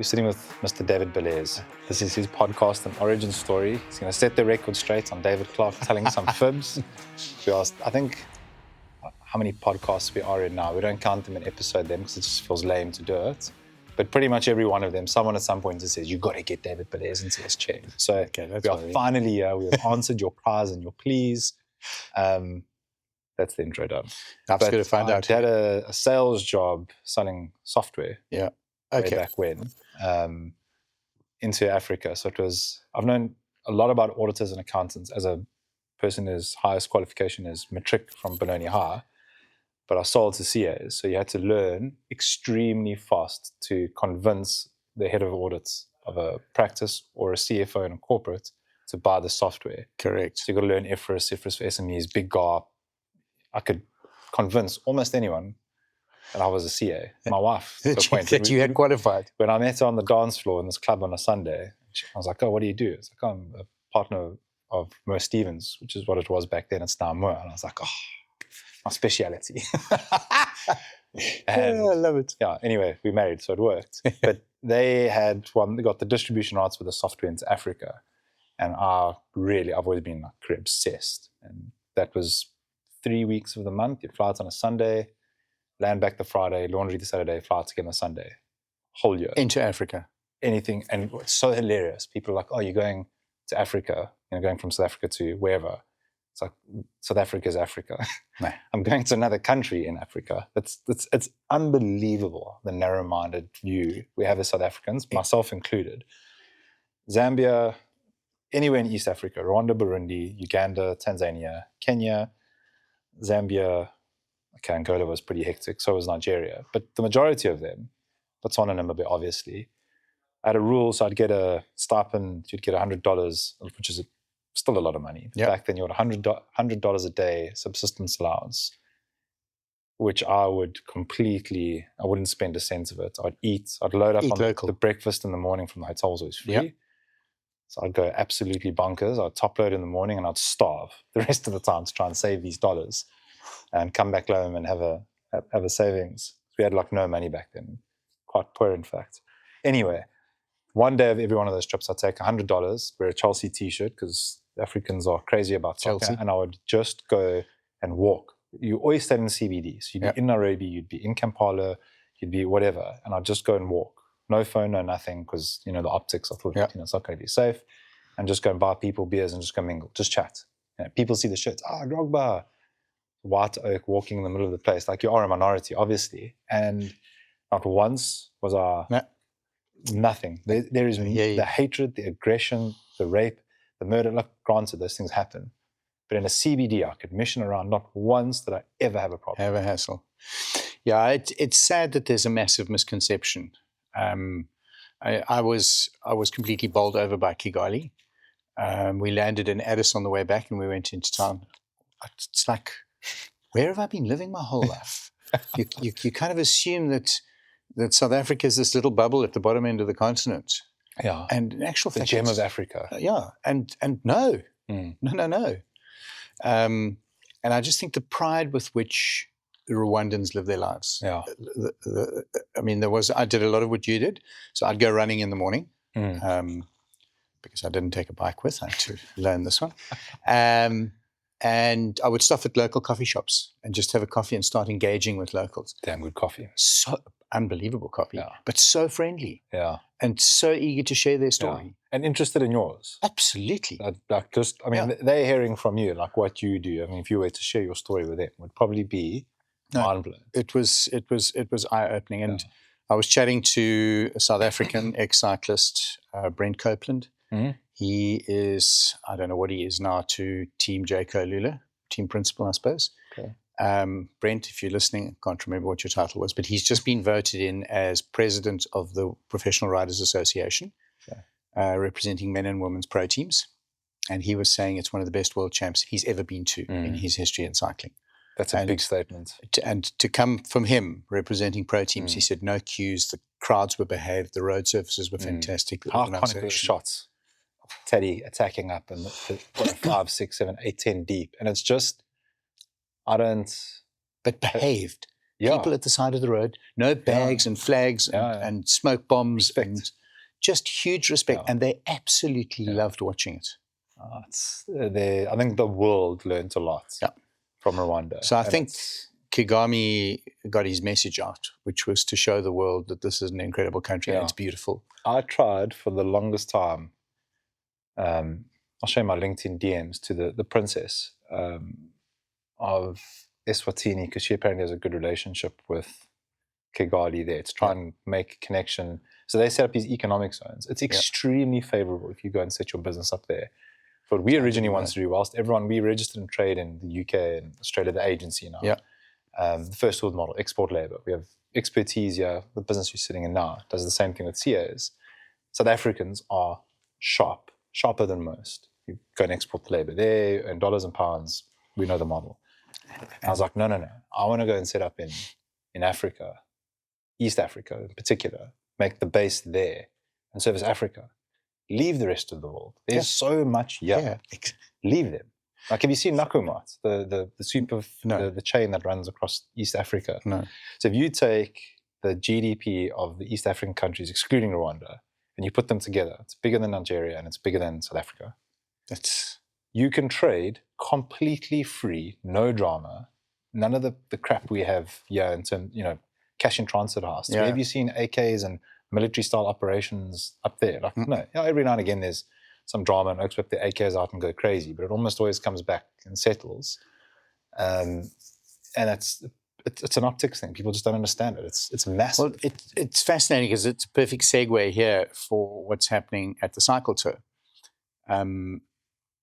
We're sitting with Mr. David Belair. This is his podcast and origin story. He's going to set the record straight on David Clark telling some fibs. We asked, I think, how many podcasts we are in now. We don't count them in episode then because it just feels lame to do it. But pretty much every one of them, someone at some point just says, you've got to get David Belair into his chair. So we are finally here. We have answered your cries and your pleas. That's the intro done. That's good to find out. I had a sales job selling software. Yeah. Way back when, into Africa. So I've known a lot about auditors and accountants as a person whose highest qualification is matric from Benoni High, but I sold to CAs. So you had to learn extremely fast to convince the head of audits of a practice or a CFO in a corporate to buy the software. Correct. So you've got to learn IFRS for SMEs, big GARP. I could convince almost anyone and I was a CA. My wife. That you had qualified. When I met her on the dance floor in this club on a Sunday, I was like, oh, what do you do? It's like, I'm a partner of Mo Stevens, which is what it was back then. It's now Mo. And I was like, oh, my speciality. I love it. Yeah, anyway, we married, so it worked. But they got the distribution rights for the software into Africa. And I've always been like obsessed. And that was 3 weeks of the month. You fly out on a Sunday, land back the Friday, laundry the Saturday, fly out again the Sunday. Whole year. Into Africa. Anything. And it's so hilarious. People are like, oh, you're going to Africa, going from South Africa to wherever. It's like, South Africa is Africa. No. I'm going to another country in Africa. It's unbelievable, the narrow-minded view we have as South Africans, myself included. Zambia, anywhere in East Africa, Rwanda, Burundi, Uganda, Tanzania, Kenya, Zambia. Okay, Angola was pretty hectic, so was Nigeria. But the majority of them, Botswana and Namibia, obviously, I had a rule, so I'd get a stipend, you'd get $100, which is still a lot of money. Yep. Back then, you had $100 a day subsistence allowance, which I wouldn't spend a cent of it. I'd load up on local. The breakfast in the morning from the hotel was always free. Yep. So I'd go absolutely bonkers. I'd top load in the morning and I'd starve the rest of the time to try and save these dollars. And come back home and have a savings. We had like no money back then, quite poor in fact. Anyway, one day of every one of those trips, I'd take $100, wear a Chelsea t-shirt because Africans are crazy about soccer, Chelsea. and I would just go and walk. You always stayed in CBDs. You'd be in Nairobi, you'd be in Kampala, you'd be whatever, and I'd just go and walk. No phone, no nothing, because the optics. I thought it's not going to be safe, and just go and buy people beers and just go mingle, just chat. People see the shirts. Drogba. White oak walking in the middle of the place, like you are a minority, obviously, and not once was nothing. There is the hatred, the aggression, the rape, the murder. Look, granted, those things happen, but in a CBD, I could mission around. Not once did I ever have a problem. Have a hassle. Yeah, it's sad that there's a massive misconception. I was completely bowled over by Kigali. We landed in Addis on the way back, and we went into town. It's like, where have I been living my whole life? You kind of assume that South Africa is this little bubble at the bottom end of the continent. Yeah. And in actual fact, the gem of Africa. Yeah. And no. No. And I just think the pride with which the Rwandans live their lives. Yeah. I did a lot of what you did. So I'd go running in the morning because I didn't take a bike with. I had to learn this one. And I would stop at local coffee shops and just have a coffee and start engaging with locals. Damn good coffee. So unbelievable coffee, but so friendly. Yeah. And so eager to share their story. Yeah. And interested in yours. Absolutely. They're hearing from you, like what you do. I mean, if you were to share your story with them, it would probably be mind-blowing. It was eye-opening. And I was chatting to a South African ex-cyclist, Brent Copeland. Mm-hmm. He is, I don't know what he is now, to Team J.K. Lula, team principal, I suppose. Okay. Brent, if you're listening, I can't remember what your title was, but he's just been voted in as president of the Professional Riders Association, representing men and women's pro teams. And he was saying it's one of the best world champs he's ever been to in his history in cycling. That's a big statement. And to come from him representing pro teams, he said no queues, the crowds were behaved, the road surfaces were fantastic. How iconic were the shots? Teddy attacking up and 5, 6, 7, 8, 10 deep. And it's just, but behaved. people at the side of the road, no bags and flags and smoke bombs, and just huge respect. And they absolutely loved watching it. I think the world learned a lot from Rwanda. So I think Kagame got his message out, which was to show the world that this is an incredible country and it's beautiful. I tried for the longest time. I'll show you my LinkedIn DMs to the princess of Eswatini, because she apparently has a good relationship with Kigali there, to try and make a connection. So they set up these economic zones. It's extremely favorable if you go and set your business up there. What we originally wanted to do, whilst we registered and trade in the UK and Australia, the agency now. The first world model, export labor. We have expertise here. The business you're sitting in now does the same thing with CAs. South Africans are sharper than most. You go and export the labor there, in dollars and pounds. We know the model. I was like, no. I want to go and set up in Africa, East Africa in particular, make the base there and service Africa. Leave the rest of the world. There's so much here. Leave them. Like, have you seen Nakumat, the soup of the chain that runs across East Africa? No. So if you take the GDP of the East African countries, excluding Rwanda, and you put them together, it's bigger than Nigeria and it's bigger than South Africa. You can trade completely free, no drama, none of the crap we have here in terms, cash in transit house. So have you seen AKs and military style operations up there? Like, no. Every now and again there's some drama and folks whip the AKs out and go crazy, but it almost always comes back and settles. And it's an optics thing. People just don't understand it. It's massive. Well, it's fascinating because it's a perfect segue here for what's happening at the cycle tour.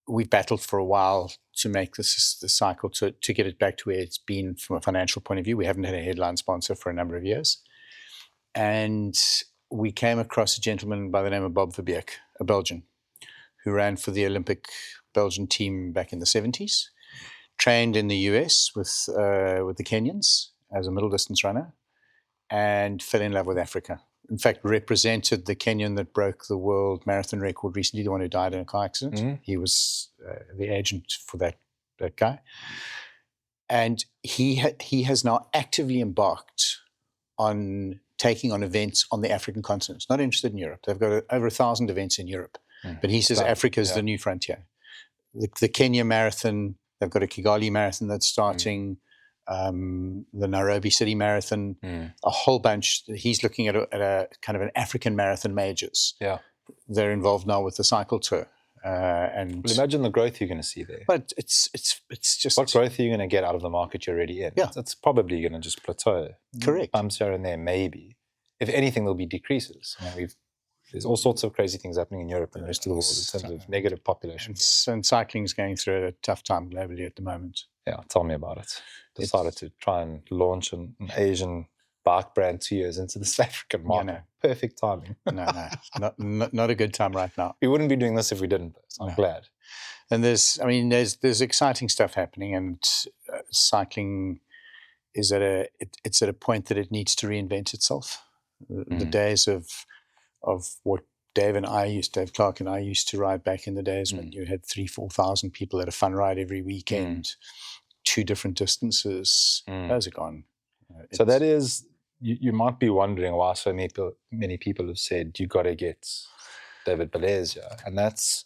We've battled for a while to make the cycle to get it back to where it's been from a financial point of view. We haven't had a headline sponsor for a number of years. And we came across a gentleman by the name of Bob Verbeek, a Belgian, who ran for the Olympic Belgian team back in the 70s, trained in the US with the Kenyans as a middle distance runner, and fell in love with Africa. In fact, represented the Kenyan that broke the world marathon record recently, the one who died in a car accident. Mm-hmm. He was the agent for that guy. And he has now actively embarked on taking on events on the African continent. Not interested in Europe. They've got over 1,000 events in Europe. But he says Africa is the new frontier. The Kenya marathon, they've got a Kigali marathon that's starting, the Nairobi City Marathon, a whole bunch. He's looking at a kind of an African marathon majors. Yeah. They're involved now with the cycle tour. And well, imagine the growth you're going to see there. But it's just... What growth are you going to get out of the market you're already in? Yeah. It's probably going to just plateau. Correct. Bumps here and there, maybe. If anything, there'll be decreases. There's all sorts of crazy things happening in Europe and the rest of the world in terms of negative population. And cycling's going through a tough time globally at the moment. Yeah, tell me about it. Decided to try and launch an Asian bike brand 2 years into the South African market. Yeah, no. Perfect timing. No, not a good time right now. We wouldn't be doing this if we didn't. So I'm glad. And there's exciting stuff happening, and cycling is it's at a point that it needs to reinvent itself. The days of what Dave Clark and I used to ride back in the days when you had 3,000-4,000 people at a fun ride every weekend, 2 different distances. Those are gone. So that is, you might be wondering why so many people have said you got to get David Belair here, and that's.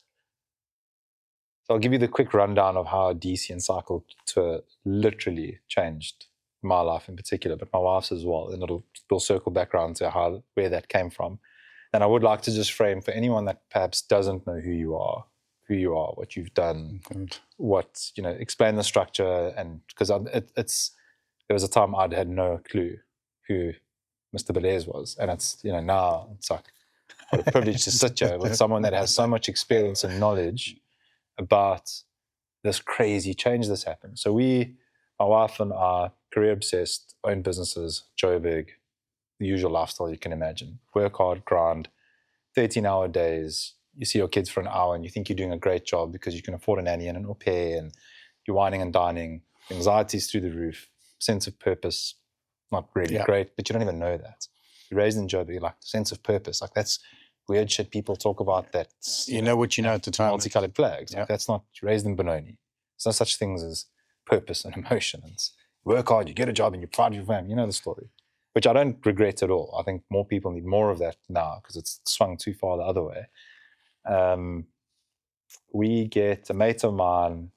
So I'll give you the quick rundown of how DC and cycle tour literally changed my life in particular, but my wife's as well, and we'll circle back around to where that came from. And I would like to just frame for anyone that perhaps doesn't know who you are, what you've done, explain the structure, and because there was a time I'd had no clue who Mr. Belair was, and it's now it's like what a privilege to sit here with someone that has so much experience and knowledge about this crazy change that's happened. So my wife and I, career obsessed, own businesses, Joburg, the usual lifestyle you can imagine. Work hard, grind, 13-hour days. You see your kids for an hour and you think you're doing a great job because you can afford a nanny and an au pair, and you're wining and dining. Anxiety's through the roof. Sense of purpose, not really great, but you don't even know that. You're raised in Joburg, like the sense of purpose. Like that's weird shit people talk about that. You know what you know at the time. Multicolored flags. Like that's not, you're raised in Benoni. There's no such things as purpose and emotion. work hard, you get a job, and you're proud of your family. You know the story, which I don't regret at all. I think more people need more of that now because it's swung too far the other way. We get a mate of mine.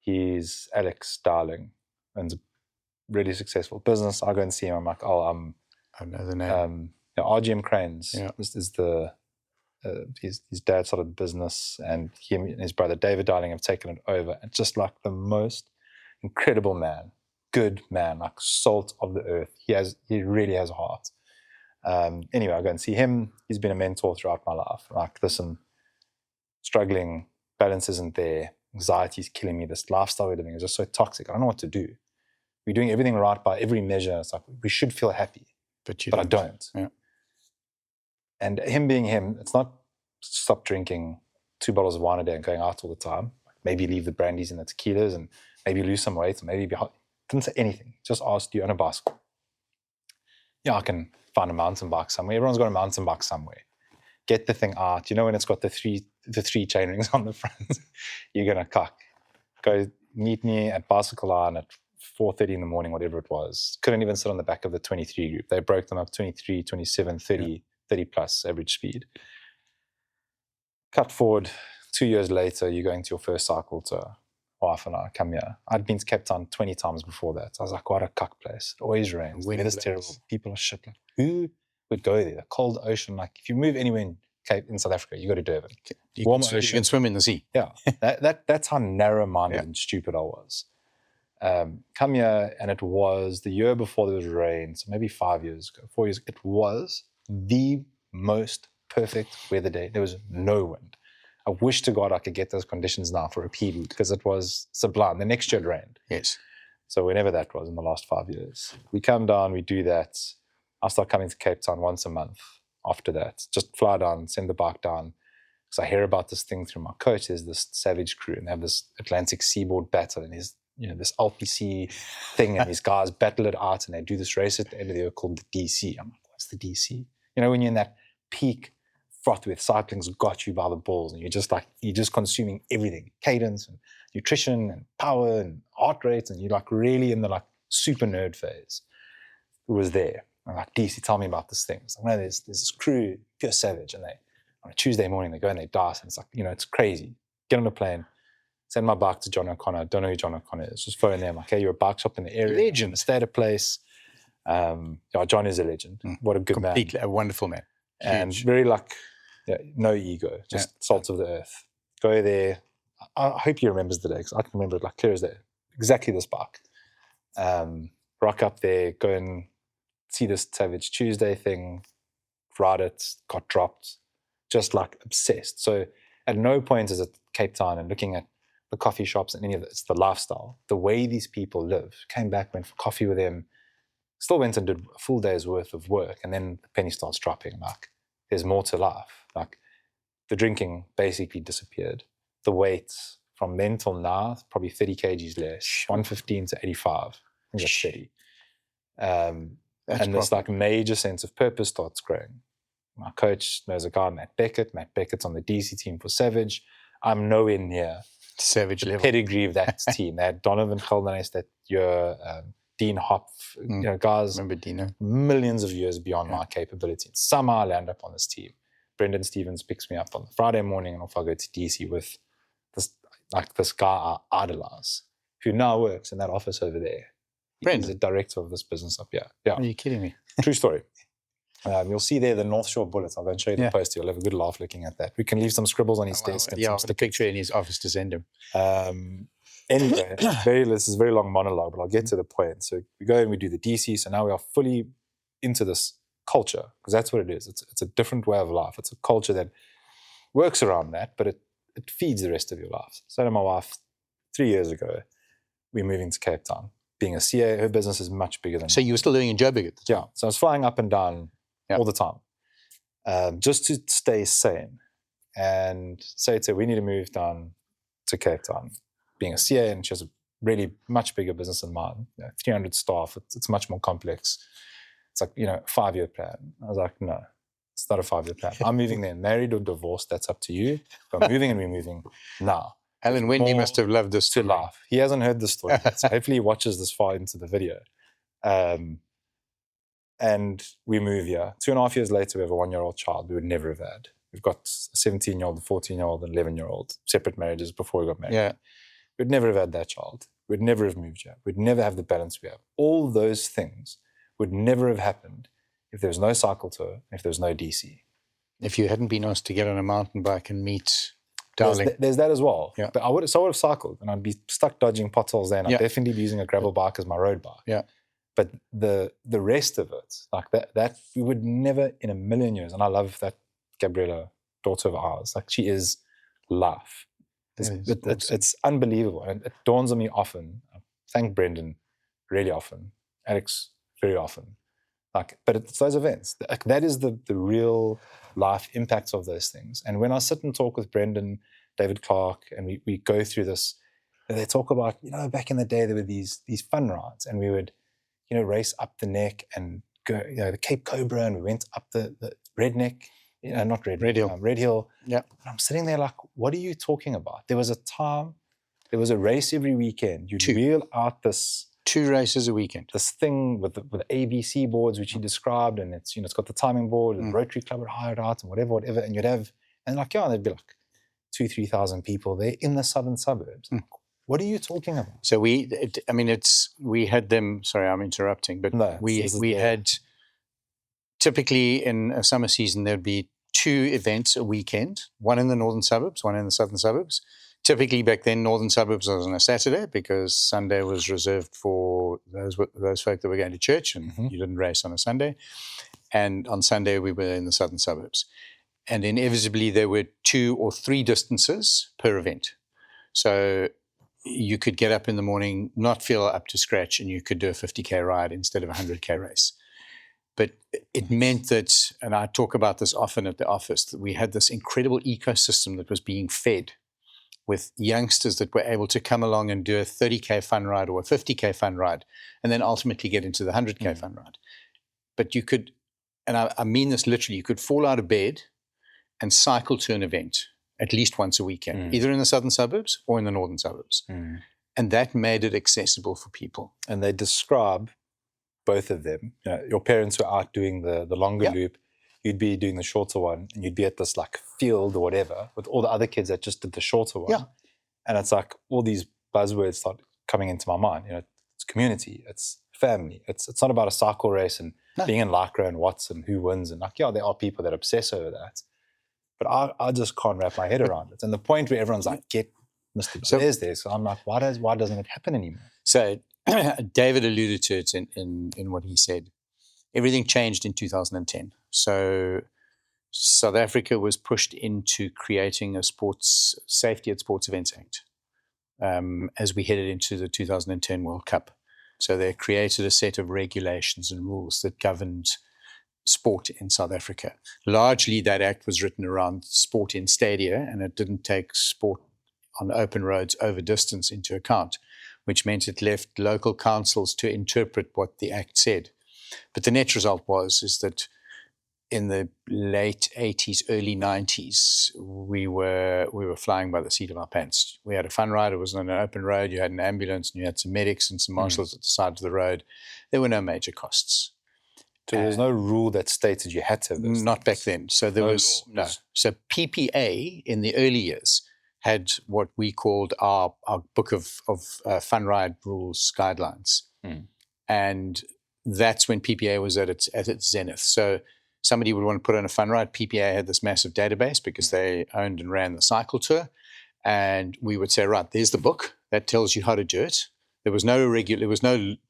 He's Alex Darling, runs a really successful business. I go and see him. I'm like, I know the name. RGM Cranes. Yeah. This is the his dad started the business, and him and his brother David Darling have taken it over. And just like the most incredible man, good man, like salt of the earth. He really has a heart. Anyway, I go and see him. He's been a mentor throughout my life. Like, listen, struggling, balance isn't there. Anxiety is killing me. This lifestyle we're living is just so toxic. I don't know what to do. We're doing everything right by every measure. It's like we should feel happy, but I don't. Yeah. And him being him, it's not stop drinking 2 bottles of wine a day and going out all the time. Maybe leave the brandies and the tequilas and maybe lose some weight. Maybe didn't say anything. Just asked, do you own a bicycle? Yeah, I can find a mountain bike somewhere. Everyone's got a mountain bike somewhere. Get the thing out. You know when it's got the three chain rings on the front, you're gonna cuck. Go meet me at Bicycle Line at 4:30 in the morning, whatever it was. Couldn't even sit on the back of the 23 group. They broke them up 23, 27, 30, 30 plus average speed. Cut forward 2 years later, you're going to your first cycle tour. Wife and I come here. I'd been to Cape Town 20 times before that. I was like, what a cuck place. It always rains. The weather's terrible. People are shit. Like, who would go there? The cold ocean. Like, if you move anywhere in South Africa, you go to Durban. You can swim in the sea. Yeah. That's how narrow-minded and stupid I was. Come here, and it was the year before there was rain, so maybe 5 years ago, 4 years. It was the most perfect weather day. There was no wind. I wish to God I could get those conditions now for a PB because it was sublime. The next year it rained. Yes. So whenever that was in the last 5 years, we come down, we do that. I start coming to Cape Town once a month after that. Just fly down, send the bike down. Because I hear about this thing through my coach. There's this Savage crew, and they have this Atlantic seaboard battle, and there's this LPC thing, and these guys battle it out, and they do this race at the end of the year called the DC. I'm like, what's the DC? When you're in that peak froth with cycling's got you by the balls, and you're just consuming everything, cadence and nutrition and power and heart rate, and you're like really in the like super nerd phase. It was there. I'm like, DC, tell me about this thing. So, there's this crew, pure Savage, and on a Tuesday morning they go and they dice, and it's like, it's crazy. Get on a plane, send my bike to John O'Connor. Don't know who John O'Connor is. Just phone them. Like, hey, you're a bike shop in the area. Legend. Stay at a place. John is a legend. What a good Completely, man. a wonderful man. Huge. And very no ego, just salt of the earth. Go there. I hope he remembers the day because I can remember it like clear as day. Exactly this bike. Rock up there, go and see this Savage Tuesday thing, ride it, got dropped, just like obsessed. So at no point is it Cape Town and looking at the coffee shops and any of it. It's the lifestyle, the way these people live. Came back, went for coffee with them, still went and did a full day's worth of work, and then the penny starts dropping. Like, there's more to life. Like, the drinking basically disappeared. The weight from then till now, probably 30 kgs less, 115 to 85. I think that's 30. And this like major sense of purpose starts growing. My coach knows a guy, Matt Beckett. Matt Beckett's on the DC team for Savage. I'm nowhere near Savage level. Pedigree of that team. They had Donovan Geldenhuys that year, Dean Hopf, guys. Remember Dino? Millions of years beyond my capability. And somehow I land up on this team. Brendan Stevens picks me up on the Friday morning, and off I go to DC with this guy I idolize, who now works in that office over there. Brendan? He's the director of this business up here. Yeah. Are you kidding me? True story. You'll see there the North Shore Bullets. I'll go and show you the poster. You'll have a good laugh looking at that. We can leave some scribbles on his desk. Yeah, the picture in his office to send him. Anyway, this is a very long monologue, but I'll get to the point. So we go and we do the DC. So now we are fully into this culture, because that's what it is. It's a different way of life. It's a culture that works around that, but it feeds the rest of your life. So to my wife, 3 years ago, we're moving to Cape Town. Being a CA, her business is much bigger than So you were still living in Joburg at the time? Yeah. So I was flying up and down all the time, just to stay sane. And so we need to move down to Cape Town. Being a CA, and she has a really much bigger business than mine, 300 staff, it's much more complex. It's like, 5-year plan. I was like, no, it's not a 5-year plan. I'm moving there, married or divorced, that's up to you. But I'm moving, and we're moving now. Alan Wendy more must have loved this to story. laugh. He hasn't heard the story yet, so hopefully he watches this far into the video. And we move here. 2.5 years later, we have a 1-year-old child we would never have had. We've got a 17-year-old, a 14-year-old, and 11-year-old, separate marriages before we got married. Yeah. We'd never have had that child. We'd never have moved here. We'd never have the balance we have. All those things would never have happened if there was no cycle tour, if there was no DC. If you hadn't been asked to get on a mountain bike and meet Darling. There's that as well. Yeah. But I would have cycled, and I'd be stuck dodging potholes there, and I'd Yeah. definitely be using a gravel bike as my road bike. Yeah. But the rest of it, like that we would never in a million years, and I love that Gabriella, daughter of ours, like she is life. It's unbelievable. And it dawns on me often. I thank Brendan really often, Alex very often. Like, but it's those events. Like, that is the real life impacts of those things. And when I sit and talk with Brendan, David Clark, and we go through this, they talk about, back in the day there were these fun rides, and we would, race up the neck and go, the Cape Cobra, and we went up the Redneck, not Red Hill. Red Hill. Yeah. And I'm sitting there like, what are you talking about? There was a time, there was a race every weekend. You'd wheel out this 2 races a weekend. This thing with the ABC boards, which he described, and it's it's got the timing board, and the Rotary Club would hire it out, and whatever, and you'd have, and there'd be like 2,000-3,000 people there in the southern suburbs. What are you talking about? So we had them. Sorry, I'm interrupting, but No, we had typically in a summer season there'd be 2 events a weekend, one in the northern suburbs, one in the southern suburbs. Typically back then, northern suburbs was on a Saturday because Sunday was reserved for those folk that were going to church, and you didn't race on a Sunday. And on Sunday, we were in the southern suburbs. And inevitably, there were 2 or 3 distances per event. So you could get up in the morning, not feel up to scratch, and you could do a 50K ride instead of a 100K race. But it meant that, and I talk about this often at the office, that we had this incredible ecosystem that was being fed with youngsters that were able to come along and do a 30K fun ride or a 50K fun ride, and then ultimately get into the 100K fun ride. But you could, and I mean this literally, you could fall out of bed and cycle to an event at least once a weekend, either in the southern suburbs or in the northern suburbs. And that made it accessible for people. And they describe both of them. Your parents were out doing the longer loop. You'd be doing the shorter one, and you'd be at this like field or whatever with all the other kids that just did the shorter one. Yeah. And it's like all these buzzwords start coming into my mind. It's community, it's family. It's not about a cycle race and being in Lycra and Watts and who wins. And there are people that obsess over that. But I just can't wrap my head around it. And the point where everyone's like, get Mr. Belaire's there. So I'm like, why doesn't it happen anymore? So David alluded to it in what he said. Everything changed in 2010. So South Africa was pushed into creating a Safety at Sports Events Act as we headed into the 2010 World Cup. So they created a set of regulations and rules that governed sport in South Africa. Largely that act was written around sport in stadia, and it didn't take sport on open roads over distance into account, which meant it left local councils to interpret what the act said. But the net result is that in the late 80s, early 90s, we were flying by the seat of our pants. We had a fun ride. It was on an open road. You had an ambulance, and you had some medics and some marshals at the side of the road. There were no major costs. So there was no rule that stated you had to have this. Not back then. So there was no. So PPA in the early years had what we called our book of fun ride rules guidelines. And that's when PPA was at its zenith. So somebody would want to put on a fun ride. PPA had this massive database because they owned and ran the cycle tour. And we would say, right, there's the book that tells you how to do it. There was no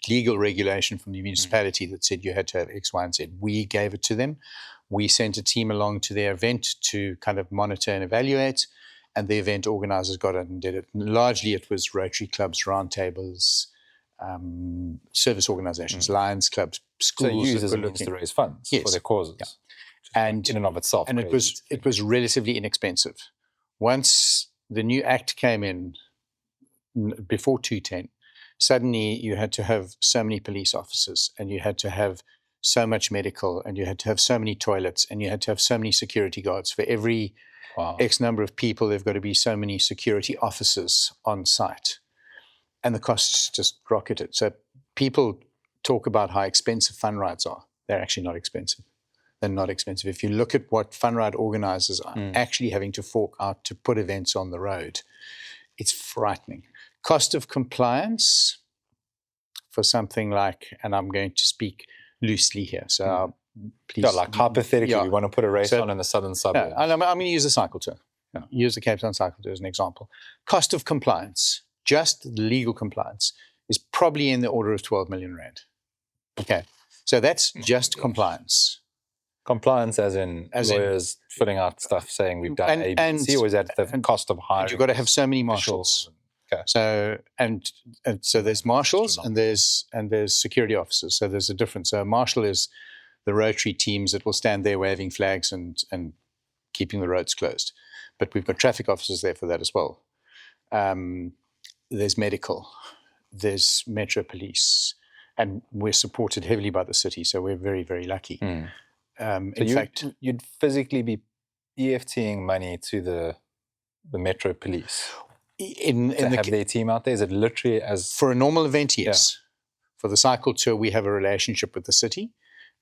legal regulation from the municipality that said you had to have X, Y, and Z. We gave it to them. We sent a team along to their event to kind of monitor and evaluate, and the event organizers got it and did it. And largely it was Rotary clubs, roundtables, service organizations, Lions clubs, schools. So used as a means to raise funds for their causes. Yeah. And in and of itself. And it was relatively inexpensive. Once the new act came in before 2010, suddenly you had to have so many police officers, and you had to have so much medical, and you had to have so many toilets, and you had to have so many security guards. For every X number of people, there've got to be so many security officers on site. And the costs just rocketed. So people talk about how expensive fun rides are. They're actually not expensive. They're not expensive. If you look at what fun ride organizers are actually having to fork out to put events on the road, it's frightening. Cost of compliance for something like, and I'm going to speak loosely here, so please. Yeah, like hypothetically, you want to put a race on in the southern suburbs. I'm going to use a cycle tour. Use the Cape Town cycle tour as an example. Cost of compliance, just legal compliance, is probably in the order of 12 million rand. Okay, so that's just compliance. Compliance as in lawyers filling out stuff saying we've done ABC, or is that the cost of hiring? You've got to have so many marshals. Okay. So and so there's marshals and there's security officers. So there's a difference. So a marshal is the Rotary teams that will stand there waving flags and keeping the roads closed. But we've got traffic officers there for that as well. There's medical, there's Metro Police, and we're supported heavily by the city, so we're very, very lucky. In fact, you'd physically be EFTing money to the Metro Police have their team out there? Is it literally as for a normal event? Yes. Yeah. For the cycle tour, we have a relationship with the city,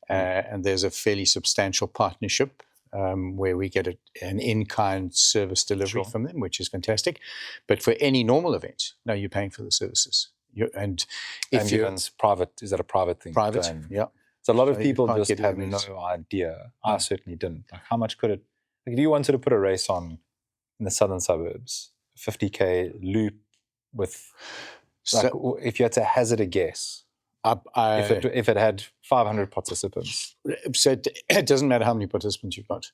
and there's a fairly substantial partnership where we get an in-kind service delivery from them, which is fantastic. But for any normal event, no, you're paying for the services. And if ambulance, private, is that a private thing? Private, yeah. So a lot of people just have no idea. I certainly didn't. Like, how much could it? Like, if you wanted to put a race on in the southern suburbs, 50K loop with, like, if you had to hazard a guess, if it had 500 participants. So it doesn't matter how many participants you've got,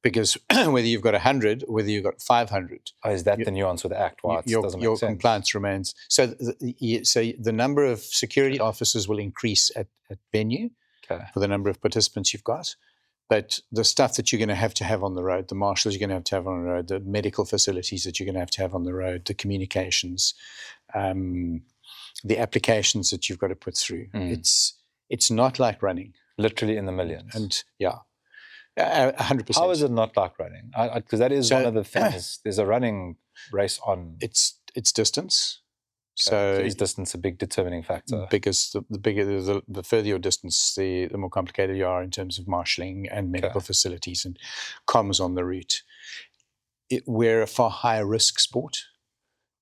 because whether you've got 100 or whether you've got 500. Oh, is that the nuance with the Act? Why it doesn't make sense? Your compliance remains. So the number of security officers will increase at venue for the number of participants you've got. But the stuff that you're going to have on the road, the marshals you're going to have on the road, the medical facilities that you're going to have on the road, the communications, the applications that you've got to put through. It's not like running. Literally in the millions. And 100%. How is it not like running? Because that is one of the things. There's a running race on. It's distance. Okay. So is distance a big determining factor? Because the further your distance, the more complicated you are in terms of marshalling and medical facilities and comms on the route. We're a far higher risk sport.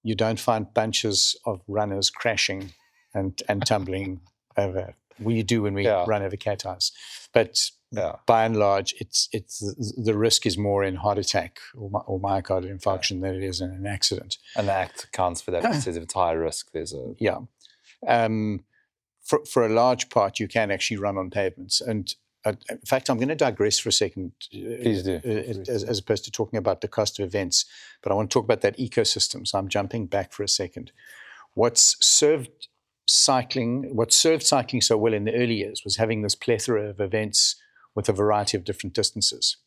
You don't find bunches of runners crashing and tumbling over. We do when we run over cat eyes, but by and large, it's the risk is more in heart attack or myocardial infarction than it is in an accident. And the Act accounts for that. It says if it's high risk, there's a for a large part, you can actually run on pavements. And in fact, I'm going to digress for a second. Please do. As opposed to talking about the cost of events, but I want to talk about that ecosystem. So I'm jumping back for a second. What served cycling so well in the early years was having this plethora of events with a variety of different distances.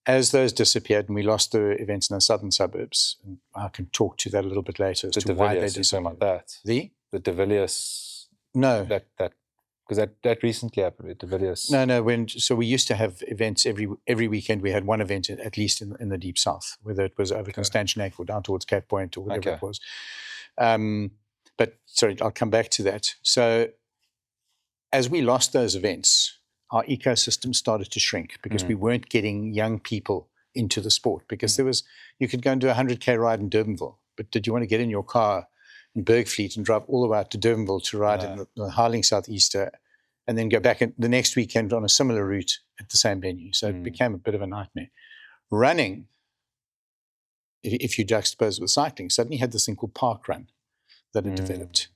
As those disappeared and we lost the events in the southern suburbs, and I can talk to that a little bit later as to why they disappeared. Like that. The De Villiers. No. Because that recently happened with De Villiers. No. So we used to have events every weekend. We had one event at least in the deep south, whether it was over Constantiac or down towards Cape Point or whatever it was. But sorry, I'll come back to that. So as we lost those events, our ecosystem started to shrink because we weren't getting young people into the sport. Because you could go and do a 100K ride in Durbanville, but did you want to get in your car in Bergfleet and drive all the way out to Durbanville to ride in the Highling Southeaster and then go back the next weekend on a similar route at the same venue? So it became a bit of a nightmare. Running, if you juxtapose it with cycling, suddenly had this thing called park run that had developed.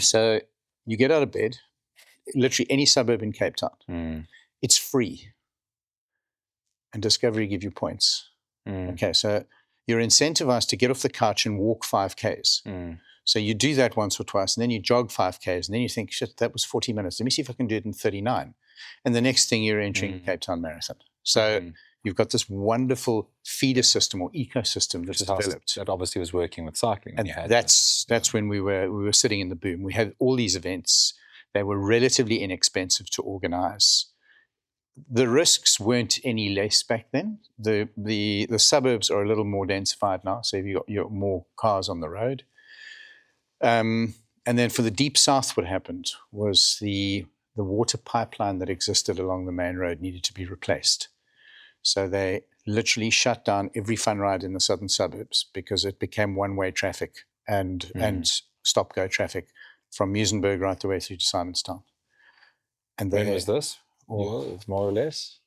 So you get out of bed, literally any suburb in Cape Town. It's free. And Discovery give you points. Okay, so you're incentivized to get off the couch and walk 5Ks. So you do that once or twice, and then you jog 5Ks, and then you think, shit, that was 40 minutes. Let me see if I can do it in 39. And the next thing you're entering Cape Town Marathon. So you've got this wonderful feeder system or ecosystem that's developed. That obviously was working with cycling. And that's when we were sitting in the boom. We had all these events. They were relatively inexpensive to organize. The risks weren't any less back then. The suburbs are a little more densified now, so you've got more cars on the road. And then for the Deep South, what happened was the water pipeline that existed along the main road needed to be replaced. So they literally shut down every fun ride in the southern suburbs because it became one-way traffic and stop-go traffic from Muizenberg right the way through to Simonstown. And when was this? More or less?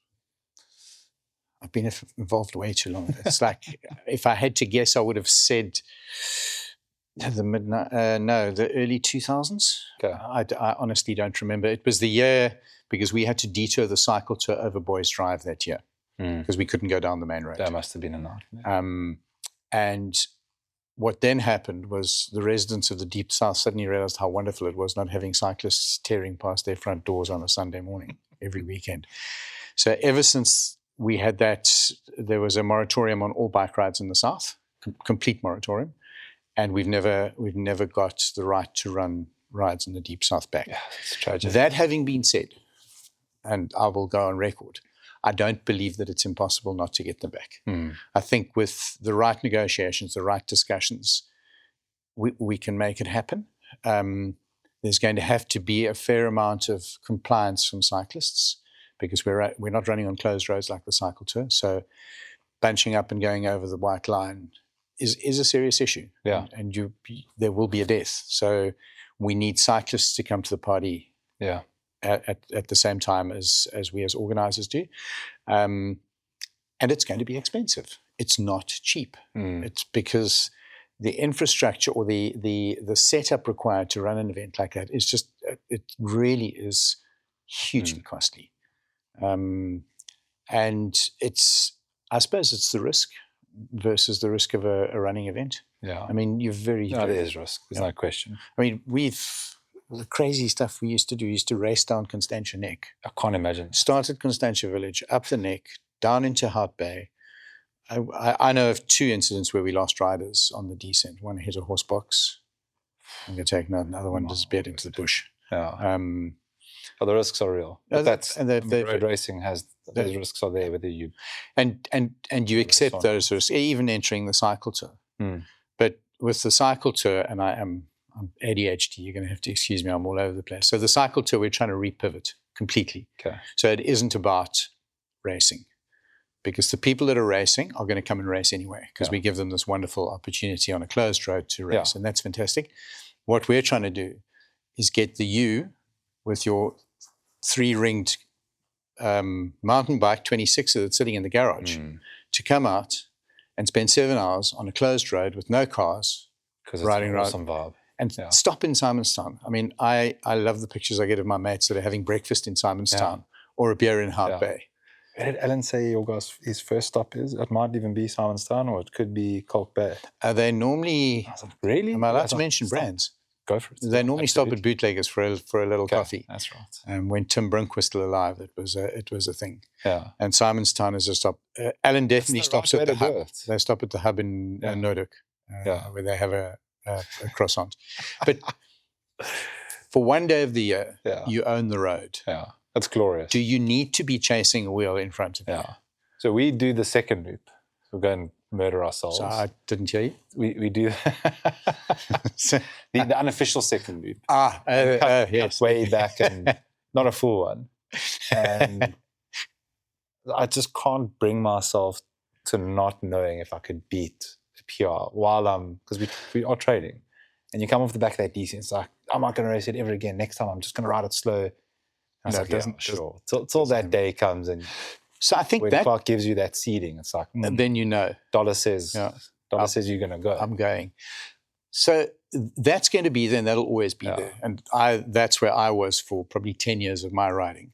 I've been involved way too long. It's like, if I had to guess, I would have said the early 2000s. Okay. I honestly don't remember. It was the year because we had to detour the cycle tour over Boys Drive that year because we couldn't go down the main road. That must have been a nightmare. And what then happened was the residents of the Deep South suddenly realized how wonderful it was not having cyclists tearing past their front doors on a Sunday morning every weekend. So ever since we had that, there was a moratorium on all bike rides in the South, complete moratorium. And we've never got the right to run rides in the Deep South back. Yeah, it's tragic. That having been said, and I will go on record, I don't believe that it's impossible not to get them back. I think with the right negotiations, the right discussions, we can make it happen. There's going to have to be a fair amount of compliance from cyclists because we're not running on closed roads like the cycle tour. So bunching up and going over the white line is a serious issue. Yeah. And there will be a death. So we need cyclists to come to the party. Yeah. At the same time as we as organizers do. And it's going to be expensive. It's not cheap. It's because the infrastructure or the setup required to run an event like that is just, it really is hugely costly. And I suppose it's the risk versus the risk of a running event. Yeah. I mean, there is risk. There's no question. I mean, the crazy stuff we used to do, used to race down Constantia Neck. I can't imagine. Start at Constantia Village, up the neck, down into Hout Bay. I know of 2 incidents where we lost riders on the descent. One hit a horse box. I'm going to take another one disappeared into the bush. Yeah. The risks are real. But road racing has those risks are there whether you and you accept those risks, even entering the cycle tour. But with the cycle tour, and I'm ADHD, you're going to have to excuse me, I'm all over the place. So the cycle tour, we're trying to repivot completely. Okay. So it isn't about racing because the people that are racing are going to come and race anyway because we give them this wonderful opportunity on a closed road to race, and that's fantastic. What we're trying to do is get you with your 3-ringed mountain bike, 26er that's sitting in the garage, to come out and spend 7 hours on a closed road with no cars, because it's riding around some vibe. And stop in Simonstown. I mean, I love the pictures I get of my mates that are having breakfast in Simonstown or a beer in Hout Bay. Where did Alan say his first stop is? It might even be Simonstown or it could be Kalk Bay. They normally... Really? Am I allowed to mention brands? Go for it. They normally stop at Bootleggers for a little coffee. That's right. When Tim Brink was still alive, it was a thing. Yeah. And Simonstown is a stop. Alan definitely stops at the hub. They stop at the hub in Nordic, where they have a croissant. But for one day of the year, you own the road. Yeah, that's glorious. Do you need to be chasing a wheel in front of you? Yeah. So we do the second loop. We go and murder ourselves. So I didn't hear you. We do the unofficial second loop. Yes. Way back and not a full one. And I just can't bring myself to not knowing if I could beat PR while because we are trading, and you come off the back of that DC, it's like, I'm not going to race it ever again. Next time I'm just going to ride it slow. And no, it doesn't. Sure. Till that day comes, and so I think when Clark gives you that seeding, it's like, and then you know, dollar says says you're going to go. I'm going. So that's going to be there, and that'll always be there. And that's where I was for probably 10 years of my riding.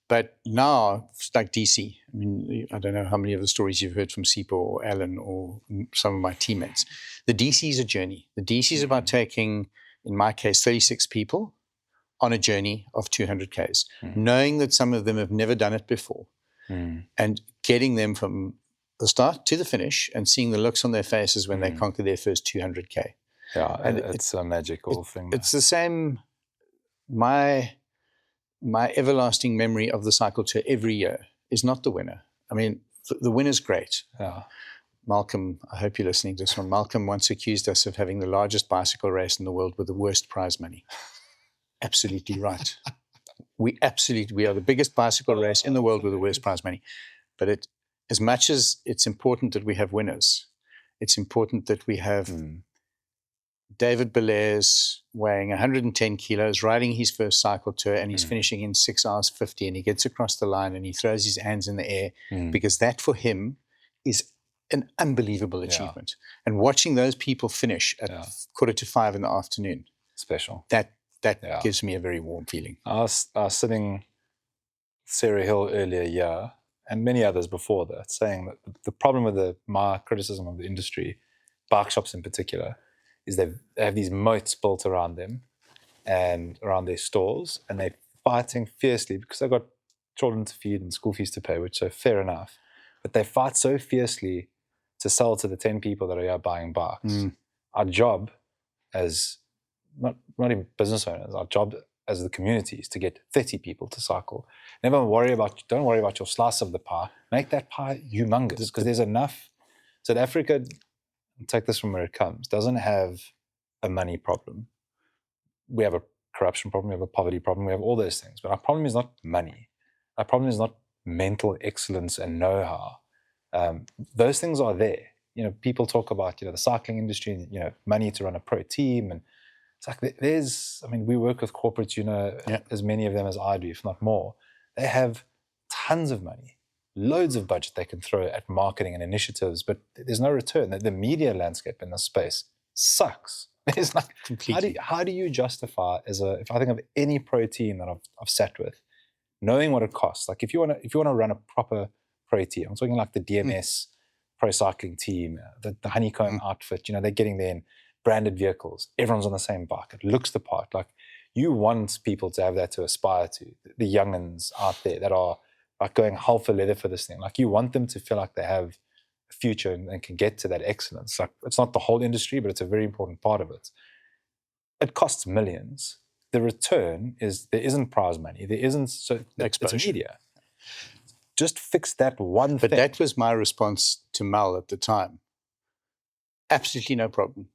But now, it's like DC. I mean, I don't know how many of the stories you've heard from Sipo or Alan or some of my teammates. The DC is a journey. The DC is about taking, in my case, 36 people on a journey of 200 Ks, knowing that some of them have never done it before, and getting them from the start to the finish and seeing the looks on their faces when they conquer their first 200 K. Yeah, and it's a magical thing. It's the same. my everlasting memory of the cycle tour every year is not the winner. I mean, the winner's great. Yeah. Malcolm, I hope you're listening to this one. Malcolm once accused us of having the largest bicycle race in the world with the worst prize money. Absolutely right. We are the biggest bicycle race in the world with the worst prize money. But as much as it's important that we have winners, it's important that we have David Belairs weighing 110 kilos, riding his first cycle tour, and he's finishing in 6 hours 50, and he gets across the line and he throws his hands in the air because that for him is an unbelievable achievement. And watching those people finish at 4:45 in the afternoon, special. That gives me a very warm feeling. I was sitting Sarah Hill earlier, and many others before that, saying that the problem with my criticism of the industry, bike shops in particular, is they have these moats built around them and around their stores, and they're fighting fiercely because they've got children to feed and school fees to pay, which are fair enough. But they fight so fiercely to sell to the 10 people that are here buying bikes. Our job as not even business owners, our job as the community is to get 30 people to cycle. Don't worry about your slice of the pie. Make that pie humongous, because there's enough. South Africa, take this from where it comes, doesn't have a money problem. We have a corruption problem, we have a poverty problem, we have all those things. But our problem is not money. Our problem is not mental excellence and know-how. Those things are there. People talk about, the cycling industry and, money to run a pro team. And it's like we work with corporates, as many of them as I do, if not more. They have tons of money, loads of budget they can throw at marketing and initiatives, but there's no return. The media landscape in this space sucks. It's like, completely. How do you justify, if I think of any pro team that I've sat with, knowing what it costs? Like if you want to run a proper pro team, I'm talking like the DMS pro cycling team, the honeycomb outfit, they're getting there in branded vehicles. Everyone's on the same bike. It looks the part. Like, you want people to have that to aspire to. The young'uns out there that are like going hell for leather for this thing. Like, you want them to feel like they have a future and can get to that excellence. Like, it's not the whole industry, but it's a very important part of it. It costs millions. The return is there isn't prize money. There isn't it's media. Just fix that one thing. But that was my response to Mal at the time. Absolutely no problem.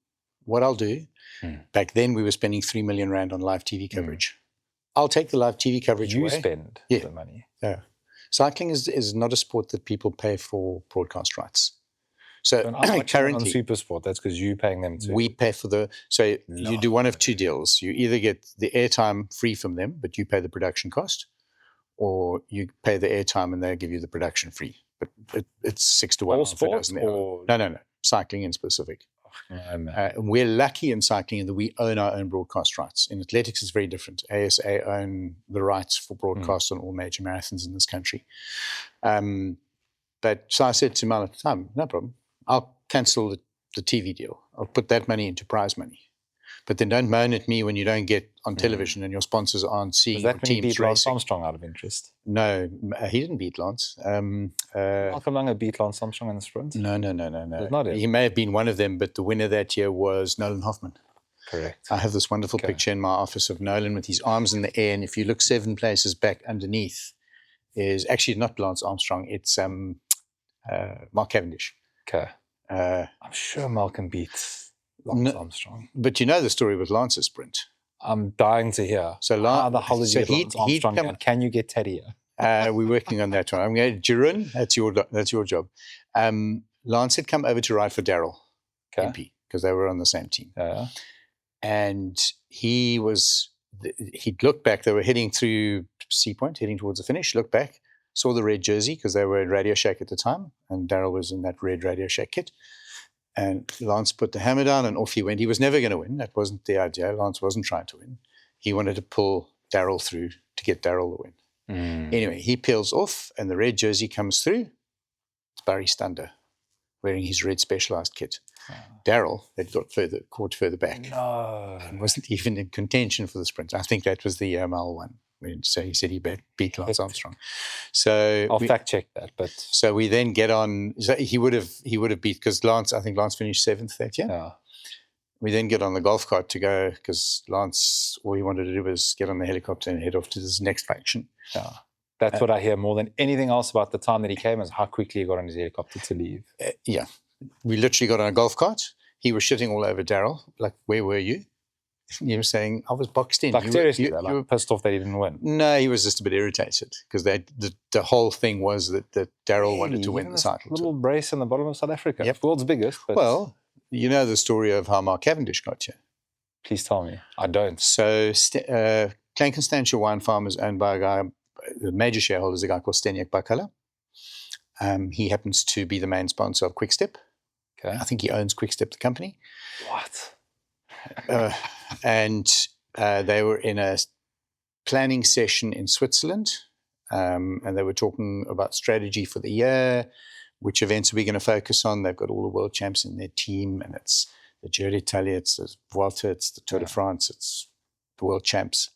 What I'll do, back then we were spending 3 million rand on live TV coverage. I'll take the live TV coverage away. You spend the money. Yeah. Cycling is not a sport that people pay for broadcast rights. So currently on SuperSport, that's because you're paying them too. We pay for you do one of two deals. You either get the airtime free from them, but you pay the production cost, or you pay the airtime and they give you the production free. But it's 6 to 1. All sports? No. Cycling in specific. We're lucky in cycling that we own our own broadcast rights. In athletics, it's very different. ASA own the rights for broadcast on all major marathons in this country. So I said to Mal at the time, no problem. I'll cancel the TV deal. I'll put that money into prize money. But then don't moan at me when you don't get on television and your sponsors aren't seeing your teams beat Lance Armstrong out of interest? No, he didn't beat Lance. Malcolm Langer beat Lance Armstrong in the sprint? No. Not it. He may have been one of them, but the winner that year was Nolan Hoffman. Correct. I have this wonderful picture in my office of Nolan with his arms in the air, and if you look 7 places back underneath, is actually not Lance Armstrong, it's Mark Cavendish. Okay. I'm sure Malcolm beats Lance Armstrong. But you know the story with Lance's sprint. I'm dying to hear. So how the hell did you get Lance Armstrong, and can you get Teddy here? We're working on that one. I'm going to Jeroen, that's your job. Lance had come over to ride for Daryl, MP, because they were on the same team. Yeah. And he'd looked back. They were heading through Sea Point, heading towards the finish, looked back, saw the red jersey because they were in Radio Shack at the time, and Daryl was in that red Radio Shack kit. And Lance put the hammer down and off he went. He was never going to win. That wasn't the idea. Lance wasn't trying to win. He wanted to pull Daryl through to get Daryl the win. Anyway, he peels off and the red jersey comes through. It's Barry Stander wearing his red Specialized kit. Daryl had got caught further back. No. And wasn't even in contention for the sprint. I think that was the Mal one. So he said he beat Lance Armstrong. So I'll fact check that. But so we then get on. So he would have beat, because I think Lance finished 7th that year. Yeah. We then get on the golf cart to go, because Lance, all he wanted to do was get on the helicopter and head off to this next faction. Yeah. That's what I hear more than anything else about the time that he came, is how quickly he got on his helicopter to leave. Yeah. We literally got on a golf cart. He was shitting all over Daryl. Like, where were you? You were saying, I was boxed in. Like, seriously, you were pissed off that he didn't win. No, he was just a bit irritated, because the whole thing was that Daryl wanted to win the cycle little tour. brace in the bottom of South Africa. Yep. World's biggest. But well, you know the story of how Mark Cavendish got here. Please tell me. I don't. So Klein Constantia Wine Farm is owned by a guy, the major shareholder is a guy called Steniek Bakala. He happens to be the main sponsor of Quickstep. Okay. I think he owns Quickstep, the company. What? And they were in a planning session in Switzerland, and they were talking about strategy for the year, which events are we going to focus on. They've got all the world champs in their team, and it's the Giro d'Italia, it's the Vuelta, it's the Tour de France, it's the world champs.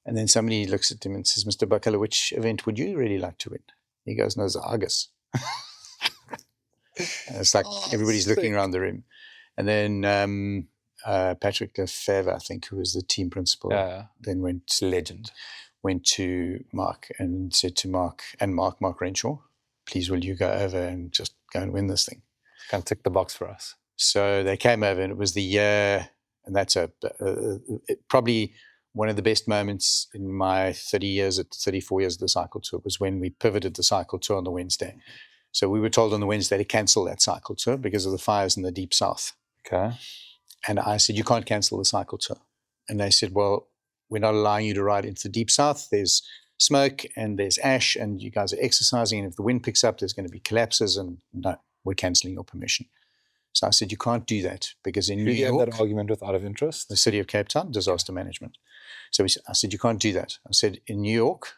And then somebody looks at him and says, Mr. Bakala, which event would you really like to win? He goes, no, it's Argus. It's like everybody's looking around the room. And then Patrick Lefebvre, I think, who was the team principal, then went to Mark and said to Mark Renshaw, please will you go over and just go and win this thing? Can tick the box for us. So they came over, and it was the year, and that's probably one of the best moments in my 34 years of the cycle tour was when we pivoted the cycle tour on the Wednesday. So we were told on the Wednesday to cancel that cycle tour because of the fires in the deep south. Okay. And I said, you can't cancel the cycle tour. And they said, well, we're not allowing you to ride into the deep south. There's smoke and there's ash, and you guys are exercising, and if the wind picks up, there's going to be collapses, and no, we're cancelling your permission. So I said, you can't do that, because in New York... You had that argument with out of interest? The city of Cape Town, disaster management. So I said, you can't do that. I said, in New York,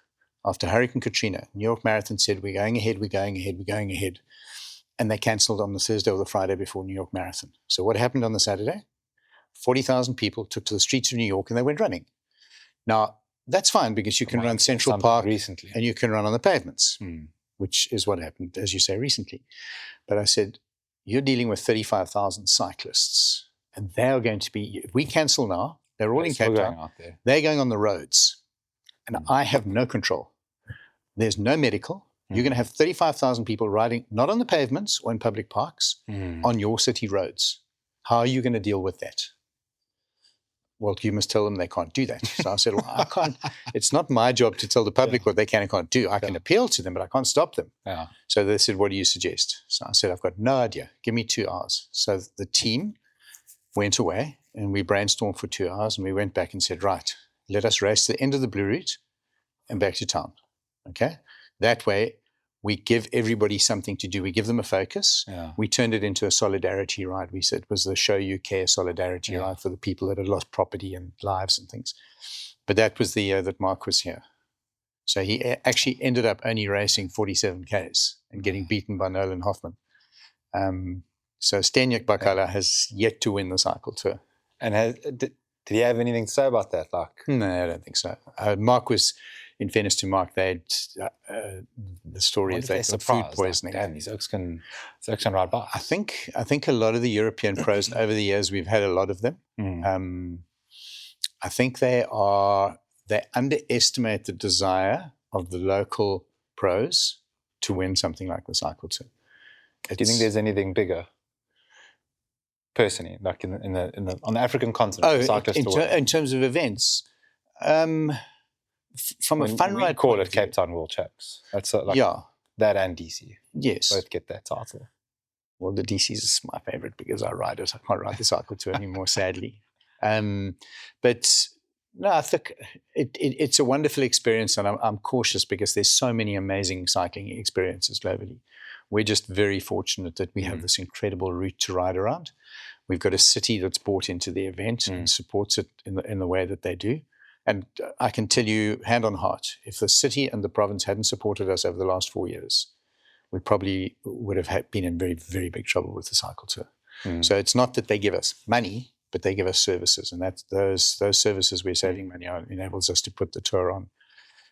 after Hurricane Katrina, New York Marathon said, we're going ahead. And they cancelled on the Thursday or the Friday before New York Marathon. So what happened on the Saturday? 40,000 people took to the streets of New York and they went running. Now, that's fine, because you can run Central Park recently, and you can run on the pavements, which is what happened, as you say, recently. But I said, you're dealing with 35,000 cyclists, and they are going to be, if we cancel now, they're all in Cape Town, they're going on the roads, and I have no control. There's no medical. You're going to have 35,000 people riding, not on the pavements or in public parks, on your city roads. How are you going to deal with that? Well, you must tell them they can't do that. So I said, well, I can't. It's not my job to tell the public what they can and can't do. I can appeal to them, but I can't stop them. Yeah. So they said, what do you suggest? So I said, I've got no idea. Give me 2 hours. So the team went away, and we brainstormed for 2 hours, and we went back and said, right, let us race to the end of the Blue Route and back to town. Okay? That way, we give everybody something to do. We give them a focus. Yeah. We turned it into a solidarity ride. We said it was the Show You Care solidarity ride for the people that had lost property and lives and things. But that was the year that Mark was here. So he actually ended up only racing 47 Ks and getting beaten by Nolan Hoffman. So Steniek Bakala has yet to win the cycle tour. And did he have anything to say about that? No, I don't think so. Mark was... In fairness to Mark, they had the story is they got food poisoning. Damn, these oaks can ride by. I think a lot of the European pros over the years, we've had a lot of them. I think they underestimate the desire of the local pros to win something like the cycle tour. Do you think there's anything bigger, personally, like on the African continent? In terms of events. From a fun ride, call it Cape Town World Champs. That's that and DC. Yes, both get that title. Well, the DC is my favorite because I ride it. I can't ride the cycle tour anymore, sadly. But no, I think it's a wonderful experience, and I'm cautious because there's so many amazing cycling experiences globally. We're just very fortunate that we have this incredible route to ride around. We've got a city that's bought into the event and supports it in the way that they do. And I can tell you, hand on heart, if the city and the province hadn't supported us over the last 4 years, we probably would have been in very, very big trouble with the cycle tour. So it's not that they give us money, but they give us services. And those services we're saving money on enables us to put the tour on.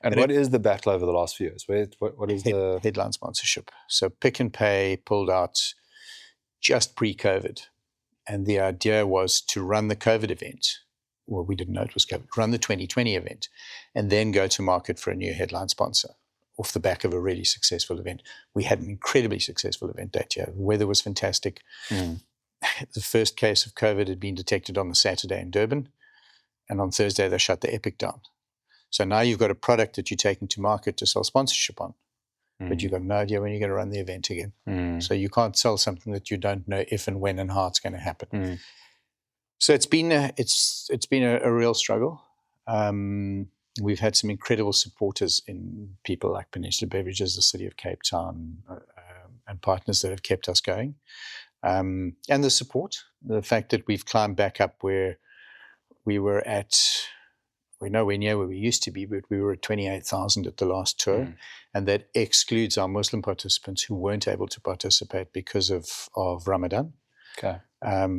And what is the battle over the last few years? What is the headline sponsorship? So Pick and Pay pulled out just pre-COVID. And the idea was to run the COVID event. Well, we didn't know it was COVID. Run the 2020 event and then go to market for a new headline sponsor off the back of a really successful event. We had an incredibly successful event that year. The weather was fantastic. The first case of COVID had been detected on the Saturday in Durban. And on Thursday, they shut the Epic down. So now you've got a product that you're taking to market to sell sponsorship on. But you've got no idea when you're going to run the event again. So you can't sell something that you don't know if and when and how it's going to happen. So it's been a real struggle. We've had some incredible supporters in people like Peninsula Beverages, the City of Cape Town, and partners that have kept us going. And the support, the fact that we've climbed back up where we're nowhere near where we used to be, but we were at 28,000 at the last tour. And that excludes our Muslim participants who weren't able to participate because of Ramadan,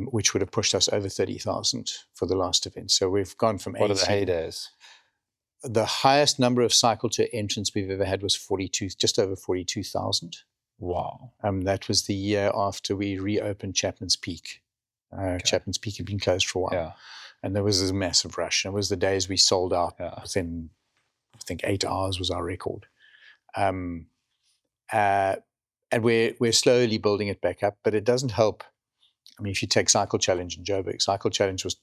which would have pushed us over 30,000 for the last event. So we've gone from 18. What are the heydays? The highest number of cycle tour entrants we've ever had was just over 42,000. Wow. That was the year after we reopened Chapman's Peak. Chapman's Peak had been closed for a while. Yeah. And there was this massive rush. It was the days we sold out within, I think, 8 hours was our record. And we're slowly building it back up, but it doesn't help. I mean, if you take Cycle Challenge in Joburg, Cycle Challenge was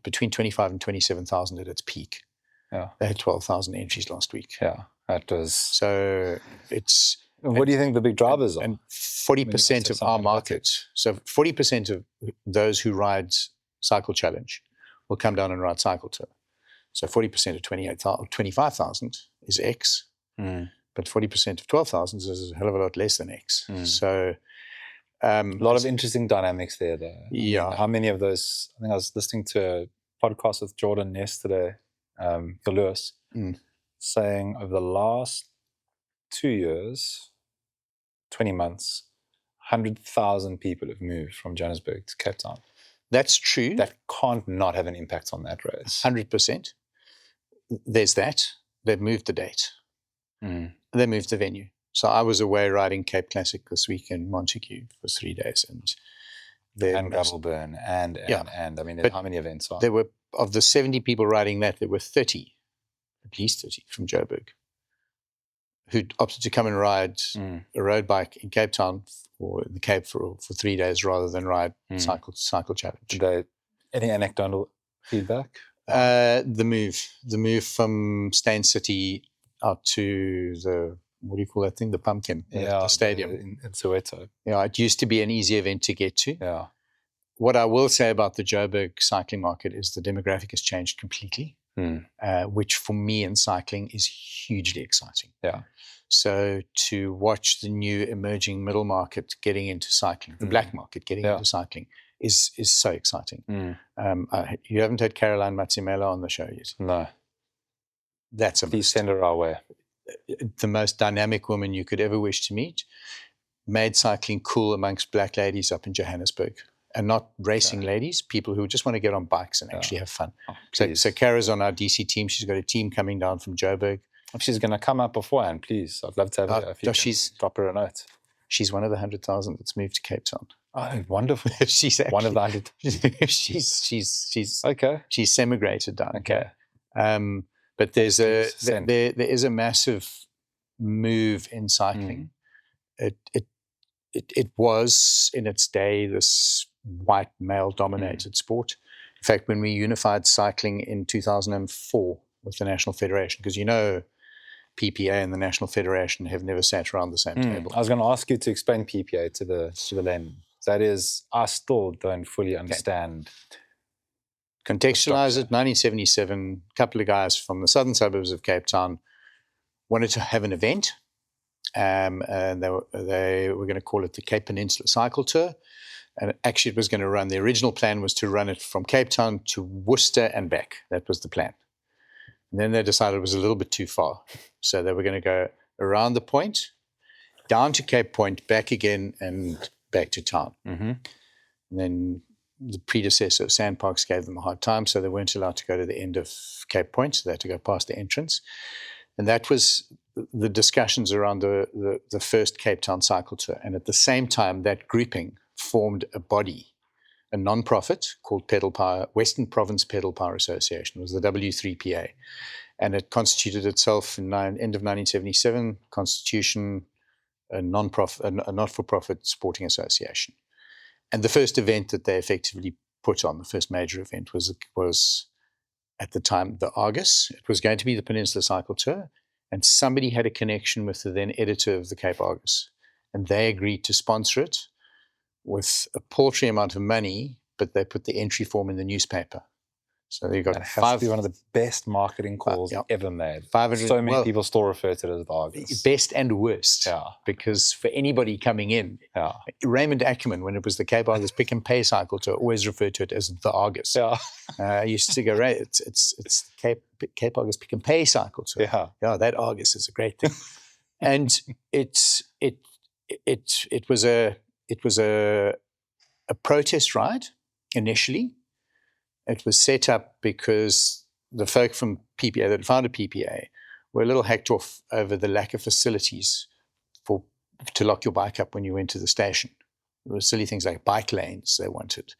between 25 and 27,000 at its peak. Yeah. They had 12,000 entries last week. Yeah, that was... So it's... What do you think the big drivers are? And 40% of our market, so 40% of those who ride Cycle Challenge will come down and ride Cycle Tour. So 40% of 25,000 is X, but 40% of 12,000 is a hell of a lot less than X. So a lot of interesting dynamics there, though. Yeah. I mean, how many of those? I think I was listening to a podcast with Jordan yesterday, Lewis, saying over the last 2 years, 20 months, 100,000 people have moved from Johannesburg to Cape Town. That's true. That can't not have an impact on that race. 100%. There's that. They've moved the date. They moved the venue. So I was away riding Cape Classic this week in Montague for 3 days. And Gravelburn and I mean, how many events are there? Were, of the 70 people riding that, there were 30, at least 30 from Joburg, who opted to come and ride a road bike in Cape Town or in the Cape for 3 days rather than ride Cycle Challenge. Did any anecdotal feedback? The move from Stain City out to the, what do you call that thing? The Pumpkin, the stadium. In Soweto. Yeah, it used to be an easy event to get to. Yeah. What I will say about the Joburg cycling market is the demographic has changed completely, which for me in cycling is hugely exciting. Yeah. So to watch the new emerging middle market getting into cycling, the black market getting into cycling is so exciting. You haven't had Caroline Matsimela on the show yet. No. That's Please send her our way. The most dynamic woman you could ever wish to meet. Made cycling cool amongst black ladies up in Johannesburg. And not racing ladies, people who just want to get on bikes and actually have fun. Oh, so Kara's on our DC team. She's got a team coming down from Joburg. If she's going to come up beforehand, please. I'd love to have her. If you drop her a note. She's one of the 100,000 that's moved to Cape Town. Oh, wonderful. She's actually, one of the 100. she's okay. She's semigrated down. Okay. But there is a massive move in cycling. It was in its day this white male dominated sport. In fact, when we unified cycling in 2004 with the National Federation, because PPA and the National Federation have never sat around the same table. I was going to ask you to explain PPA to the layman. That is, I still don't fully understand. Contextualize it. 1977, a couple of guys from the southern suburbs of Cape Town wanted to have an event. And they were going to call it the Cape Peninsula Cycle Tour. And actually it was going to run, the original plan was to run it from Cape Town to Worcester and back. That was the plan. And then they decided it was a little bit too far. So they were going to go around the point, down to Cape Point, back again, and back to town. And then the predecessor of Sandparks gave them a hard time, so they weren't allowed to go to the end of Cape Point, so they had to go past the entrance. And that was the discussions around the first Cape Town Cycle Tour. And at the same time, that grouping formed a body a non-profit called Pedal Power, Western Province Pedal Power Association. It was the W3PA. And it constituted itself in end of 1977, constitution, a not-for-profit sporting association. And the first event that they effectively put on, the first major event, was at the time the Argus. It was going to be the Peninsula Cycle Tour, and somebody had a connection with the then editor of the Cape Argus, and they agreed to sponsor it with a paltry amount of money, but they put the entry form in the newspaper. So you got that has to be one of the best marketing calls ever made. 500. So many people still refer to it as the Argus. Best and worst. Yeah. Because for anybody coming in, Raymond Ackerman, when it was the Cape Argus Pick and Pay Cycle Tour, always referred to it as the Argus. Yeah. I used to go, right, it's Cape Argus Pick and Pay Cycle Tour. Yeah. Yeah, that Argus is a great thing. And it was a protest ride initially. It was set up because the folk from PPA that founded PPA were a little hacked off over the lack of facilities to lock your bike up when you went to the station. There were silly things like bike lanes they wanted.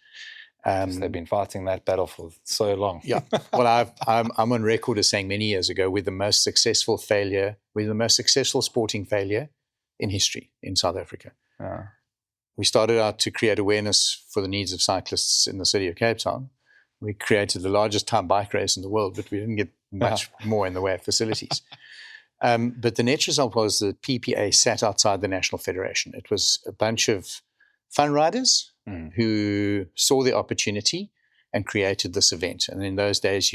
They've been fighting that battle for so long. Yeah. Well, I'm on record as saying many years ago, we're the most successful sporting failure in history in South Africa. Yeah. We started out to create awareness for the needs of cyclists in the city of Cape Town. We created the largest time bike race in the world, but we didn't get much more in the way of facilities. But the net result was that PPA sat outside the National Federation. It was a bunch of fun riders who saw the opportunity and created this event. And in those days,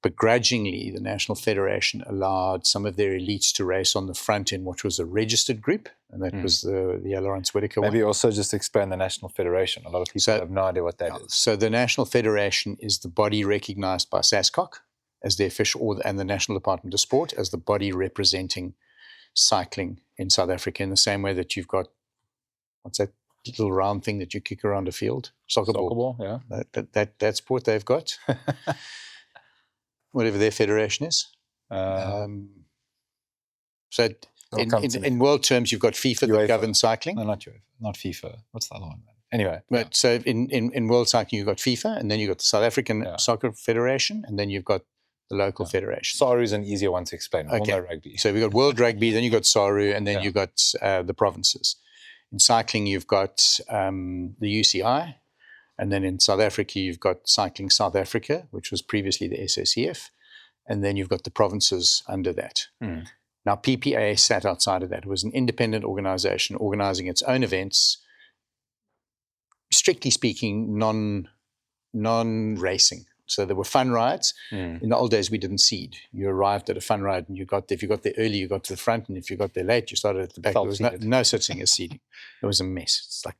begrudgingly, the National Federation allowed some of their elites to race on the front end, which was a registered group, and that was the Lawrence Whitaker one. Maybe also just explain the National Federation. A lot of people have no idea what that is. So the National Federation is the body recognized by SASCOC as the official, and the National Department of Sport as the body representing cycling in South Africa, in the same way that you've got, what's that little round thing that you kick around a field? Soccer ball, yeah. That sport they've got. Whatever their federation is. So in world terms, you've got FIFA that governs cycling. No, not UEFA, not FIFA. What's the other one? Anyway. But so in world cycling, you've got FIFA, and then you've got the South African Soccer Federation, and then you've got the local federation. SARU is an easier one to explain. Okay. We'll know rugby. So we've got World Rugby, then you've got SARU, and then you've got the provinces. In cycling, you've got the UCI, and then in South Africa, you've got Cycling South Africa, which was previously the SSCF, and then you've got the provinces under that. Now, PPA sat outside of that. It was an independent organization organizing its own events, strictly speaking, non-racing. So there were fun rides. In the old days, we didn't seed. You arrived at a fun ride, and if you got there early, you got to the front, and if you got there late, you started at the back. There was no such thing as seeding. It was a mess. It's like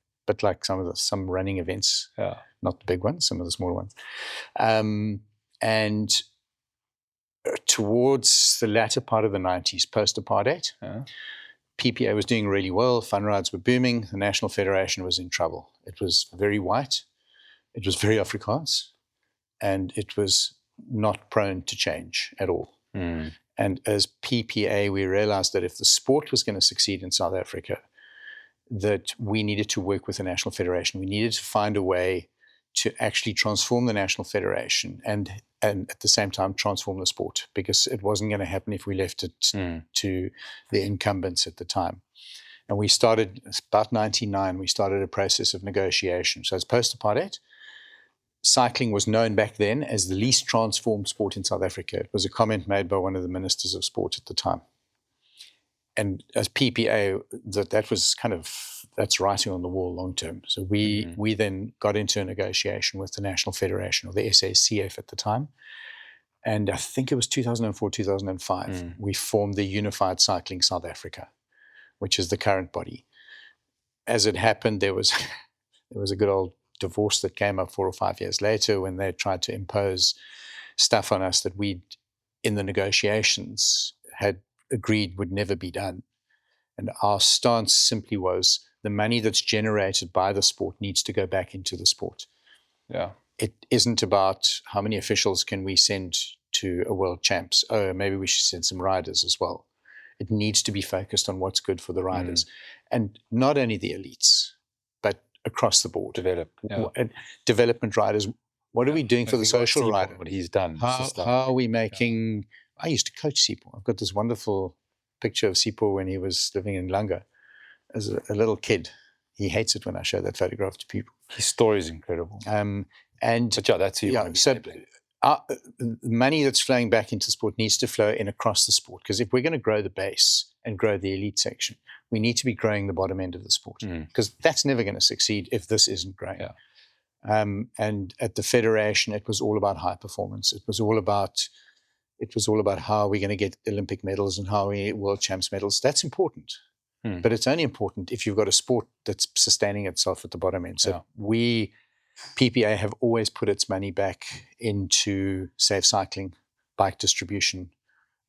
some running events, not the big ones, some of the smaller ones. And towards the latter part of the 90s, post-apartheid, PPA was doing really well. Fun rides were booming. The National Federation was in trouble. It was very white. It was very Afrikaans. And it was not prone to change at all. And as PPA, we realized that if the sport was going to succeed in South Africa, that we needed to work with the National Federation. We needed to find a way to actually transform the National Federation and at the same time transform the sport, because it wasn't going to happen if we left it to the incumbents at the time. And we started, about 1999, we started a process of negotiation. So as post-apartheid, cycling was known back then as the least transformed sport in South Africa. It was a comment made by one of the ministers of sport at the time. And as PPA, that's writing on the wall long term. So we then got into a negotiation with the National Federation, or the SACF at the time. And I think it was 2004, 2005, we formed the Unified Cycling South Africa, which is the current body. As it happened, there was a good old divorce that came up 4 or 5 years later when they tried to impose stuff on us that we, in the negotiations, had agreed would never be done. And our stance simply was the money that's generated by the sport needs to go back into the sport. Yeah. It isn't about how many officials can we send to a world champs. Oh, maybe we should send some riders as well. It needs to be focused on what's good for the riders. And not only the elites, but across the board. Development riders. What are we doing for the social rider? What he's done. How are we making... I used to coach Sipho. I've got this wonderful picture of Sipho when he was living in Langa as a little kid. He hates it when I show that photograph to people. His story is incredible. But that's who you want to be. The money that's flowing back into sport needs to flow in across the sport, because if we're going to grow the base and grow the elite section, we need to be growing the bottom end of the sport, because that's never going to succeed if this isn't growing. And at the federation, it was all about high performance. It was all about how we're going to get Olympic medals and how we world champs medals. That's important. But it's only important if you've got a sport that's sustaining itself at the bottom end. So PPA have always put its money back into safe cycling, bike distribution.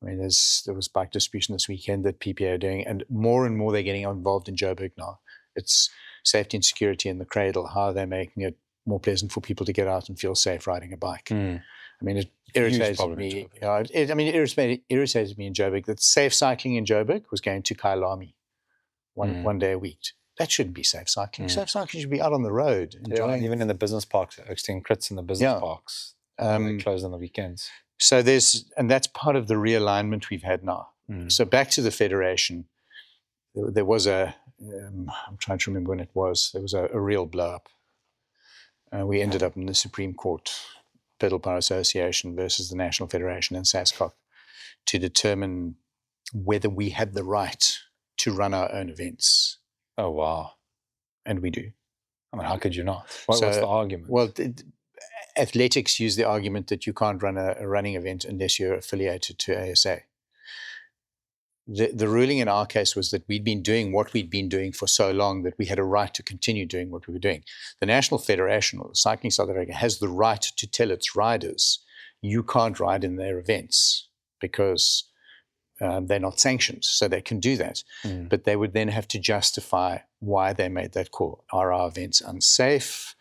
I mean, there was bike distribution this weekend that PPA are doing, and more they're getting involved in Joburg now. It's safety and security in the cradle, how they're making it more pleasant for people to get out and feel safe riding a bike. I mean, it irritated me. It irritated me in Joburg that safe cycling in Joburg was going to Kailami one day a week. That shouldn't be safe cycling. Safe cycling should be out on the road. Even in the business parks, actually in crits in the business parks, they close on the weekends. So that's part of the realignment we've had now. So back to the federation, there was I'm trying to remember when it was. There was a real blow up. We ended up in the Supreme Court, Pedal Power Association versus the National Federation and SASCOC, to determine whether we had the right to run our own events. Oh, wow. And we do. I mean, how could you not? What's the argument? Well, athletics use the argument that you can't run a running event unless you're affiliated to ASA. The ruling in our case was that we'd been doing what we'd been doing for so long that we had a right to continue doing what we were doing. The National Federation, or Cycling South Africa, has the right to tell its riders, you can't ride in their events because they're not sanctioned, so they can do that. But they would then have to justify why they made that call. Are our events unsafe?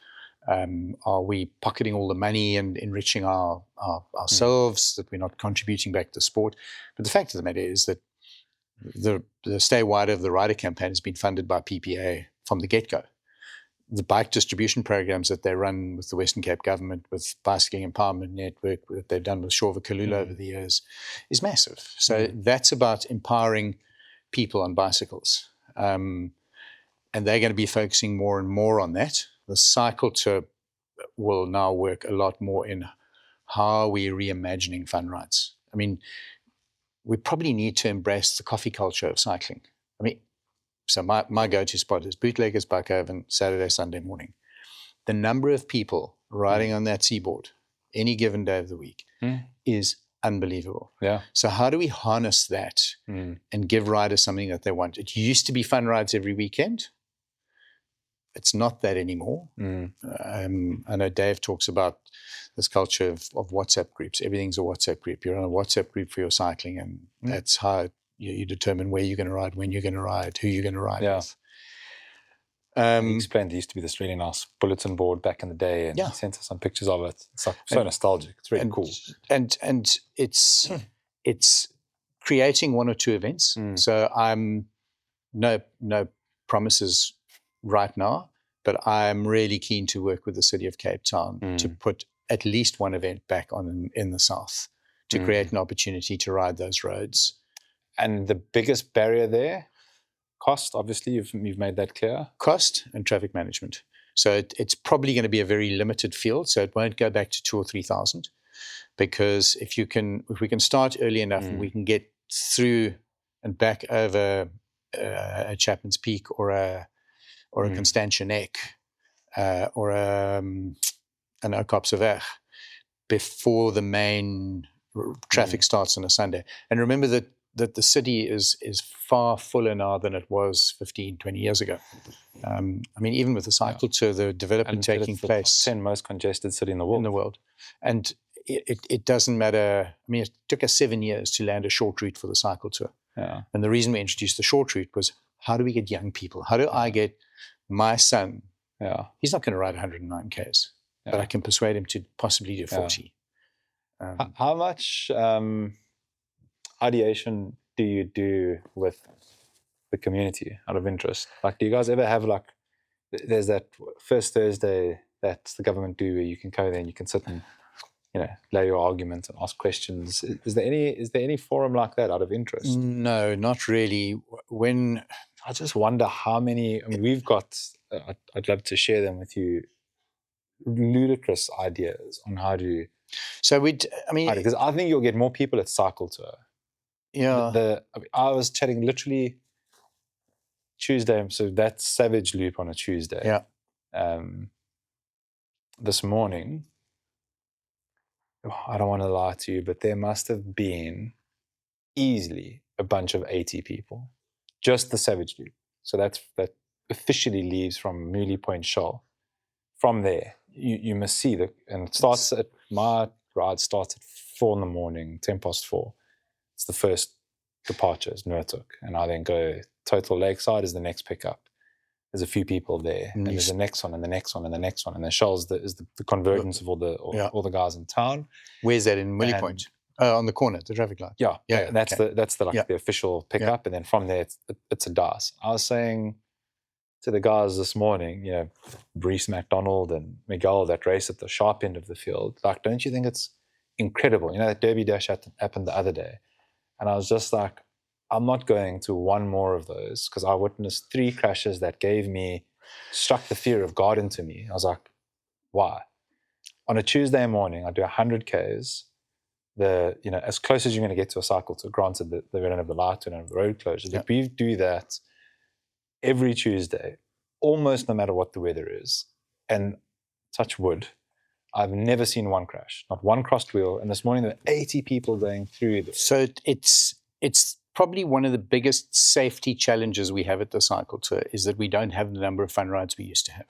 Are we pocketing all the money and enriching ourselves, that we're not contributing back to the sport? But the fact of the matter is that the Stay Wider of the Rider campaign has been funded by PPA from the get-go. The bike distribution programs that they run with the Western Cape government, with Bicycling Empowerment Network, that they've done with Shorva Kalula over the years, is massive. So that's about empowering people on bicycles. And they're going to be focusing more and more on that. The cycle tour will now work a lot more in how we're reimagining fun rides. I mean, we probably need to embrace the coffee culture of cycling. I mean, so my go-to spot is Bootleggers, Buckhaven, Saturday, Sunday morning. The number of people riding on that seaboard any given day of the week is unbelievable. So how do we harness that and give riders something that they want? It used to be fun rides every weekend. It's not that anymore. I know Dave talks about this culture of WhatsApp groups. Everything's a WhatsApp group. You're on a WhatsApp group for your cycling, and that's how you determine where you're going to ride, when you're going to ride, who you're going to ride with. He explained there used to be this really nice bulletin board back in the day, and he sent us some pictures of it. It's like so nostalgic. It's really cool. And it's creating one or two events. So I'm no promises right now, but I'm really keen to work with the city of Cape Town to put at least one event back on in the south, to create an opportunity to ride those roads. And the biggest barrier there, cost, obviously, you've made that clear. Cost and traffic management. So it's probably going to be a very limited field, so it won't go back to 2,000 or 3,000, because if we can start early enough and we can get through and back over a Chapman's Peak or a Constantia Neck or an Oudtshoorn before the main traffic starts on a Sunday. And remember that the city is far fuller now than it was 15, 20 years ago. I mean, even with the cycle tour, the development taking place. The 10th most congested city in the world. And it doesn't matter. I mean, it took us 7 years to land a short route for the cycle tour. And the reason we introduced the short route was, how do we get young people? How do I get my son? He's not going to ride 109 Ks, but I can persuade him to possibly do 40. How much ideation do you do with the community out of interest? Like, do you guys ever have there's that first Thursday that the government do where you can go there and you can sit and, lay your argument and ask questions. Is there any forum like that out of interest? No, not really. When I just wonder how many. We've got. I'd love to share them with you. Ludicrous ideas on how to. So because I think you'll get more people at cycle tour. Yeah. I was chatting literally Tuesday, so that's Savage Loop on a Tuesday. Yeah. This morning, I don't want to lie to you, but there must have been easily a bunch of 80 people, just the Savage Loop. So that officially leaves from Mooley Point Shoal. From there, you must see and it starts my ride starts at 4 a.m, 4:10. It's the first departure, is Noordhoek, and I then go Total Lakeside is the next pickup. There's a few people there, and there's the next one, and the next one, and the next one, and the Shoals is the convergence of all the guys in town. Where's that in Mooley Point? On the corner, the traffic light. Yeah. That's the official pickup, and then from there it's a dice. I was saying to the guys this morning, Brees McDonald and Miguel that race at the sharp end of the field. Like, don't you think it's incredible? That Derby Dash happened the other day, and I was just like, I'm not going to one more of those because I witnessed 3 crashes that struck the fear of God into me. I was like, why? On a Tuesday morning, I do 100 Ks. As close as you're going to get to a cycle tour, granted that they don't have the light, don't have the road closures. But we do that every Tuesday, almost no matter what the weather is. And touch wood, I've never seen one crash, not one crossed wheel. And this morning there were 80 people going through this. So it's probably one of the biggest safety challenges we have at the cycle tour is that we don't have the number of fun rides we used to have.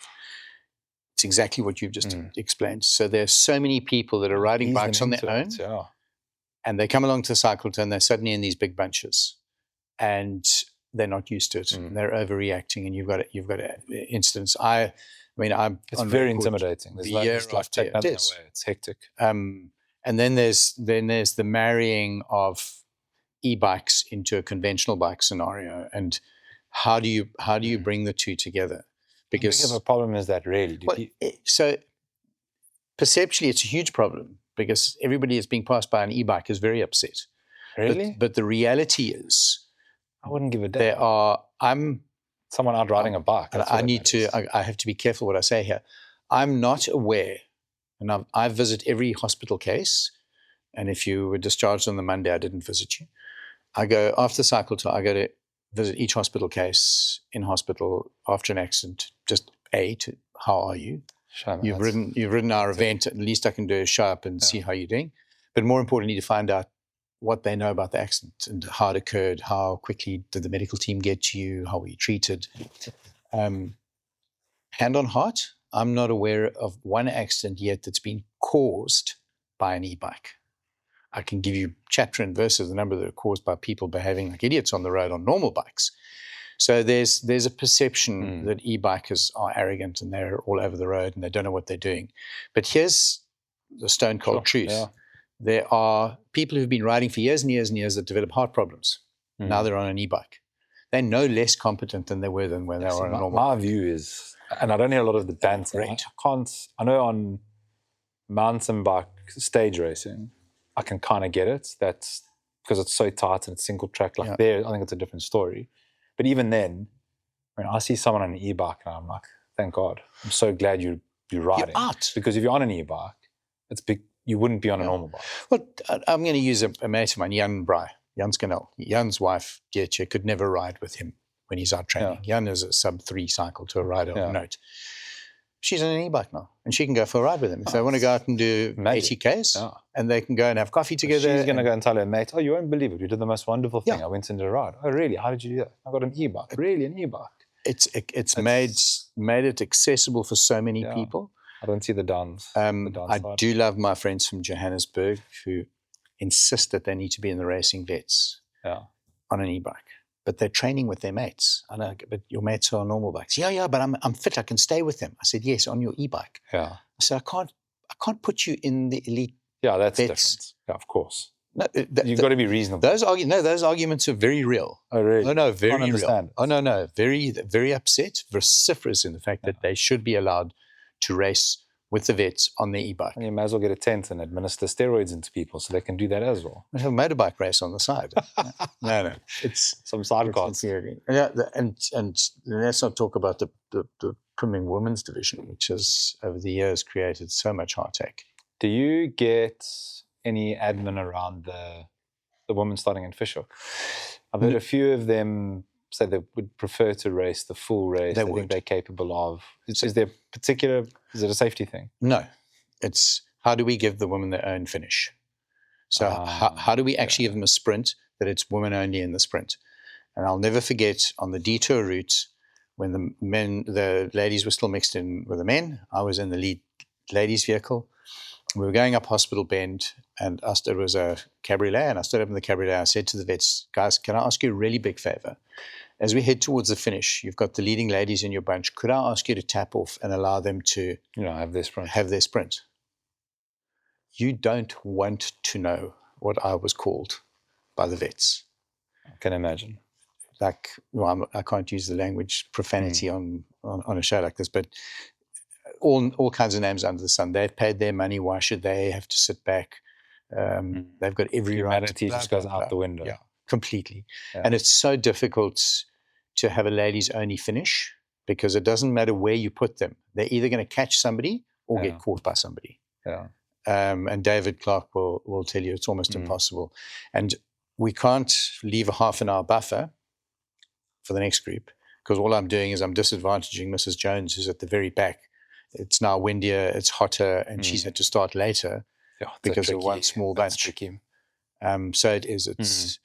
It's exactly what you've just explained. So there's so many people that are riding bikes on their own, and they come along to the cycle tour and they're suddenly in these big bunches, and they're not used to it. They're overreacting, and you've got incidents. It's very intimidating. There's it's hectic. And then there's the marrying of e-bikes into a conventional bike scenario, and how do you bring the two together? Because how big of a problem is that really? So perceptually, it's a huge problem because everybody that's being passed by an e-bike is very upset. Really? But the reality is, I wouldn't give a damn. I'm someone out riding a bike. I have to be careful what I say here. I'm not aware, and I visit every hospital case. And if you were discharged on the Monday, I didn't visit you. I go after the cycle tour. I go to visit each hospital case in hospital after an accident. Just how are you? You've ridden our event. At least I can do a show up and see how you're doing. But more importantly, to find out what they know about the accident and how it occurred, how quickly did the medical team get to you, how were you treated. Hand on heart, I'm not aware of one accident yet that's been caused by an e-bike. I can give you chapter and verse of the number that are caused by people behaving like idiots on the road on normal bikes. So there's a perception that e-bikers are arrogant and they're all over the road and they don't know what they're doing. But here's the stone cold truth. Yeah. There are people who've been riding for years and years and years that develop heart problems. Now they're on an e-bike. They're no less competent than they were when they were on a normal bike. My view is, and I don't hear a lot of the banter. I know on mountain bike stage racing, I can kind of get it. That's because it's so tight and it's single track. There, I think it's a different story. But even then, when I see someone on an e-bike, and I'm like, thank God. I'm so glad you're riding. You're out. Because if you're on an e-bike, it's big. You wouldn't be on a normal bike. Well, I'm going to use a mate of mine, Jan Scannell. Jan's wife, Dietrich, could never ride with him when he's out training. Jan is a sub-3 cycle to a rider of note. She's on an e-bike now, and she can go for a ride with him. If they want to go out and do 80 Ks, and they can go and have coffee together. She's going to go and tell her mate, you won't believe it. We did the most wonderful thing. I went into a ride. Oh, really? How did you do that? I got an e-bike. Really, an e-bike? It's made it accessible for so many people. I don't see the downs. I do love my friends from Johannesburg who insist that they need to be in the racing vets on an e-bike. But they're training with their mates. I know, but your mates are on normal bikes. Yeah, but I'm fit. I can stay with them. I said, yes, on your e-bike. Yeah. I said, I can't put you in the elite that's vets. different. Yeah, of course. No, You've got to be reasonable. those arguments are very real. Oh, really? Oh, no, very Can't understand real. it. Oh, no, very, very upset, vociferous in the fact that they should be allowed to race with the vets on their e-bike. And you might as well get a tent and administer steroids into people so they can do that as well. We have a motorbike race on the side. No, it's some sidecars. Yeah, and let's not talk about the Primming Women's Division, which has over the years created so much heartache. Do you get any admin around the women starting in Fishhook? I've heard a few of them say they would prefer to race the full race. They think they're capable of. Is there is it a safety thing? No, it's how do we give the women their own finish? So how do we actually give them a sprint that it's women only in the sprint? And I'll never forget on the detour route when the ladies were still mixed in with the men. I was in the lead ladies vehicle. We were going up Hospital Bend, and it was a cabriolet, and I stood up in the cabriolet. I said to the vets, guys, can I ask you a really big favor? As we head towards the finish, you've got the leading ladies in your bunch. Could I ask you to tap off and allow them to have their sprint? You don't want to know what I was called by the vets. I can imagine. Like, well, I can't use the language profanity on a show like this, but all kinds of names under the sun. They've paid their money. Why should they have to sit back? They've got every right. Humanity just goes out the window. Yeah, completely. Yeah. And it's so difficult to have a ladies only finish because it doesn't matter where you put them. They're either going to catch somebody or get caught by somebody. Yeah. And David Clark will tell you it's almost impossible. And we can't leave a half an hour buffer for the next group because all I'm doing is I'm disadvantaging Mrs. Jones, who's at the very back. It's now windier, it's hotter, and she's had to start later because of one small bunch. So it is.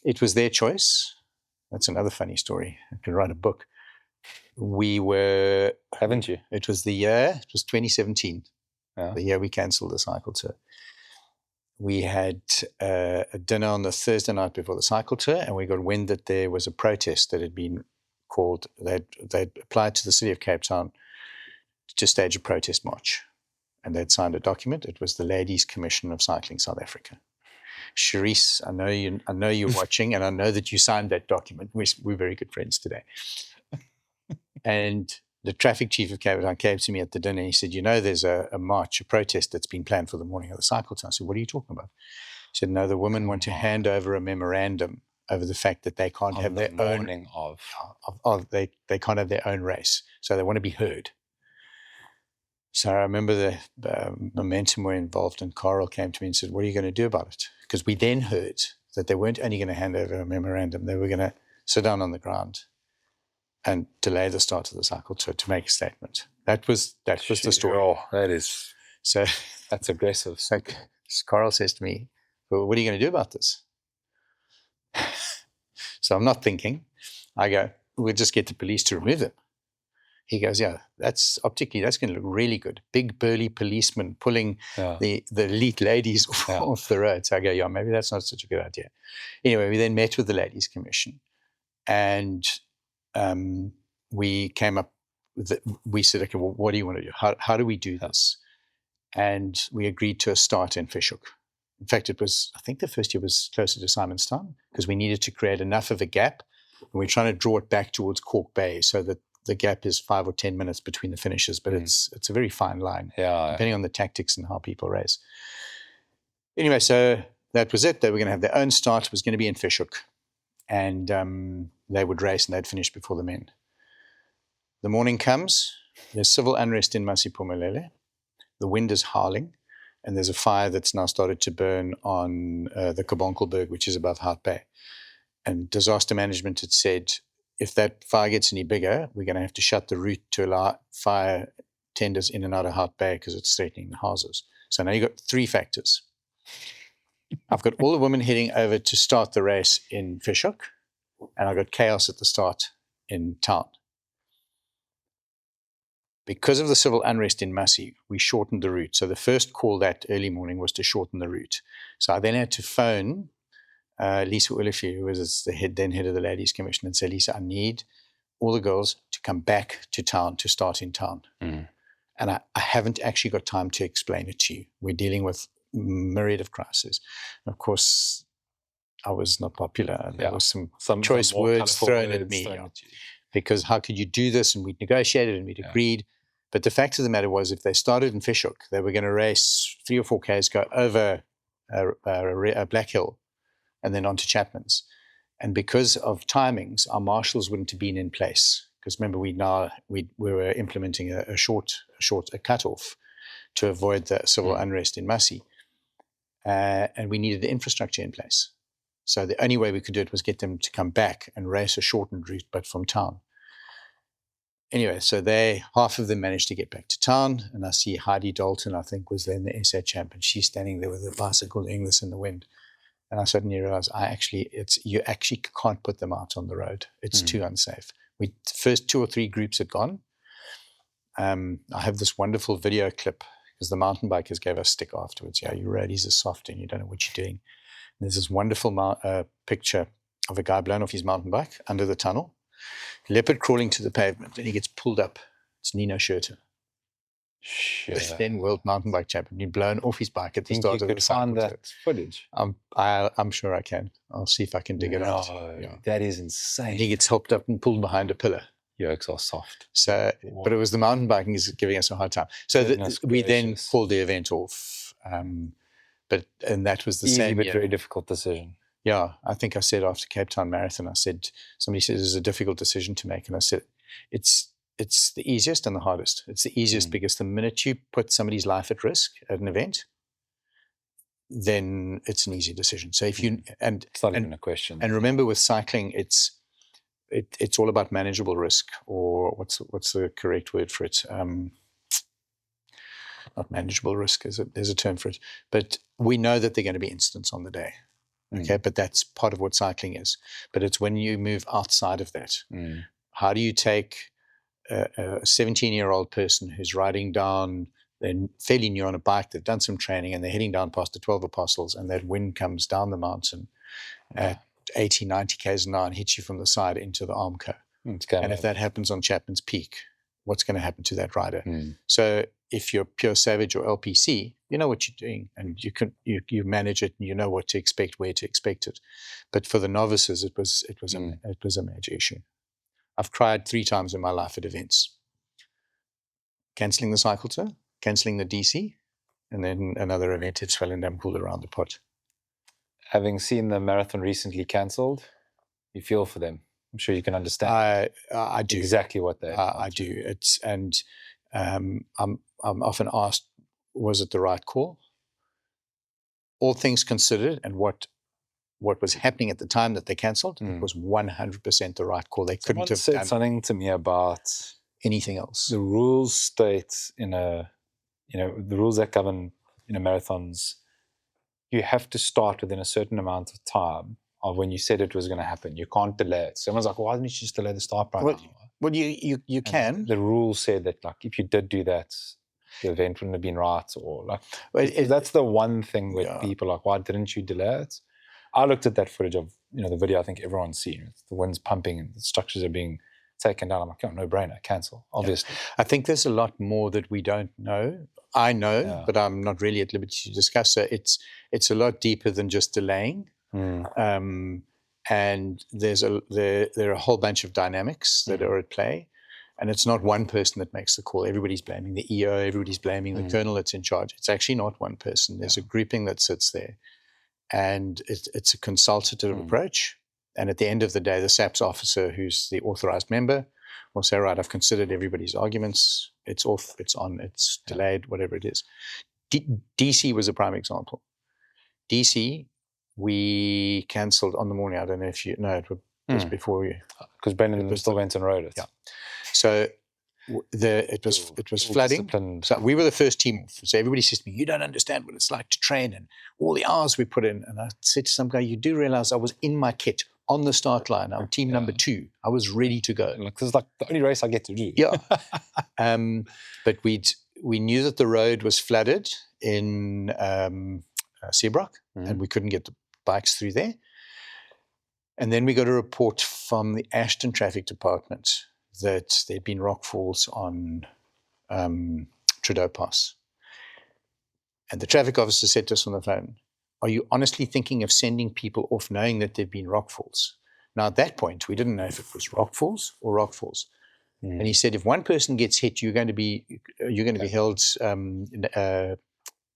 It was their choice. That's another funny story. I could write a book. Haven't you? It was 2017. Yeah. The year we cancelled the cycle tour. We had a dinner on the Thursday night before the cycle tour, and we got wind that there was a protest that had been called. They'd applied to the city of Cape Town to stage a protest march, and they'd signed a document. It was the Ladies Commission of Cycling South Africa. Charisse, I know you're watching, and I know that you signed that document. We're very good friends today. And the traffic chief of Cape Town came to me at the dinner. He said, there's a march, a protest that's been planned for the morning of the cycle tour. I said, what are you talking about? He said, no, the women want to hand over a memorandum over the fact that they can't have their own they can't have their own race. So they want to be heard. So I remember the momentum we're involved in. Carl came to me and said, what are you going to do about it? Because we then heard that they weren't only going to hand over a memorandum, they were going to sit down on the ground and delay the start of the cycle tour to make a statement. That was the story. Oh, that is. So that's aggressive. So Carl says to me, well, what are you going to do about this? So I'm not thinking. I go, we'll just get the police to remove them. He goes, yeah, that's going to look really good. Big burly policemen pulling the elite ladies off the road. So I go, yeah, maybe that's not such a good idea. Anyway, we then met with the Ladies Commission, and we came up with we said, okay, well, what do you want to do? How do we do this? And we agreed to a start in Fishhook. In fact, I think the first year was closer to Simonstown because we needed to create enough of a gap, and we're trying to draw it back towards Cork Bay so that the gap is 5 or 10 minutes between the finishes, but it's a very fine line, depending on the tactics and how people race. Anyway, so that was it. They were going to have their own start. It was going to be in Fishhook, and they would race and they'd finish before the men. The morning comes. There's civil unrest in Masiphumelele. The wind is howling, and there's a fire that's now started to burn on the Kabonkelberg, which is above Hout Bay. And disaster management had said, if that fire gets any bigger, we're going to have to shut the route to allow fire tenders in and out of Hout Bay because it's threatening the houses. So now you've got 3 factors. I've got all the women heading over to start the race in Fishhook, and I've got chaos at the start in town. Because of the civil unrest in Massey, we shortened the route. So the first call that early morning was to shorten the route. So I then had to phone Lisa Ulifi, who was the head of the Ladies Commission, and say, Lisa, I need all the girls to come back to town to start in town. And I haven't actually got time to explain it to you. We're dealing with myriad of crises. And of course, I was not popular. There was some choice more words thrown at words me. thrown at you. Because how could you do this? And we'd negotiated and we'd agreed. But the fact of the matter was, if they started in Fishhook, they were going to race 3 or 4 Ks, go over a Black Hill, and then on to Chapman's. And because of timings, our marshals wouldn't have been in place. Because remember, we were implementing a cutoff to avoid the civil unrest in Massey. And we needed the infrastructure in place. So the only way we could do it was get them to come back and race a shortened route, but from town. Anyway, so half of them managed to get back to town, and I see Heidi Dalton, I think, was then the SA champ, and she's standing there with a bicycle doing this in the wind. And I suddenly realized you actually can't put them out on the road. It's too unsafe. The first 2 or 3 groups had gone. I have this wonderful video clip because the mountain bikers gave us stick afterwards. Yeah, you roadies are soft and you don't know what you're doing. And there's this wonderful picture of a guy blown off his mountain bike under the tunnel, leopard crawling to the pavement, and he gets pulled up. It's Nino Schurter. Sure. The then world mountain bike champion. He'd blown off his bike at the start of the cycle. Find that footage? I'm sure I can. I'll see if I can dig it out. That is insane. And he gets helped up and pulled behind a pillar. Yokes are soft. So, but it was the mountain biking is giving us a hard time. So we then called the event off. And that was the same. Easy but very difficult decision. Yeah, I think I said after Cape Town Marathon, somebody said it was a difficult decision to make. And I said, it's the easiest and the hardest. It's the easiest because the minute you put somebody's life at risk at an event, then it's an easy decision. So if you, it's not even a question. And remember with cycling, it's all about manageable risk, or what's the correct word for it? Not manageable risk, there's a term for it. But we know that there are going to be incidents on the day. Okay, but that's part of what cycling is. But it's when you move outside of that. How do you take a 17-year-old person who's riding down, they're fairly new on a bike, they've done some training, and they're heading down past the 12 Apostles, and that wind comes down the mountain at 80, 90 k's an hour and hits you from the side into the Armco. And if that happens on Chapman's Peak, what's going to happen to that rider? So if you're pure savage or LPC, you know what you're doing, and you manage it, and you know what to expect, where to expect it. But for the novices, it was a major issue. I've cried 3 times in my life at events: cancelling the cycle tour, cancelling the DC, and then another event at Swellendam called Around the Pot. Having seen the marathon recently cancelled, you feel for them. I'm sure you can understand. I do exactly what they. I do. I'm often asked, was it the right call? All things considered, and what was happening at the time that they cancelled, it was 100% the right call. They couldn't have said something to me about anything else. The rules state the rules that govern marathons, you have to start within a certain amount of time of when you said it was going to happen. You can't delay it. Someone's like, why didn't you just delay the start by an hour? Well, you can. The rules said that, like, if you did do that, the event wouldn't have been right, or like. That's the one thing where people are like, why didn't you delay it? I looked at that footage of the video. I think everyone's seen. The wind's pumping and the structures are being taken down. I'm like, no brainer, cancel. Obviously, I think there's a lot more that we don't know. I know, but I'm not really at liberty to discuss. So it's a lot deeper than just delaying. And there are a whole bunch of dynamics that are at play, and it's not one person that makes the call. Everybody's blaming the EO, everybody's blaming the colonel that's in charge. It's actually not one person. There's a grouping that sits there, and it's a consultative approach. And at the end of the day, the SAPS officer, who's the authorized member, will say, right, I've considered everybody's arguments. It's off, it's on, it's delayed, whatever it is. DC was a prime example. DC, we cancelled on the morning. I don't know if you know, it was before you. Because Brendan still went and rode it. Yeah. So it was flooding. So we were the first team off. So everybody says to me, you don't understand what it's like to train and all the hours we put in. And I said to some guy, you do realize I was in my kit on the start line. I'm team number 2. I was ready to go. This is like the only race I get to do. Yeah. But we knew that the road was flooded in Seabrook, and we couldn't get the bikes through there. And then we got a report from the Ashton Traffic Department that there'd been rockfalls on Trudeau Pass. And the traffic officer said to us on the phone, are you honestly thinking of sending people off knowing that there've been rockfalls? Now, at that point, we didn't know if it was rockfalls or rockfalls. And he said, if one person gets hit, you're going to be held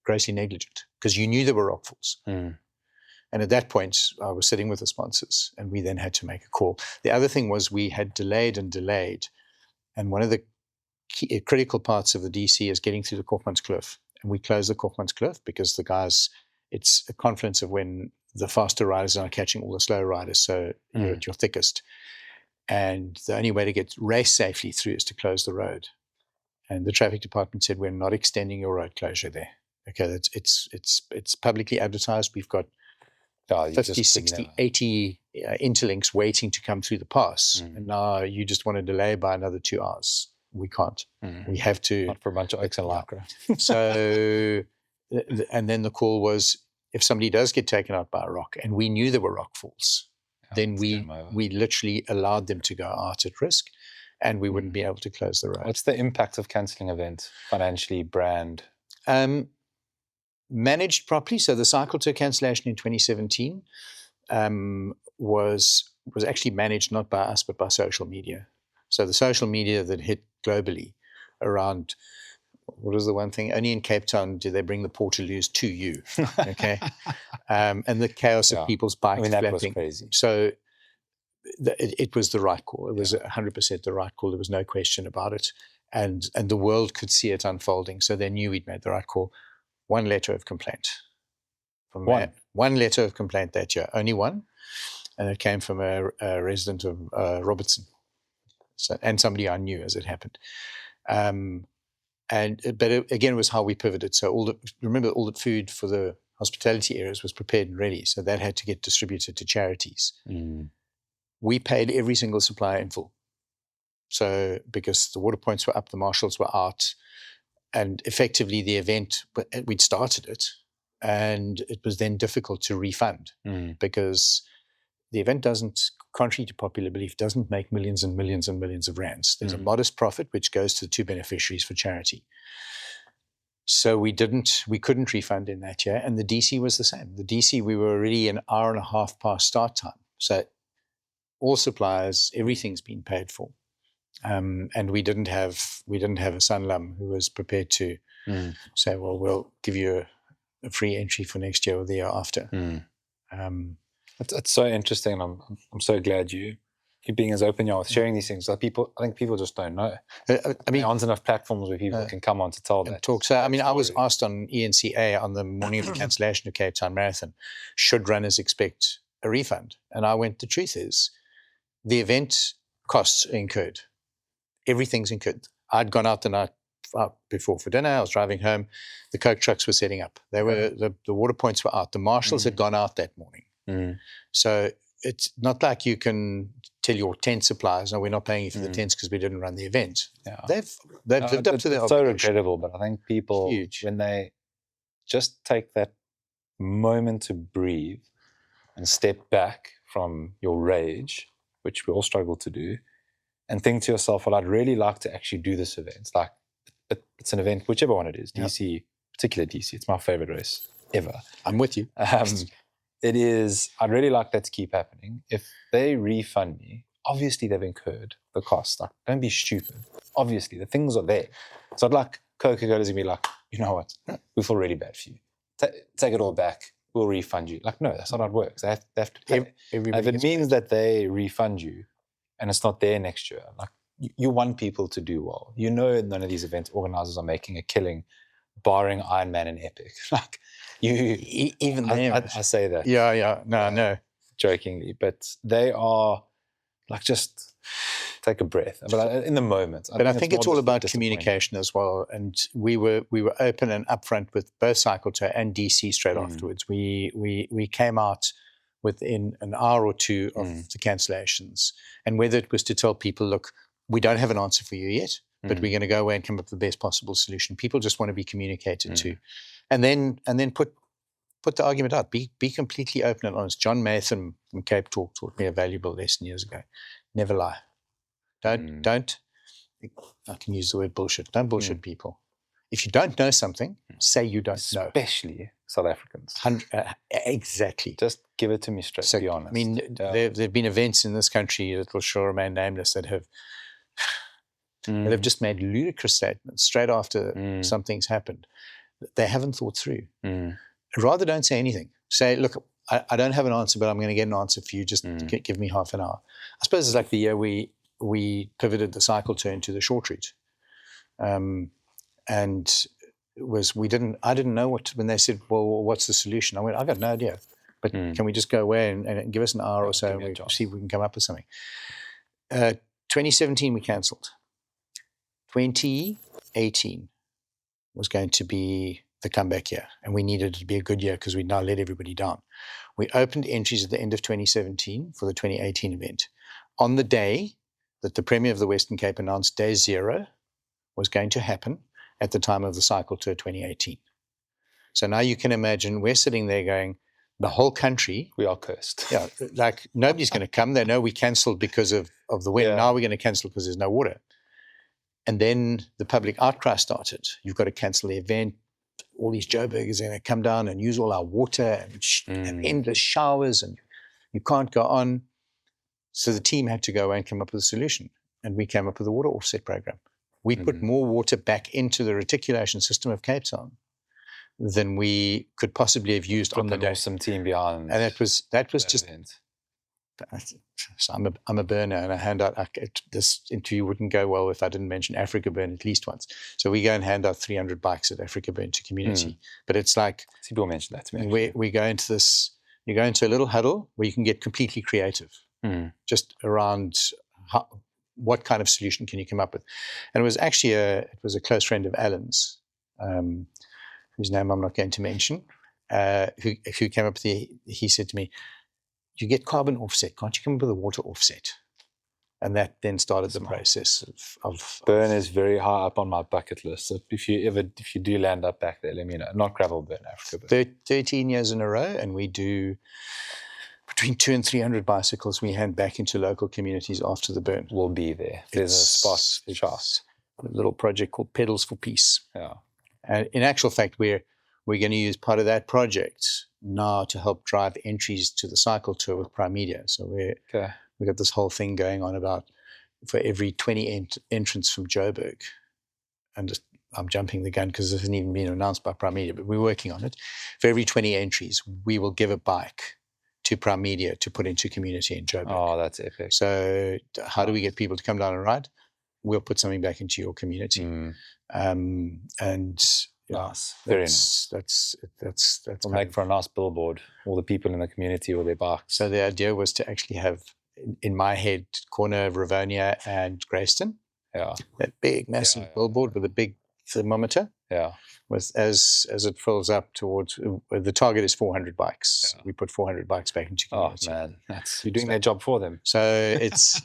grossly negligent, because you knew there were rockfalls. And at that point, I was sitting with the sponsors, and we then had to make a call. The other thing was we had delayed. And one of the critical parts of the DC is getting through the Kaufmannskloof. And we closed the Kaufmannskloof because the guys, it's a confluence of when the faster riders are catching all the slow riders. So you're at your thickest. And the only way to get race safely through is to close the road. And the traffic department said, we're not extending your road closure there. Okay, it's publicly advertised. We've got 50, 60, 80 interlinks waiting to come through the pass. And now you just want to delay by another 2 hours. We can't. We have to. Not for a bunch of oaks and lycra. So, and then the call was, if somebody does get taken out by a rock, and we knew there were rock falls, then we literally allowed them to go out at risk, and we wouldn't be able to close the road. What's the impact of cancelling events financially, brand? Managed properly. So the cycle to cancellation in 2017 was actually managed not by us, but by social media. So the social media that hit globally around, what was the one thing? Only in Cape Town do they bring the Portaloos to you, okay? And the chaos of people's bikes that flapping. was crazy. So it was the right call. It was 100% the right call. There was no question about it. And the world could see it unfolding. So they knew we'd made the right call. One letter of complaint. One letter of complaint that year. Only one. And it came from a resident of Robertson. So, and somebody I knew as it happened. But again, it was how we pivoted. So remember all the food for the hospitality areas was prepared and ready. So that had to get distributed to charities. We paid every single supplier in full. So because the water points were up, the marshals were out, and effectively the event, we'd started it, and it was then difficult to refund because the event doesn't, contrary to popular belief, doesn't make millions and millions and millions of rands. There's a modest profit which goes to the two beneficiaries for charity. So we couldn't refund in that year, and the DC was the same. The DC, we were already an hour and a half past start time. So all suppliers, everything's been paid for. And we didn't have a Sanlam who was prepared to say, well, we'll give you a free entry for next year or the year after. It's so interesting, and I'm so glad you're being as open with sharing these things. I think people just don't know. I mean, there aren't enough platforms where people can come on to tell that. Talk. So, I mean, I was asked on ENCA on the morning of the cancellation of Cape Town Marathon, should runners expect a refund? And I went, the truth is, the event costs are incurred. Everything's incurred. I'd gone out the night before for dinner. I was driving home. The Coke trucks were setting up. They were the water points were out. The marshals had gone out that morning. So it's not like you can tell your tent suppliers, no, we're not paying you for the tents because we didn't run the event. They've lived up to their obligation. It's so regrettable, but I think people, when they just take that moment to breathe and step back from your rage, which we all struggle to do, and think to yourself, well, I'd really like to actually do this event. It's like, it's an event, whichever one it is, DC, particular DC, it's my favorite race ever. I'm with you. It is, I'd really like that to keep happening. If they refund me, obviously they've incurred the cost. Like, don't be stupid. Obviously, the things are there. So I'd like Coca-Cola to be like, you know what, we feel really bad for you. Take it all back. We'll refund you. Like, no, that's not how it works. They have to pay. If it means that they refund you and it's not there next year, like, you want people to do well. You know, none of these event organizers are making a killing, barring Ironman and Epic. Like, even I say that. No. Jokingly, but they are like, just take a breath. But in the moment. But I think it's all about communication as well. And we were open and upfront with both Cycle Tour and DC straight afterwards. We came out within an hour or two of the cancellations. And whether it was to tell people, look, we don't have an answer for you yet, but we're going to go away and come up with the best possible solution. People just want to be communicated to. And then put the argument out. Be completely open and honest. John Matham from Cape Talk taught me a valuable lesson years ago. Never lie. Don't, I can use the word bullshit. Don't bullshit people. if you don't know something, say you don't know. Especially South Africans. Exactly. Just give it to me straight, So, be honest. I mean, there have been events in this country that will sure remain nameless that have just made ludicrous statements straight after something's happened that they haven't thought through. Rather don't say anything. Say, look, I don't have an answer, but I'm going to get an answer for you. Just give me half an hour. I suppose it's like the year we pivoted the cycle turn to the short route. And I didn't know when they said, well, what's the solution? I went, I got no idea, but can we just go away and give us an hour or so and we see if we can come up with something. 2017, we cancelled. 2018 was going to be the comeback year, and we needed it to be a good year because we'd now let everybody down. We opened entries at the end of 2017 for the 2018 event. On the day that the Premier of the Western Cape announced day zero was going to happen at the time of the cycle tour 2018. So now you can imagine we're sitting there going, the whole country. We are cursed. Yeah, like nobody's going to come. They know we cancelled because of the wind. Yeah. Now we're going to cancel because there's no water. And then the public outcry started. You've got to cancel the event. All these Joburgers are going to come down and use all our water and endless showers, and you can't go on. So the team had to go away and come up with a solution. And we came up with a water offset program. We put more water back into the reticulation system of Cape Town than we could possibly have used on the day. Some team behind. And that was just. Event. So I'm a burner, and I hand out. This interview wouldn't go well if I didn't mention Africa Burn at least once. So we go and hand out 300 bikes at Africa Burn to community. But it's like people mentioned that to me. We go into this. You go into a little huddle where you can get completely creative, just around what kind of solution can you come up with. And it was actually a close friend of Alan's, whose name I'm not going to mention, who came up with he said to me, you get carbon offset, can't you come up with a water offset? And that then started the process of burn is very high up on my bucket list. So if you do land up back there, let me know. Not gravel burn, Africa burn. 13 years in a row, and we do between 200 and 300 bicycles we hand back into local communities after the burn. We'll be there. There's a spot. It's a little project called Pedals for Peace. Yeah. And in actual fact, we're going to use part of that project now to help drive entries to the cycle tour with Prime Media. So we've got this whole thing going on about for every 20 entrants from Joburg, and I'm jumping the gun because this hasn't even been announced by Prime Media, but we're working on it. For every 20 entries, we will give a bike to Prime Media to put into community in Joburg. Oh, that's epic. So how do we get people to come down and ride? We'll put something back into your community. And nice. Very nice. That's It'll make for a nice billboard. All the people in the community with their bikes. So the idea was to actually have, in my head, corner of Rivonia and Grayston. Yeah. That big, massive billboard with a big thermometer. Yeah. With as it fills up towards the target is 400 bikes. Yeah. We put 400 bikes back into community. Oh man, you're doing their job for them. So it's.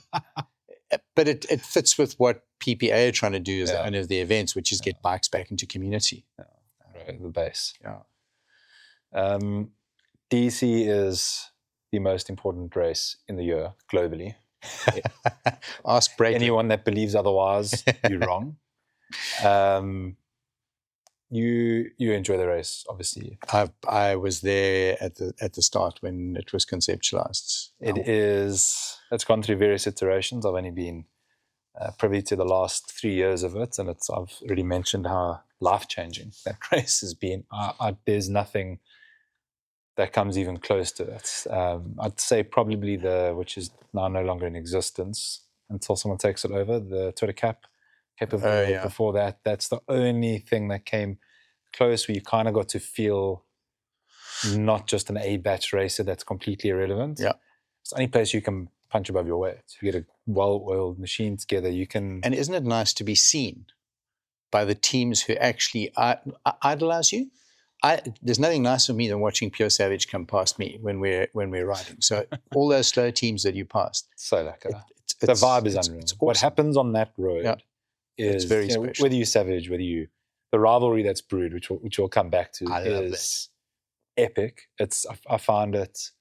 But it fits with what PPA are trying to do as the owner of the events, which is get bikes back into community. Yeah. Right, the base. Yeah. DC is the most important race in the year globally. Ask Brady. Anyone that believes otherwise, you're wrong. You enjoy the race, obviously. I was there at the start when it was conceptualized. It's gone through various iterations. I've only been privy to the last 3 years of it, and I've already mentioned how life-changing that race has been. There's nothing that comes even close to it. I'd say probably which is now no longer in existence until someone takes it over, the Twitter Cape of the world. Before that, that's the only thing that came close where you kind of got to feel not just an A-batch racer that's completely irrelevant. Yeah. It's the only place you can punch above your weight. You get a well-oiled machine together, you can... And isn't it nice to be seen by the teams who actually idolize you? There's nothing nicer for me than watching Pure Savage come past me when we're riding. So all those slow teams that you passed. So lekker. The vibe is unreal. It's awesome. What happens on that road is very special. Whether you Savage, the rivalry that's brewed, which we'll come back to, is epic. I find it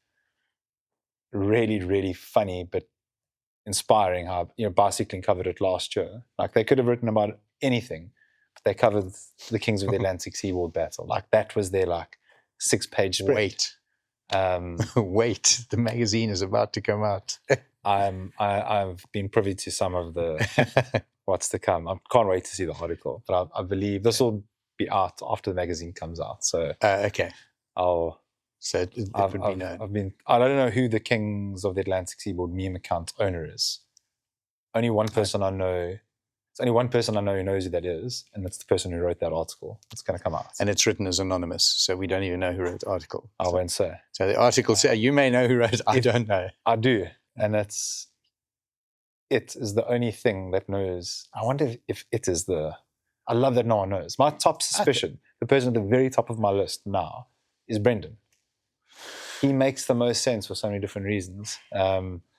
really, really funny, but inspiring how bicycling covered it last year. Like they could have written about anything, but they covered the Kings of the Atlantic Seaboard battle. Like that was their like 6-page spread. Wait, the magazine is about to come out. I've been privy to some of the what's to come. I can't wait to see the article, but I believe this will be out after the magazine comes out. So okay, so it would be known. I don't know who the Kings of the Atlantic Seaboard meme account owner is. Only one person I know. It's only one person I know who knows who that is, and that's the person who wrote that article. It's going to come out. And it's written as anonymous, so we don't even know who wrote the article. I won't say. So the article says, you may know who wrote it, I don't know. I do, and it is the only thing that knows. I wonder if it is I love that no one knows. My top suspicion, the person at the very top of my list now, is Brendan. He makes the most sense for so many different reasons.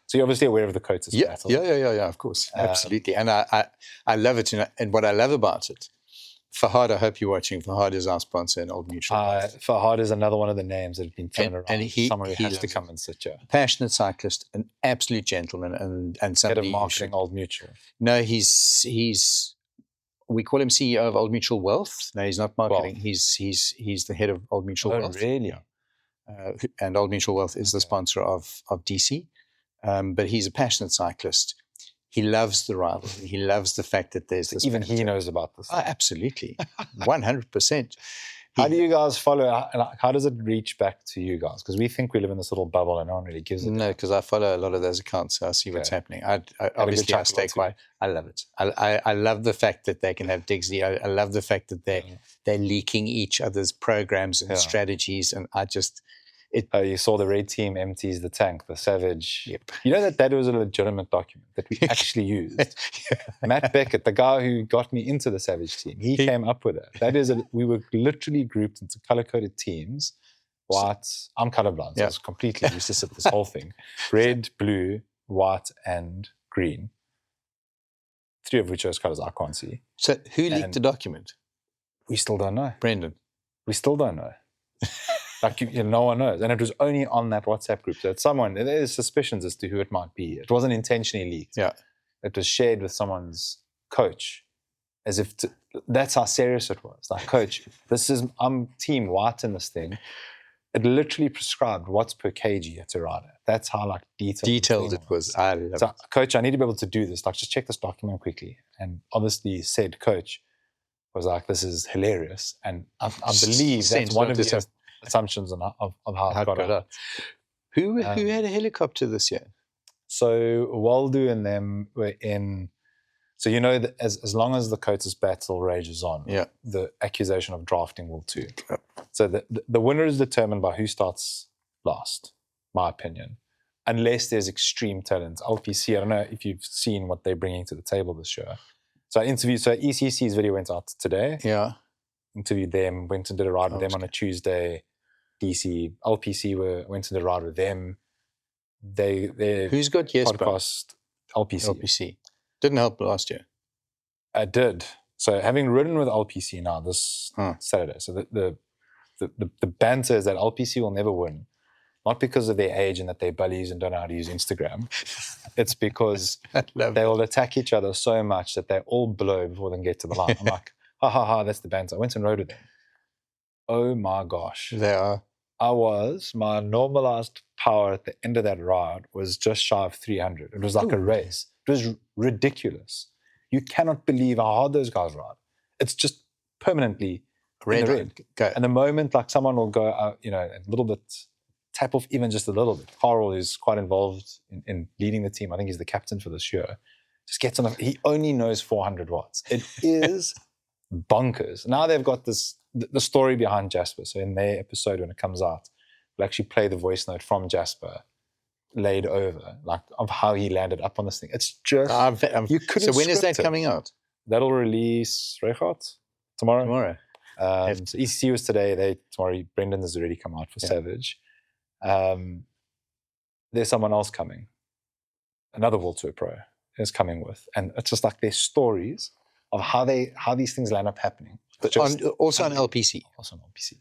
So you're obviously aware of the Coates battle. Yeah, of course. Absolutely. And I love it. And what I love about it, Fahad, I hope you're watching. Fahad is our sponsor in Old Mutual. Fahad is another one of the names that have been thrown around. And someone who has to come and sit here. Passionate cyclist, an absolute gentleman, and somebody. Head of marketing, Old Mutual. No, he's. We call him CEO of Old Mutual Wealth. No, he's not marketing. He's the head of Old Mutual Wealth. Really? And Old Mutual Wealth is the sponsor of DC. But he's a passionate cyclist. He loves the rivalry. He loves the fact that there's this. Even he knows about this. Oh, absolutely. 100%. How do you guys follow? How does it reach back to you guys? Because we think we live in this little bubble and no one really gives it. No, because I follow a lot of those accounts, so I see what's happening. I obviously I stay quiet. I love it. I love the fact that they can have Digsy. I love the fact that they're leaking each other's programs and strategies, and I just. You saw the red team empties the tank, the Savage. Yep. You know that was a legitimate document that we actually used. Matt Beckett, the guy who got me into the Savage team, he came up with it. We were literally grouped into color-coded teams. White, I'm colorblind, so I was completely useless at this whole thing. Red, blue, white, and green. 3 of which those colors I can't see. So who leaked the document? We still don't know. Brendan. We still don't know. Like no one knows, and it was only on that WhatsApp group. So there's suspicions as to who it might be. It wasn't intentionally leaked. Yeah, it was shared with someone's coach, as if that's how serious it was. Like, coach, I'm team white in this thing. It literally prescribed what's per kg you have to ride it. That's how like detailed it was. I love it. Coach, I need to be able to do this. Like, just check this document quickly. And obviously, said coach was like, "This is hilarious," and I believe that's one of the assumptions of how it got out. Who had a helicopter this year? So Waldo and them were in. So that as long as the Coates battle rages on, the accusation of drafting will too. Yep. So the winner is determined by who starts last, my opinion, unless there's extreme talent. LPC, I don't know if you've seen what they're bringing to the table this year. So ECC's video went out today. Yeah. Interviewed them, went and did a ride with them on a Tuesday. DC, LPC went to the ride with them. Who's got podcast? LPC. Didn't help last year. I did. So having ridden with LPC now this Saturday, so the banter is that LPC will never win. Not because of their age and that they're bullies and don't know how to use Instagram. It's because they will attack each other so much that they all blow before they can get to the line. I'm like, ha, that's the banter. I went and rode with them. Oh my gosh. They are. My normalized power at the end of that ride was just shy of 300. It was like a race. It was ridiculous. You cannot believe how hard those guys ride. It's just permanently red. And the moment like someone will go, a little bit, tap off even just a little bit. Carl is quite involved in leading the team. I think he's the captain for this year. Just gets on. He only knows 400 watts. It is bonkers. Now they've got the story behind Jasper. So in their episode, when it comes out, we'll actually play the voice note from Jasper laid over, like of how he landed up on this thing. It's just you couldn't. So when is that coming out? That'll release tomorrow. Tomorrow. So ECC was today. Tomorrow. Brendan has already come out for Savage. There's someone else coming. Another World Tour pro is coming with, and it's just like their stories of how these things land up happening. Also on LPC. Also on LPC.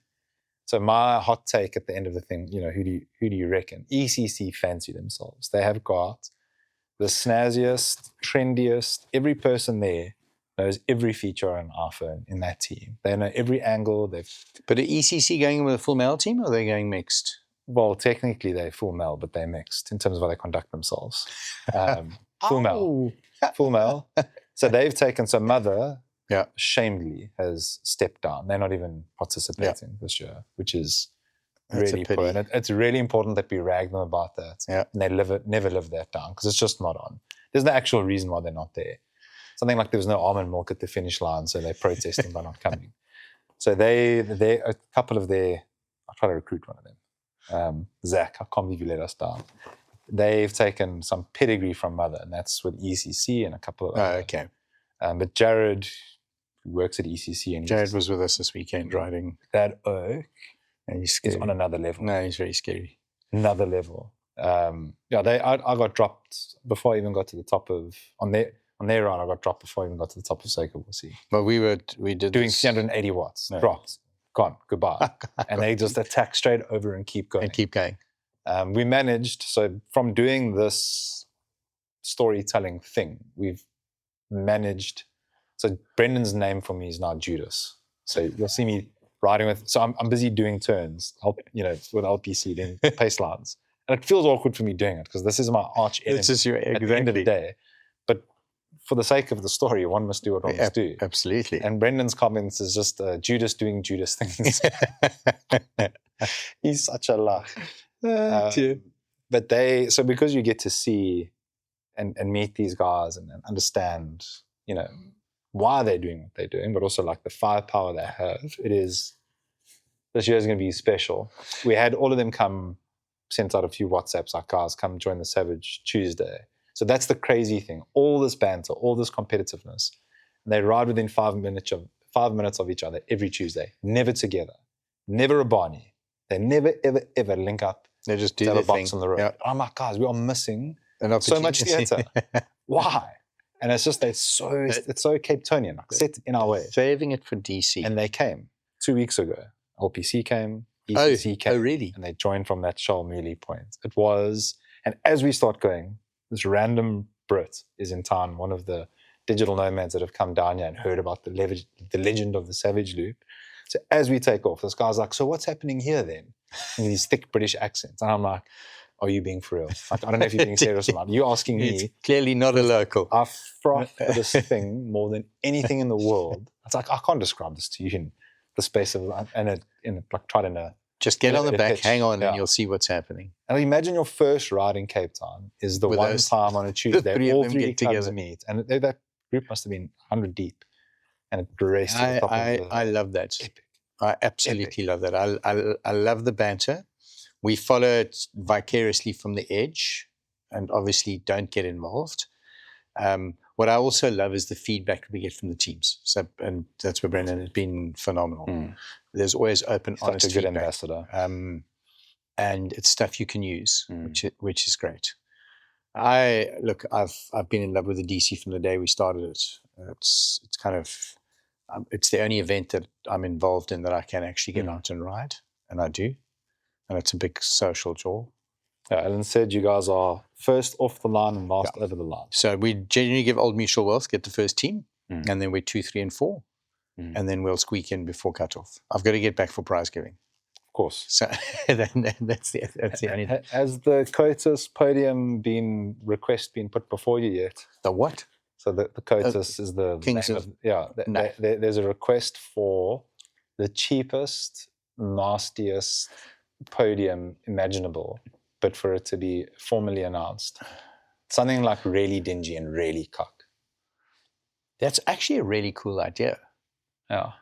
So my hot take at the end of the thing, who do you reckon? ECC fancy themselves. They have got the snazziest, trendiest, every person there knows every feature on an iPhone in that team. They know every angle. But are ECC going with a full male team, or are they going mixed? Well, technically they're full male, but they're mixed in terms of how they conduct themselves. Full male. Full male. So they've taken, so Mother shamedly has stepped down. They're not even participating this year, which is really poor. And it's really important that we rag them about that. And they never live that down, because it's just not on. There's no actual reason why they're not there. Something like there was no almond milk at the finish line, so they're protesting by not coming. So a couple of their, I'll try to recruit one of them. Zach, I can't believe you let us down. They've taken some pedigree from Mother, and that's with ECC and a couple of other. Okay. But Jared, who works at ECC, and Jared was with us this weekend riding. That oak he's on another level. No, he's very scary. Another level. I got dropped before I even got to the top of on their ride. I got dropped before I even got to the top of Seikobosi. But we did doing 380 watts. No. Dropped. Gone. Goodbye. And they just attack straight over and keep going. We managed, so from doing this storytelling thing, we've managed, so Brendan's name for me is now Judas. So you'll see me riding with, so I'm busy doing turns, with LPC, doing pace lines. And it feels awkward for me doing it, because this is my arch enemy. This is your at the end of the day. But for the sake of the story, one must do what one must do. Absolutely. And Brendan's comments is just Judas doing Judas things. He's such a laugh. But because you get to see and meet these guys and understand, why they're doing what they're doing, but also like the firepower they have, this year is going to be special. We had all of them come, sent out a few WhatsApps, like, guys, come join the Savage Tuesday. So that's the crazy thing. All this banter, all this competitiveness, and they ride within 5 minutes of each other every Tuesday, never together, never a Barney. They never, ever, ever link up. They just do their box thing on the road. Yep. I'm like, guys, we are missing so much theatre. Why? And it's just it's so Cape Townian, like, set in our way. Saving it for DC. And they came 2 weeks ago. LPC came, ECC came. Oh, really? And they joined from that Charles Mooley point. It was, and as we start going, this random Brit is in town, one of the digital nomads that have come down here and heard about the legend of the Savage Loop. So as we take off, this guy's like, so what's happening here then? In these thick British accents. And I'm like, are you being for real? Like, I don't know if you're being serious or not. You're asking me. It's clearly not a local. I froth for this thing more than anything in the world. It's like, I can't describe this to you in the space of, just get on the back, hang on, and you'll see what's happening. And imagine your first ride in Cape Town is the one time on a Tuesday, all three clubs meet. And that group must have been 100 deep. And it raced to the top of the... I love that. Epic. I absolutely love that. I love the banter. We follow it vicariously from the edge and obviously don't get involved. What I also love is the feedback we get from the teams. So, and that's where Brendan has been phenomenal. There's always open, honest feedback. Such a good feedback. ambassador. And it's stuff you can use, which is great. I've been in love with the DC from the day we started it. It's kind of, it's the only event that I'm involved in that I can actually get out and ride, and I do. And it's a big social draw. Yeah, Alan said you guys are first off the line and last over the line. So we genuinely give Old Mutual Wealth, get the first team, and then we're 2, 3, and 4. And then we'll squeak in before cutoff. I've got to get back for prize giving. Of course. So that's the only thing. Has the COTUS podium request been put before you yet? The what? So the COTUS is the Kings name no. There's a request for the cheapest, nastiest podium imaginable, but for it to be formally announced. Something like really dingy and really cock. That's actually a really cool idea. Yeah.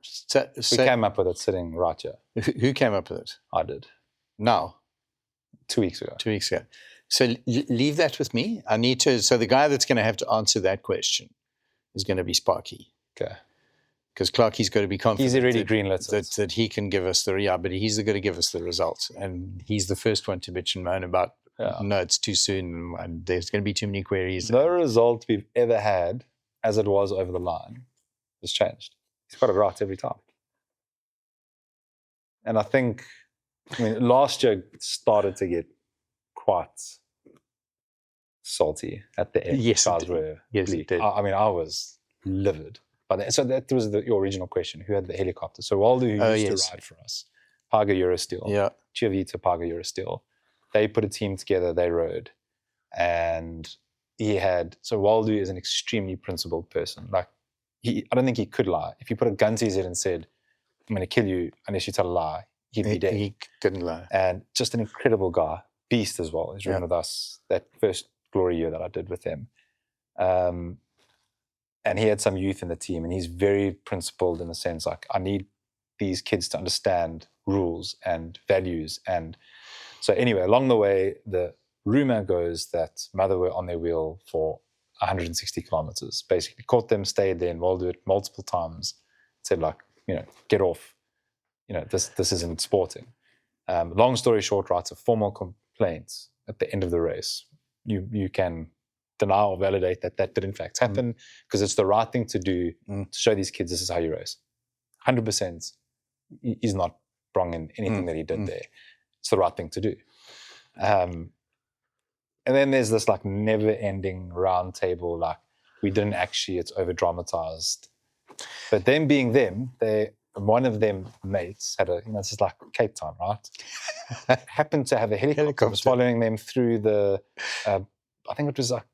So we came up with it sitting right here. Who came up with it? I did. Now? 2 weeks ago. 2 weeks ago. So leave that with me. I need to, so the guy that's going to have to answer that question is going to be Sparky. Okay. Because Clarky's got to be confident. He's already greenlit that he can give us but he's going to give us the results. And he's the first one to bitch and moan about, no, it's too soon and there's going to be too many queries. No result we've ever had, as it was over the line, has changed. He's got it right every time. And I think, last year started to get quite salty at the end. Yes, Guys it did. were Yes, it bleak. did. I mean, I was livid. But so that was your original question. Who had the helicopter? So Waldo, who used to ride for us, Paga Eurosteel, Chiavita Paga Eurosteel, they put a team together, they rode. And so Waldo is an extremely principled person. Like, I don't think he could lie. If you put a gun to his head and said, I'm going to kill you unless you tell a lie, he'd be dead. He couldn't lie. And just an incredible guy. Beast as well. He's ridden with us that first glory year that I did with him. And he had some youth in the team, and he's very principled in the sense, like, I need these kids to understand rules and values. And so anyway, along the way, the rumor goes that Mother were on their wheel for 160 kilometers, basically caught them, stayed there, and Waldo it multiple times, said, like, get off, this isn't sporting. Long story short, writes a formal complaint at the end of the race. You can deny or validate that did in fact happen, because it's the right thing to do to show these kids this is how you race. 100%, he's not wrong in anything that he did there. It's the right thing to do. And then there's this like never-ending round table, like, we didn't actually, it's over-dramatized. But them being them, one of them mates had this is like Cape Town, right? Happened to have a helicopter was following them through the, I think it was like,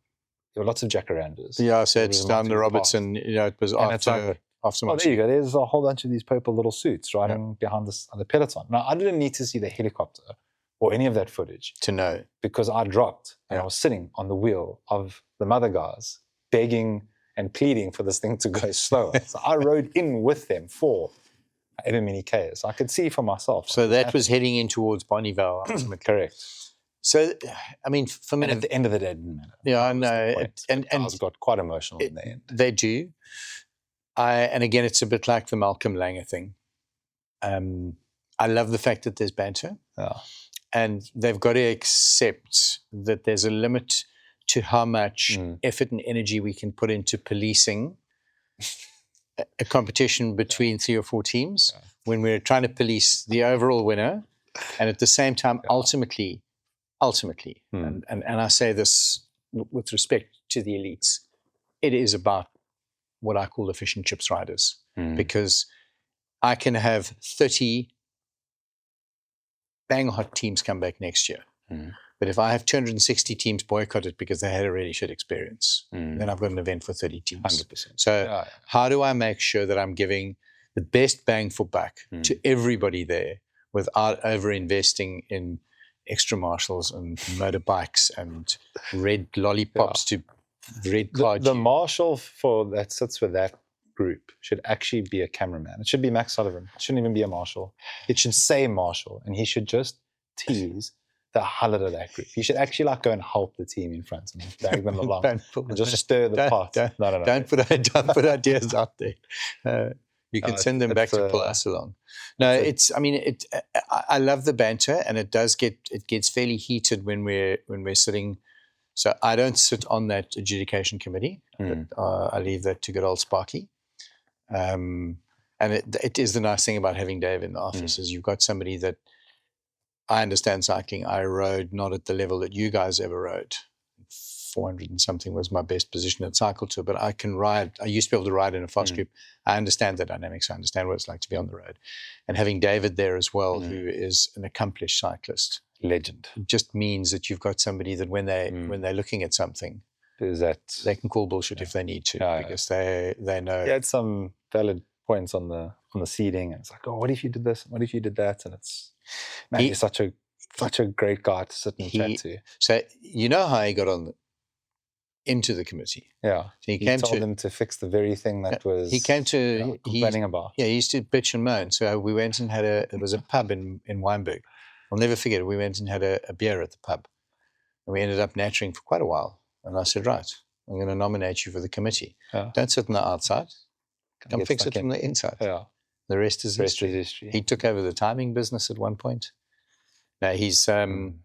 there were lots of jacarandas. Yeah, so it's down the Robertson, it was after oh, there you go. There's a whole bunch of these purple little suits riding behind the peloton. Now, I didn't need to see the helicopter or any of that footage to know, because I dropped and I was sitting on the wheel of the Mother guys, begging and pleading for this thing to go slower. So I rode in with them for however many Ks. I could see for myself. So that was heading in towards Bonnievale, ultimately. Correct. So, I mean, for me, and at the end of the day, it didn't matter. Yeah, I know. And I got quite emotional in the end. They do. And again, it's a bit like the Malcolm Langer thing. I love the fact that there's banter. Yeah. And they've got to accept that there's a limit to how much effort and energy we can put into policing a competition between 3 or 4 teams when we're trying to police the overall winner. And at the same time, ultimately, and I say this with respect to the elites, it is about what I call the fish and chips riders, because I can have 30 bang hot teams come back next year. But if I have 260 teams boycott it because they had a really shit experience, then I've got an event for 30 teams. 100%. So how do I make sure that I'm giving the best bang for buck to everybody there without over-investing in extra marshals and motorbikes and red lollipops to red card? The marshal that sits with that group should actually be a cameraman. It should be Max Sullivan. It shouldn't even be a marshal. It should say marshal, and he should just tease the hell out of that group. He should actually like go and help the team in front and drag them along and just stir the pot. No. Don't put ideas out there. You can send them back to pull us along. No, I love the banter, and it gets fairly heated when we're sitting. So I don't sit on that adjudication committee. I leave that to good old Sparky. And it is the nice thing about having Dave in the office is you've got somebody that I understand cycling. I rode not at the level that you guys ever rode. 400 and something was my best position at Cycle Tour, but I can ride. I used to be able to ride in a fast group. I understand the dynamics. I understand what it's like to be on the road. And having David there as well, who is an accomplished cyclist. Legend. It just means that you've got somebody that when they're looking at something, they can call bullshit if they need to, because they know. He had some valid points on the seeding, and it's like, oh, what if you did this? What if you did that? And it's he's such a great guy to sit and chat to. So you know how he got into the committee. Yeah. So he told them to fix the very thing that was complaining about. Yeah, he used to bitch and moan. So we went and it was a pub in Weinberg. I'll never forget it. We went and had a beer at the pub. And we ended up nattering for quite a while. And I said, right, I'm going to nominate you for the committee. Yeah. Don't sit on the outside. Come fix it from the inside. Yeah. The rest is history. He took over the timing business at one point. Now he's an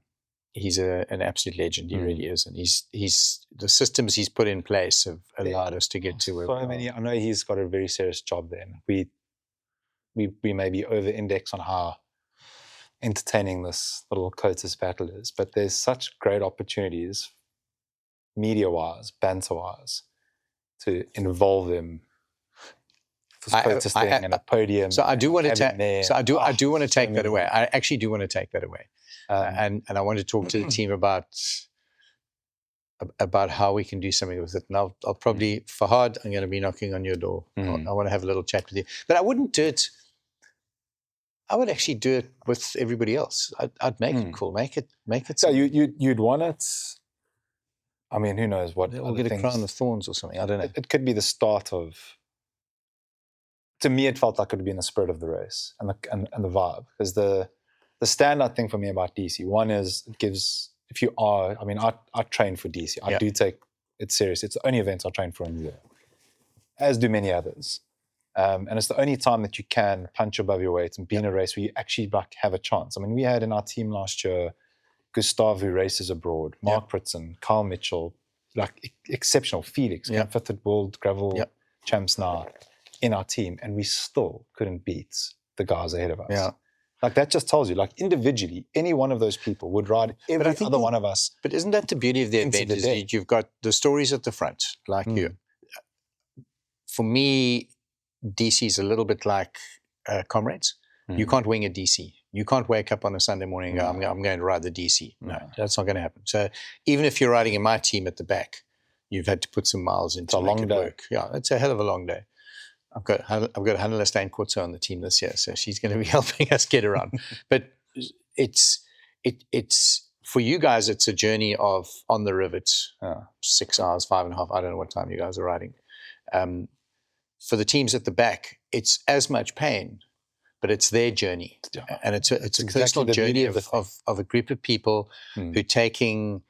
absolute legend. He really is, and he's the systems he's put in place have allowed us to get to where. So many. I know he's got a very serious job there. We maybe over-index on how entertaining this little COTUS battle is, but there's such great opportunities media-wise, banter-wise, to involve them protesting and a podium. So I do want to take. So I do want to take that away. I actually do want to take that away, and I want to talk to the team about how we can do something with it. And I'll probably, Fahad, I'm going to be knocking on your door. I want to have a little chat with you. But I wouldn't do it. I would actually do it with everybody else. I'd make it cool. Make it. So you'd want it. I mean, who knows what? We'll get a crown of thorns or something. I don't know. It could be the start of. To me, it felt like it would be in the spirit of the race and the vibe. Because the standout thing for me about DC, one is it gives. If you are, I mean, I train for DC. I do take it serious. It's the only event I train for in the year, as do many others. And it's the only time that you can punch above your weight and be in a race where you actually have a chance. I mean, we had in our team last year, Gustav, who races abroad, Mark Pritson, Carl Mitchell, like exceptional. Felix, fifth at World Gravel Champs now in our team, and we still couldn't beat the guys ahead of us. Yeah. Like that just tells you, like individually, any one of those people would ride every other one of us. But isn't that the beauty of the event? Is that you've got the stories at the front, like you. For me, DC is a little bit like comrades. You can't wing a DC. You can't wake up on a Sunday morning and go, I'm going to ride the DC. No, that's not going to happen. So even if you're riding in my team at the back, you've had to put some miles into it. It's a long day. Work. Yeah, it's a hell of a long day. I've got Hannah Stein-Kortzo on the team this year, so she's going to be helping us get around. But it's for you guys, it's a journey of on the rivets, 6 hours, 5.5. I don't know what time you guys are riding. For the teams at the back, it's as much pain, but it's their journey, and it's a personal journey of a group of people who are taking.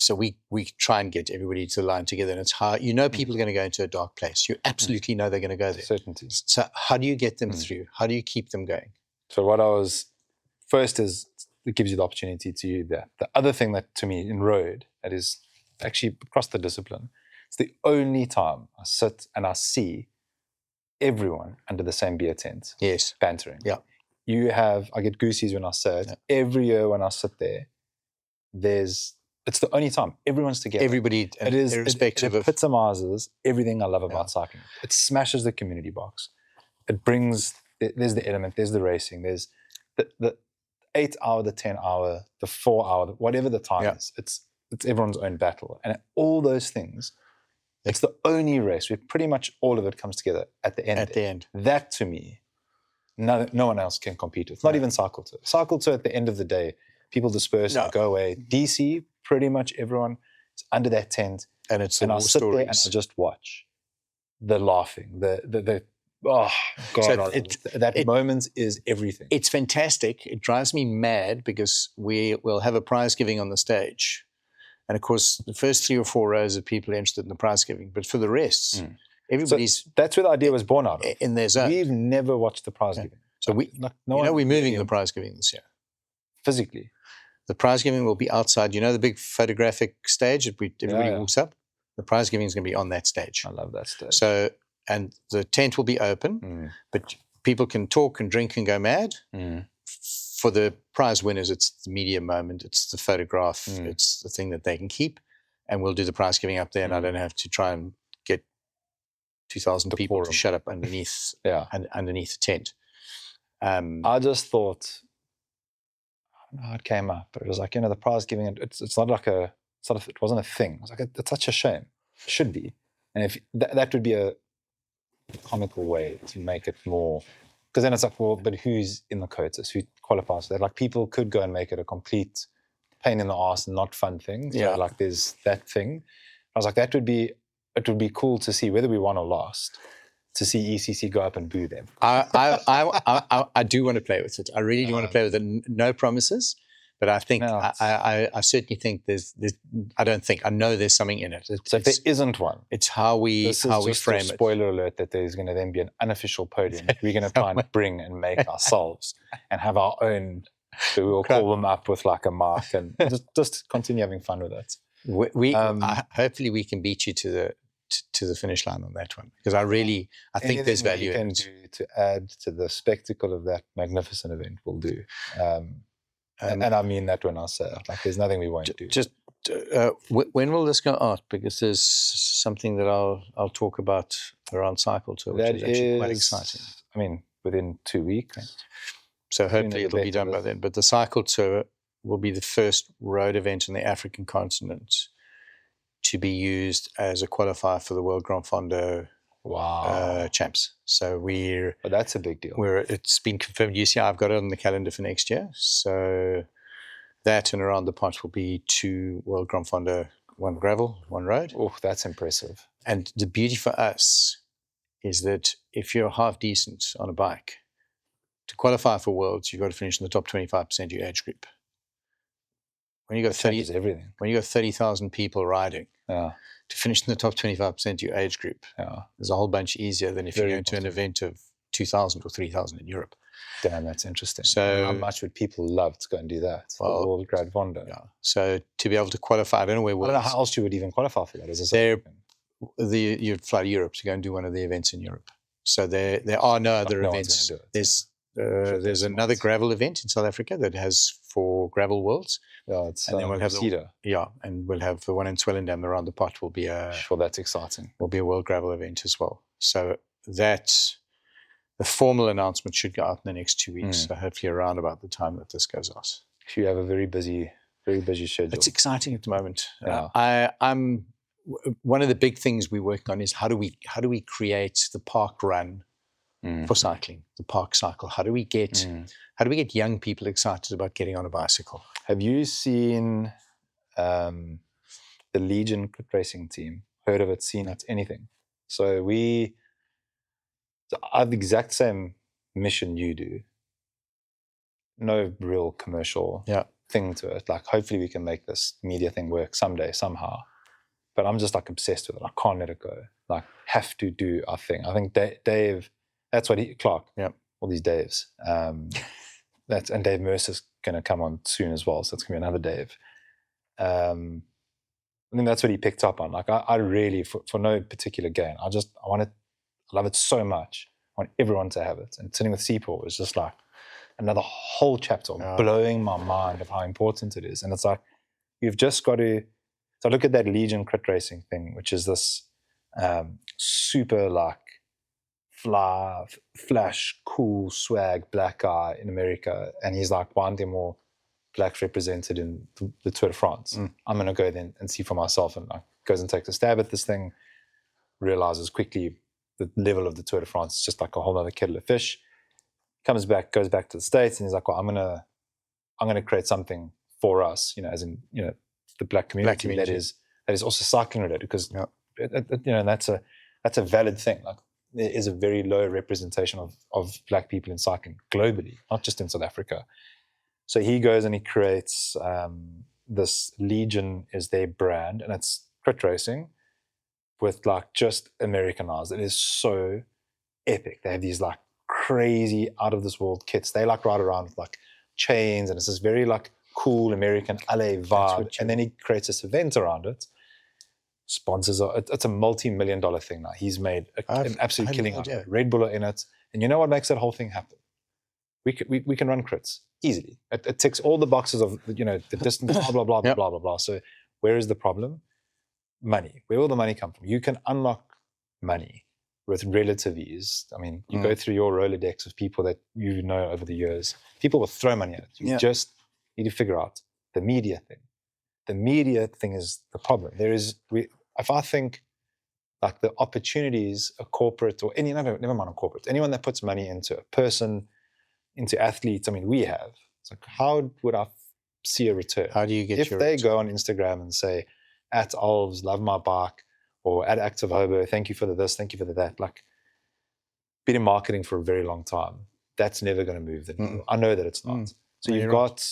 So we try and get everybody to line together, and it's hard. You know, people are going to go into a dark place. You absolutely know they're going to go there. Certainties. So how do you get them through? How do you keep them going? So what I was first is it gives you the opportunity to do that. The other thing that to me in road that is actually across the discipline, it's the only time I sit and I see everyone under the same beer tent. Yes, bantering. Yeah, I get goosies when I say it. Every year when I sit there, it's the only time everyone's together. Everybody, irrespective it epitomizes everything I love about cycling. It smashes the community box. It brings. There's the element. There's the racing. There's the 8 hour, the 10 hour, the 4 hour, whatever the time is. It's everyone's own battle, and all those things. It's the only race where pretty much all of it comes together at the end. At the end, that to me, no one else can compete with. Not even cycle tour. Cycle tour at the end of the day, people disperse and go away. DC. Pretty much everyone is under that tent, and I'll sit there and I'll just watch the laughing, the oh God, so that moment is everything. It's fantastic. It drives me mad because we will have a prize giving on the stage, and of course the first 3 or 4 rows of people are interested in the prize giving, but for the rest, everybody's. So that's where the idea was born out of. In their zone. We've never watched the prize giving, so we're moving the prize giving this year physically. The prize giving will be outside. You know the big photographic stage that everybody walks up? The prize giving is going to be on that stage. I love that stage. So, and the tent will be open, but people can talk and drink and go mad. For the prize winners, it's the media moment. It's the photograph. It's the thing that they can keep. And we'll do the prize giving up there, and I don't have to try and get 2,000 people to shut up underneath underneath the tent. I just thought... how it came up, but it was like, the prize giving, it's not like it wasn't a thing. It was like, it's such a shame. It should be. And if that would be a comical way to make it more, because then it's like, well, but who's in the quotas? Who qualifies for that? Like people could go and make it a complete pain in the ass and not fun thing. So like there's that thing. I was like, it would be cool to see whether we won or lost, to see ECC go up and boo them. I do want to play with it. I really do want to play with it. No promises, but I think I certainly think I know there's something in it. So if there isn't one, it's how we frame it. Spoiler alert that there's going to then be an unofficial podium we're going to try and bring and make ourselves and have our own. So we'll call them up with like a mark and just continue having fun with it. Hopefully we can beat you to the finish line on that one, because I think there's value in it. To add to the spectacle of that magnificent event, we'll do. And I mean that when I say it. Like there's nothing we won't do. Just when will this go out? Because there's something that I'll talk about around Cycle Tour, which is actually quite exciting. I mean, within 2 weeks. So hopefully it'll be done by then. But the Cycle Tour will be the first road event on the African continent to be used as a qualifier for the World Grand Fondo champs. So but that's a big deal. It's been confirmed. You see, I've got it on the calendar for next year. So that and around the pot will be 2 World Grand Fondo, 1 gravel, 1 road. Oh, that's impressive. And the beauty for us is that if you're half decent on a bike, to qualify for Worlds, you've got to finish in the top 25% of your age group. When you got 30,000 people riding, to finish in the top 25% of your age group is a whole bunch easier than if you go to an event of 2,000 or 3,000 in Europe. Damn, that's interesting. So how much would people love to go and do that? Well, World Grand Fondo. Yeah. So to be able to qualify, I don't know how else you would even qualify for that. You'd fly to Europe to go and do one of the events in Europe. So there are no other events. There's another gravel event in South Africa that has 4 gravel worlds. And then we'll have Cedar. And we'll have the one in Swellendam around the pot will be that's exciting. Will be a World Gravel event as well. So the formal announcement should go out in the next 2 weeks. So hopefully around about the time that this goes out. You have a very busy schedule. It's exciting at the moment. I'm one of the big things we're working on is how do we create the park run for cycling, the park cycle? How do we get young people excited about getting on a bicycle? Have you seen the Legion crit racing team? Heard of it? Seen it? Anything? So I have the exact same mission you do. No real commercial thing to it. Like, hopefully we can make this media thing work someday, somehow. But I'm just like obsessed with it. I can't let it go. Like, have to do our thing. I think Dave, that's what Clark. Yeah. All these Daves. And Dave Mercer's going to come on soon as well. So it's going to be another Dave. I think that's what he picked up on. Like, I really, for no particular gain, I love it so much. I want everyone to have it. And sitting with Seaport was just like another whole chapter blowing my mind of how important it is. And it's like, you've just got to, so look at that Legion crit racing thing, which is this super like flash, cool swag black guy in America. And he's like, why aren't there more blacks represented in the Tour de France? I'm going to go then and see for myself. And like goes and takes a stab at this thing, realizes quickly the level of the Tour de France is just like a whole other kettle of fish. Goes back to the States, and he's like, well, I'm gonna create something for us, as in, the black community. That is also cycling related, because that's a valid thing. Like, there is a very low representation of black people in cycling globally, not just in South Africa. So he goes and he creates this Legion is their brand, and it's crit racing with like just Americanized. It is so epic. They have these like crazy out of this world kits. They like ride around with like chains, and it's this very like cool American LA vibe. And then he creates this event around it. Sponsors it's a multi-million-dollar thing now. He's made an absolute killing out of it. Red Bull are in it. And you know what makes that whole thing happen? We can run crits easily. It ticks all the boxes of the distance, blah, blah, blah, blah, blah, blah. So where is the problem? Money. Where will the money come from? You can unlock money with relative ease. I mean, you go through your Rolodex of people that you know over the years. People will throw money at it. You just need to figure out the media thing. The media thing is the problem. If I think like the opportunities a corporate or never mind a corporate, anyone that puts money into a person, into athletes, I mean, we have. It's like, how would I see a return? How do you get if they go on Instagram and say, at Alves, love my bike, or at Active Hobo, thank you for this, thank you for that. Like, been in marketing for a very long time. That's never going to move the needle. I know that it's not. So you've got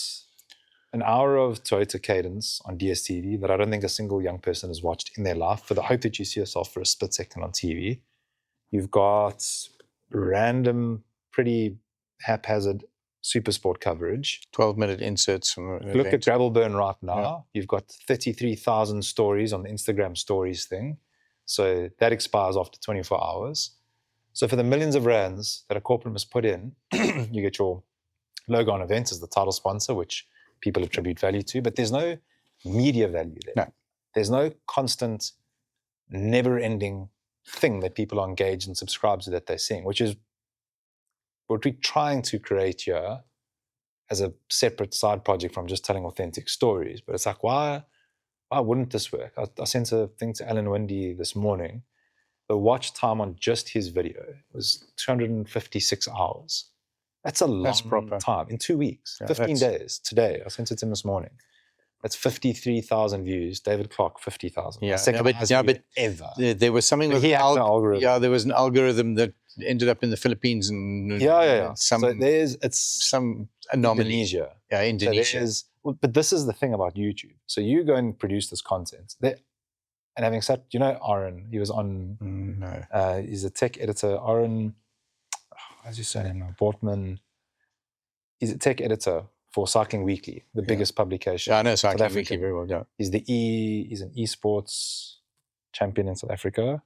an hour of Toyota Cadence on DSTV that I don't think a single young person has watched in their life, for the hope that you see yourself for a split second on TV. You've got random, pretty haphazard super sport coverage. 12-minute inserts from an Look event. at Gravel Burn right now. Yeah. You've got 33,000 stories on the Instagram stories thing. So that expires after 24 hours. So for the millions of rands that a corporate must put in, you get your logo on events as the title sponsor, which people attribute value to, but there's no media value there. No. There's no constant, never-ending thing that people are engaged and subscribe to that they're seeing, which is what we're trying to create here as a separate side project from just telling authentic stories. But it's like, why wouldn't this work? I sent a thing to Alan Wendy this morning. The watch time on just his video was 256 hours. That's a long time. In 2 weeks, 15 days. Today, I sent it to him this morning. That's 53,000 views. David Clark, 50,000. But ever. There was something with an algorithm. Yeah, there was an algorithm that ended up in the Philippines and So it's some anomaly. Indonesia. Yeah, Indonesia. So but this is the thing about YouTube. So you go and produce this content. And having said, Aaron, he was on. No. He's a tech editor. Aaron, how's his surname now? Bortman. He's a tech editor for Cycling Weekly, the biggest publication. Yeah, I know Cycling Weekly very well. Yeah, he's an esports champion in South Africa.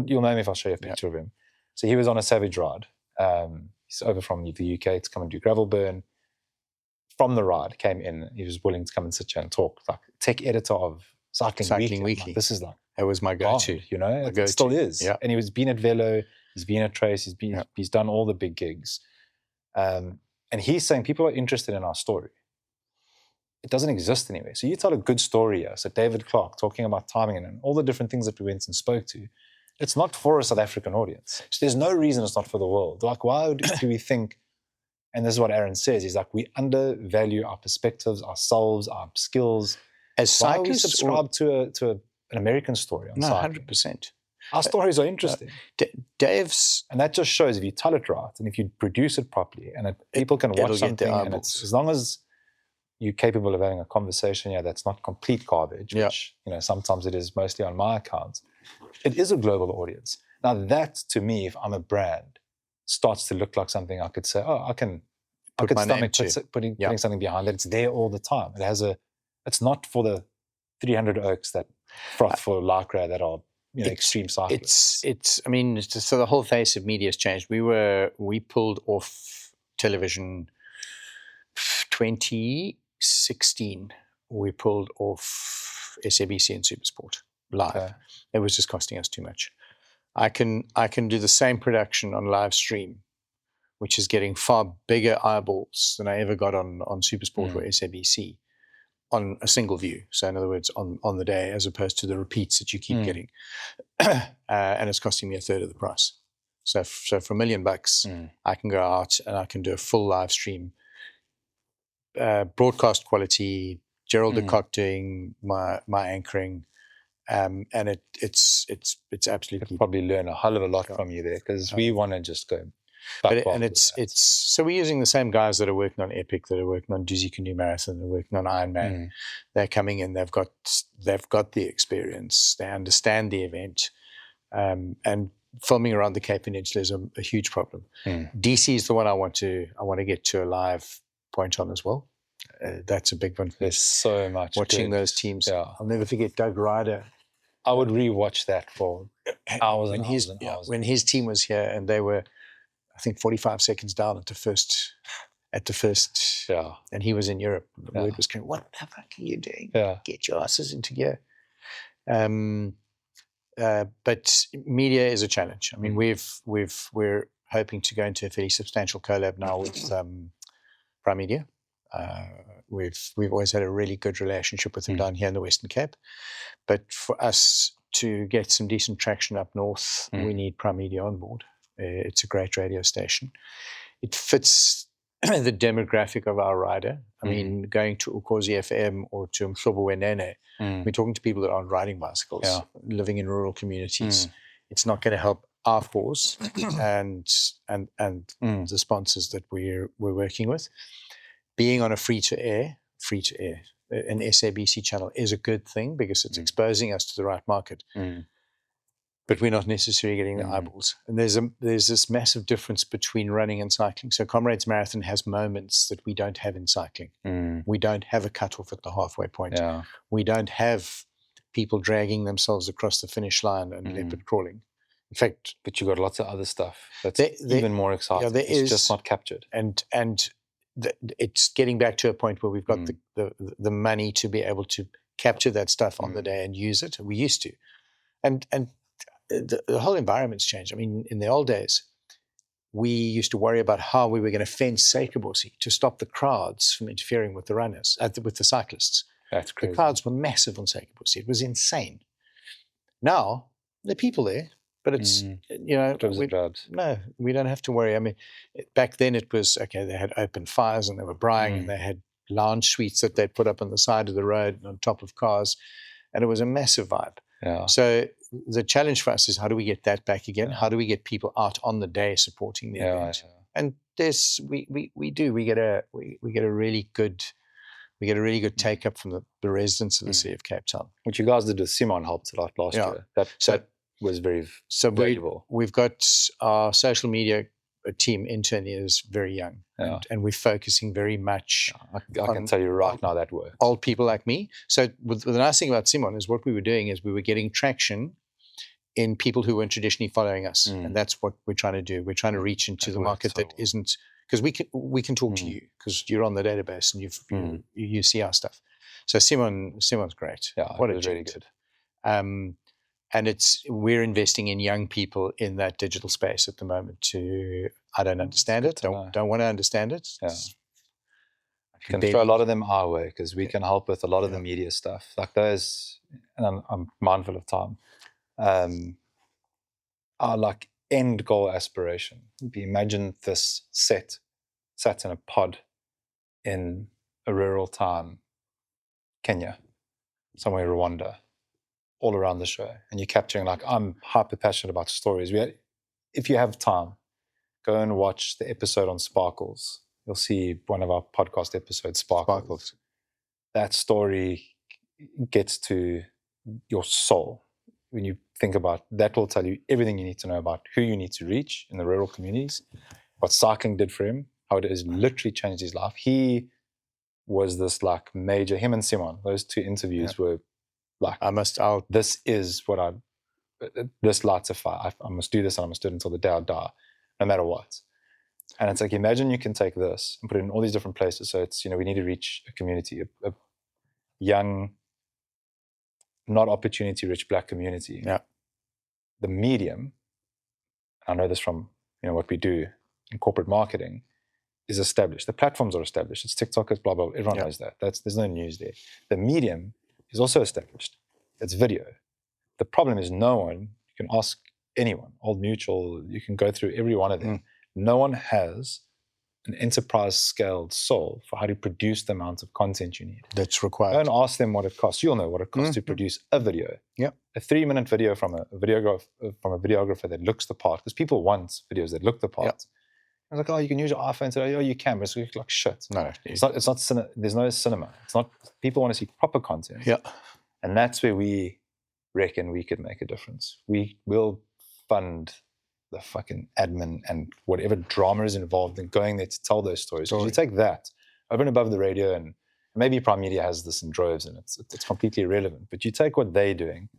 You'll know him if I'll show you a picture of him. So he was on a Savage ride. He's over from the UK to come and do gravel burn. From the ride, came in. He was willing to come and sit here and talk. Like tech editor of Cycling Weekly. Like, this is like that was my go-to. It still is. Yeah. And he's been at Velo. He's been at Trace. He's done all the big gigs. And he's saying people are interested in our story. It doesn't exist anyway. So you tell a good story here. So David Clark talking about timing and all the different things that we went and spoke to. It's not for a South African audience. So there's no reason it's not for the world. Like, why do we think, and this is what Aaron says, he's like, we undervalue our perspectives, ourselves, our skills. As cyclists, subscribe to an American story on cycling? 100%. Our stories are interesting. Dave's... And that just shows if you tell it right and if you produce it properly and people can watch something and it's, as long as you're capable of having a conversation that's not complete garbage, which sometimes it is mostly on my account, it is a global audience. Now that, to me, if I'm a brand, starts to look like something I could say, I could stomach putting something behind it. It's there all the time. It's not for the 300 oaks that froth for lycra that are extreme cyclists. So the whole face of media has changed. We pulled off television 2016. We pulled off SABC and Supersport live. Okay. It was just costing us too much. I can do the same production on live stream, which is getting far bigger eyeballs than I ever got on Supersport or SABC on a single view. So in other words, on the day, as opposed to the repeats that you keep getting. And it's costing me a third of the price. So for $1 million, I can go out and I can do a full live stream, broadcast quality, Gerald de Kock doing my anchoring. And it's absolutely... I'd probably learn a hell of a lot from you there, because we want to just go. So we're using the same guys that are working on Epic, that are working on Dizzy Canoe Marathon, that are working on Ironman. They're coming in. They've got the experience. They understand the event, and filming around the Cape Peninsula is a huge problem. DC is the one I want to get to a live point on as well. That's a big one. There's so much watching those teams. Yeah. I'll never forget Doug Ryder. I would rewatch that for hours and hours and hours. When his team was here and they were, I think, 45 seconds down at the first, and he was in Europe. The word was going, "What the fuck are you doing? Get your asses into gear." But media is a challenge. I mean, we're hoping to go into a fairly substantial collab now with Prime Media. We've always had a really good relationship with them down here in the Western Cape, but for us to get some decent traction up north, we need Prime Media on board. It's a great radio station. It fits the demographic of our rider. I mean, going to Ukhozi FM or to Mhlobo Wenene, we're talking to people that aren't riding bicycles, living in rural communities. It's not going to help our cause and the sponsors that we're working with. Being on a free-to-air, an SABC channel is a good thing because it's exposing us to the right market. But we're not necessarily getting the eyeballs. And there's this massive difference between running and cycling. So Comrades Marathon has moments that we don't have in cycling. We don't have a cutoff at the halfway point. We don't have people dragging themselves across the finish line and leopard crawling. In fact, but you've got lots of other stuff that's even more exciting. It's just not captured. And it's getting back to a point where we've got the money to be able to capture that stuff on the day and use it. We used to. And the whole environment's changed. I mean, in the old days, we used to worry about how we were going to fence Seikabusi to stop the crowds from interfering with the runners, with the cyclists. That's crazy. The crowds were massive on Seikabusi. It was insane. Now, there are people there, but it's, no, we don't have to worry. I mean, back then it was, okay, they had open fires and they were braaiing and they had lounge suites that they'd put up on the side of the road and on top of cars. And it was a massive vibe. Yeah. So the challenge for us is, how do we get that back again? Yeah. How do we get people out on the day supporting the event? Yeah. And this we do. We get a really good take up from the residents of the Sea of Cape Town. Which you guys did with Simon helped a lot last year. That was very valuable. We've got our social media team internally is very young, and we're focusing very much. I can tell you right now that works. Old people like me. So the nice thing about Simon is what we were doing is we were getting traction in people who weren't traditionally following us, and that's what we're trying to do. We're trying to reach into the market that isn't, because we can talk to you because you're on the database and you see our stuff. So Simon's great. Yeah, what is really good. And we're investing in young people in that digital space at the moment. I don't understand it. Don't want to understand it. Yeah. You can throw a lot of them our way because we can help with a lot of the media stuff. Like those, and I'm mindful of time. Our like end goal aspiration. Imagine this sat in a pod in a rural town, Kenya, somewhere Rwanda, all around the show, and you're capturing, like, I'm hyper passionate about stories. If you have time, go and watch the episode on Sparkles. You'll see one of our podcast episodes, Sparkles. That story gets to your soul. When you think about that, will tell you everything you need to know about who you need to reach in the rural communities, what cycling did for him, how it has literally changed his life. He was this like major, him and Simon, those two interviews were like, this lights a fire. I must do this and I must do it until the day I die, no matter what. And it's like, imagine you can take this and put it in all these different places. So it's, we need to reach a community, a young, not opportunity-rich Black community. Yeah. The medium, I know this from what we do in corporate marketing, is established. The platforms are established. It's TikTok, it's blah, blah, blah. Everyone knows that. There's no news there. The medium is also established. It's video. The problem is no one, you can ask anyone, Old Mutual, you can go through every one of them. No one has an enterprise-scaled soul for how to produce the amount of content you need. That's required. Don't ask them what it costs. You'll know what it costs to produce a video. Yeah. A 3-minute video from a videographer that looks the part, because people want videos that look the part. Yeah. I was like, you can use your iPhone today. Oh, you can, but it's like shit. No, it's not. There's no cinema. It's not. People want to see proper content. Yeah. And that's where we reckon we could make a difference. We will fund the fucking admin and whatever drama is involved in going there to tell those stories. Because you take that over and above the radio, and maybe Prime Media has this in droves, and it's completely irrelevant. But you take what they're doing,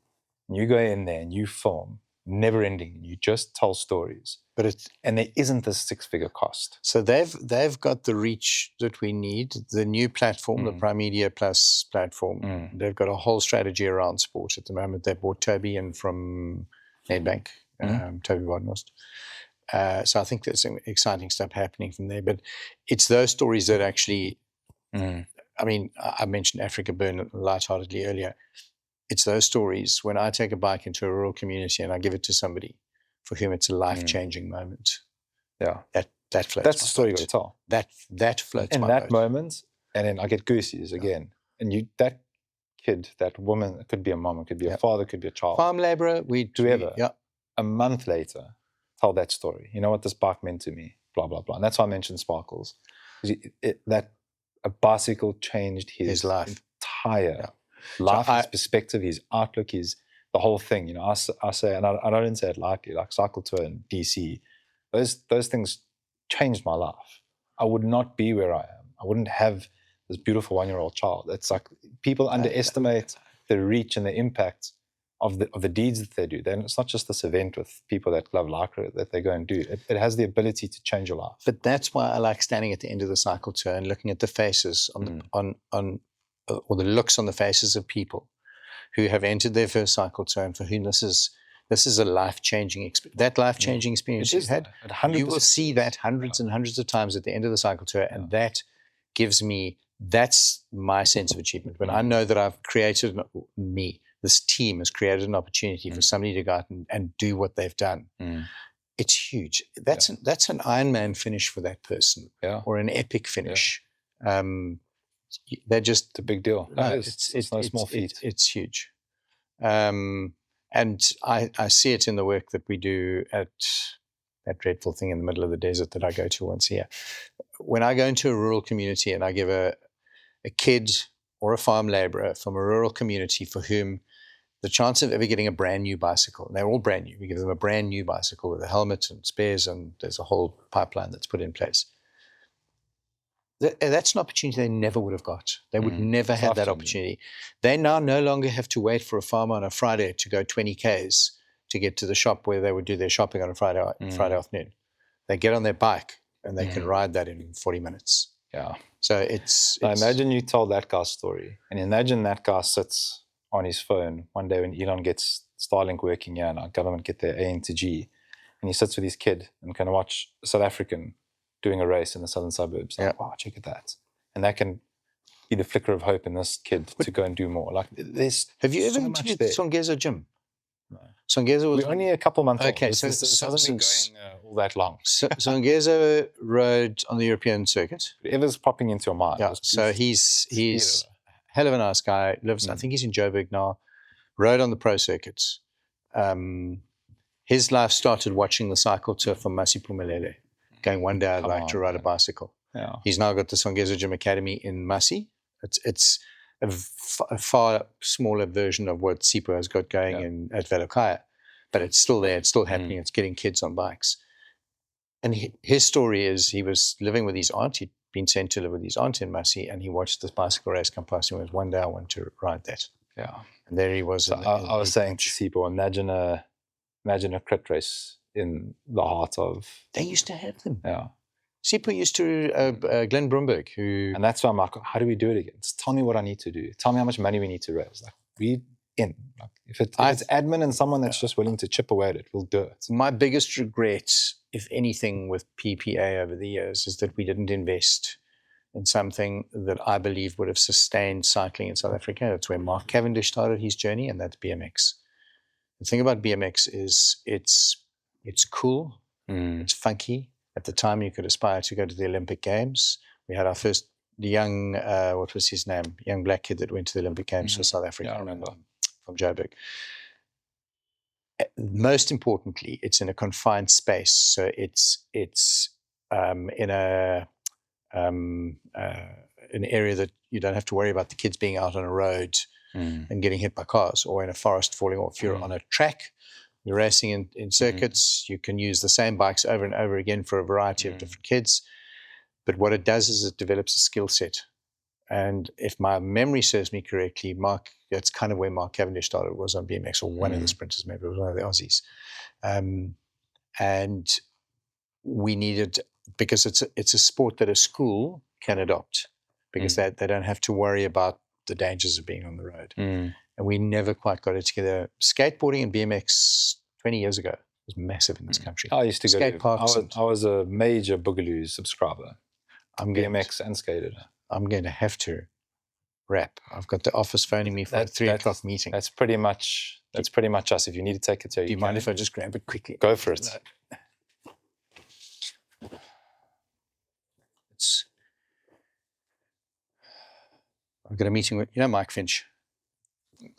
and you go in there and you film, never ending. You just tell stories. And there isn't this 6-figure cost. So they've got the reach that we need. The new platform, the Prime Media Plus platform, they've got a whole strategy around sport at the moment. They bought Toby in from Nedbank, Toby Wadnost. So I think there's some exciting stuff happening from there. But it's those stories that actually, I mean, I mentioned Africa Burn lightheartedly earlier. It's those stories when I take a bike into a rural community and I give it to somebody for whom it's a life-changing moment. Yeah. That floats. That's the story you got to tell. That floats. In that moment, and then I get goosies again. And that kid, that woman, it could be a mom, it could be a father, it could be a child. Farm labourer, whoever. Yeah. A month later, tell that story. You know what this bike meant to me, blah, blah, blah. And that's why I mentioned Sparkles. That a bicycle changed his life. Entire life, his perspective, his outlook, the whole thing. I say, and I don't say it lightly, like cycle tour in DC, those things changed my life. I would not be where I am. I wouldn't have this beautiful 1-year-old child. It's like people underestimate the reach and the impact of the deeds that they do. Then it's not just this event with people that love lycra that they go and do. It has the ability to change your life. But that's why I like standing at the end of the cycle tour and looking at the faces on or the looks on the faces of people who have entered their first cycle tour and for whom this is a life-changing experience. That life-changing experience you've had, you will see that hundreds and hundreds of times at the end of the cycle tour, and that's my sense of achievement. When I know that I've created, this team has created an opportunity for somebody to go out and do what they've done. It's huge. That's an Ironman finish for that person, or an epic finish. They're just it's a big deal. No, it's no small feat. It's huge. And I see it in the work that we do at that dreadful thing in the middle of the desert that I go to once a year. When I go into a rural community and I give a kid or a farm laborer from a rural community for whom the chance of ever getting a brand new bicycle, and they're all brand new, we give them a brand new bicycle with a helmet and spares, and there's a whole pipeline that's put in place. That's an opportunity they never would have got. They would never have that opportunity. They now no longer have to wait for a farmer on a Friday to go 20 Ks to get to the shop where they would do their shopping on a Friday afternoon. They get on their bike and they can ride that in 40 minutes. Yeah. So it's imagine you told that guy's story, and imagine that guy sits on his phone one day when Elon gets Starlink working here and our government get their A into G, and he sits with his kid and can watch a South African doing a race in the southern suburbs. Like, wow, check at that. And that can be the flicker of hope in this kid to go and do more. Like, there's Have you so ever much interviewed there. Songezo Jim? No. Songezo was We're only a couple months okay, old. This hasn't been going all that long. Songezo rode on the European circuit. Whatever's popping into your mind. Yeah, so he's hell of a nice guy. Lives, I think he's in Joburg now. Rode on the pro circuits. His life started watching the cycle tour from Masiphumelele. Going, one day I'd like to ride a bicycle. Yeah. He's now got the Songezo Gym Academy in Masi. It's a far smaller version of what Sipho has got going at Velokaya. But it's still there. It's still happening. It's getting kids on bikes. And his story is he was living with his aunt. He'd been sent to live with his aunt in Masi, and he watched this bicycle race come past him and went, one day I want to ride that. Yeah. And there he was. So I was saying to Sipho, imagine a crit race in the heart of... They used to have them. Yeah. Sipho used to, Glenn Brumberg, who... And that's why I'm like, how do we do it again? Just tell me what I need to do. Tell me how much money we need to raise. Like, we in. Like, if it's admin and someone that's just willing to chip away at it, we'll do it. My biggest regret, if anything, with PPA over the years is that we didn't invest in something that I believe would have sustained cycling in South Africa. That's where Mark Cavendish started his journey, and that's BMX. The thing about BMX is it's cool, it's funky. At the time, you could aspire to go to the Olympic Games. We had our first young, what was his name? Young black kid that went to the Olympic Games for South Africa. Yeah, I remember. From Joburg. Most importantly, it's in a confined space. So it's in an area that you don't have to worry about the kids being out on a road and getting hit by cars, or in a forest falling off. You're on a track, you're racing in circuits, you can use the same bikes over and over again for a variety of different kids. But what it does is it develops a skill set. And if my memory serves me correctly, that's kind of where Mark Cavendish started, was on BMX, or one of the sprinters, maybe it was one of the Aussies. And we needed, because it's a sport that a school can adopt, because they don't have to worry about the dangers of being on the road. And we never quite got it together. Skateboarding and BMX 20 years ago was massive in this country. I used to skate go parks. I was a major Boogaloo subscriber. I'm BMX and skated. I'm going to have to wrap. I've got the office phoning me for a 3 o'clock meeting. That's pretty much us. If you need to take it to do you mind if I just grab it quickly? Go for it. I've got a meeting with, Mike Finch.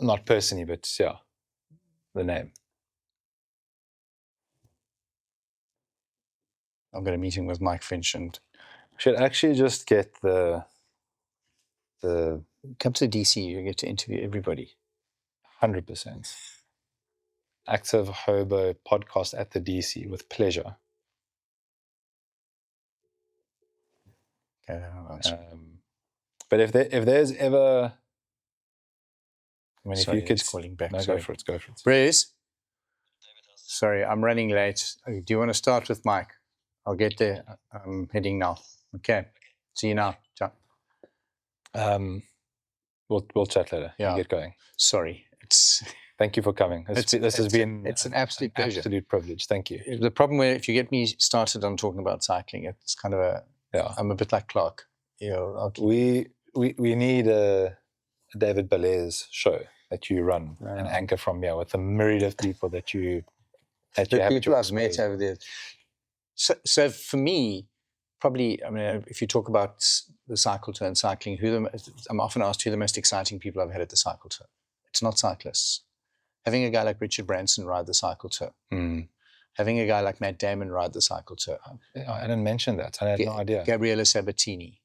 Not personally, but yeah, the name. I've got a meeting with Mike Finch, and should actually just get the come to DC. You get to interview everybody. 100%. Active Hobo podcast at the DC with pleasure. Okay, but if there's ever, sorry, if you could calling back. No, go for it. Breeze. Sorry, I'm running late. Do you want to start with Mike? I'll get there. I'm heading now. Okay. See you now. Ciao. We'll chat later. Yeah. You get going. Sorry. Thank you for coming. This has been an absolute pleasure. Absolute privilege. Thank you. The problem where if you get me started on talking about cycling, it's kind of I'm a bit like Clark. We need a David Belair's show that you run and anchor from here with a myriad of people that you have people I've met over there. So for me, probably, I mean, if you talk about the cycle tour and cycling, I'm often asked who the most exciting people I've had at the cycle tour. It's not cyclists. Having a guy like Richard Branson ride the cycle tour. Having a guy like Matt Damon ride the cycle tour. I didn't mention that. I had no idea. Gabriella Sabatini.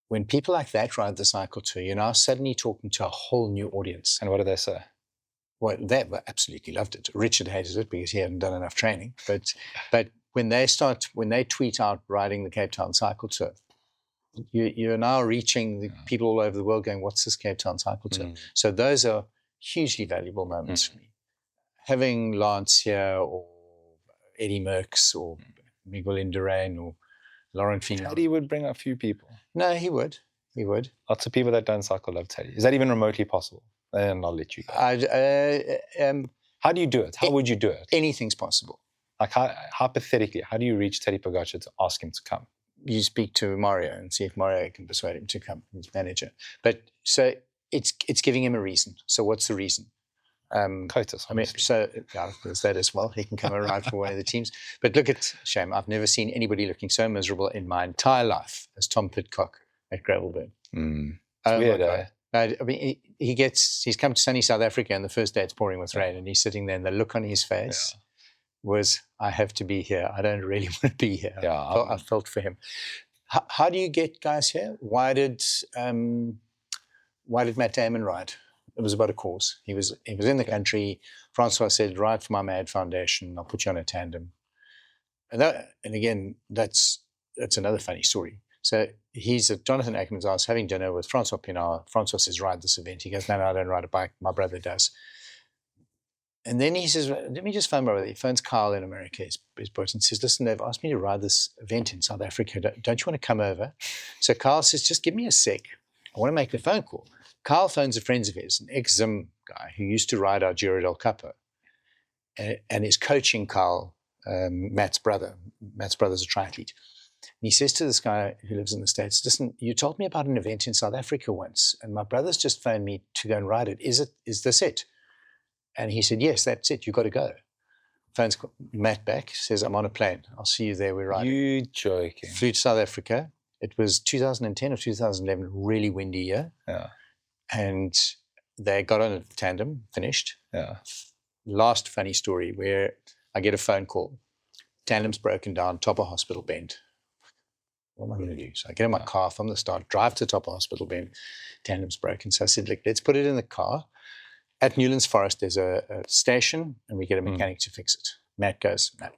When people like that ride the cycle tour, you're now suddenly talking to a whole new audience. And what do they say? Well, they absolutely loved it. Richard hated it because he hadn't done enough training. But when they tweet out riding the Cape Town cycle tour, you're now reaching the people all over the world going, what's this Cape Town cycle tour? So those are hugely valuable moments for me. Having Lance here or Eddie Merckx or Miguel Indurain or Laurent Fignon. Teddy would bring a few people. No, he would. Lots of people that don't cycle love Teddy. Is that even remotely possible? And I'll let you go. How do you do it? How would you do it? Anything's possible. Like hypothetically, how do you reach Teddy Pogacar to ask him to come? You speak to Mario and see if Mario can persuade him to come, his manager. But so it's giving him a reason. So what's the reason? Cotus, I mean, so there's that as well. He can come around for one of the teams. But look at Shame. I've never seen anybody looking so miserable in my entire life as Tom Pidcock at Gravelburn. It's weird, eh? I mean, he's come to sunny South Africa, and the first day it's pouring with rain, and he's sitting there, and the look on his face was, "I have to be here. I don't really want to be here." Yeah, I felt for him. How do you get guys here? Why did Matt Damon ride? It was about a cause. He was in the country. Francois said, "Ride for my MAD Foundation. I'll put you on a tandem." And again, that's another funny story. So he's at Jonathan Ackerman's house having dinner with Francois Pinard. Francois says, "Ride this event." He goes, "No, I don't ride a bike. My brother does." And then he says, "Let me just phone my brother." He phones Carl in America, his boss, and says, "Listen, they've asked me to ride this event in South Africa. Don't you want to come over?" So Carl says, "Just give me a sec. I want to make a phone call." Carl phones a friend of his, an ex-Zim guy who used to ride our Giro del Capo, and is coaching Carl, Matt's brother. Matt's brother's a triathlete. And he says to this guy who lives in the States, "Listen, you told me about an event in South Africa once, and my brother's just phoned me to go and ride it. Is this it?" And he said, "Yes, that's it. You've got to go." Phones Matt back, says, "I'm on a plane. I'll see you there. We're riding." You joking. Flew to South Africa. It was 2010 or 2011, really windy year. Yeah. And they got on a tandem, finished. Yeah. Last funny story where I get a phone call. Tandem's broken down, top of Hospital Bend. What am I going to do? So I get in my car from the start, drive to top of Hospital Bend. Tandem's broken. So I said, "Look, let's put it in the car. At Newlands Forest, there's a station, and we get a mechanic to fix it." Matt goes, "No.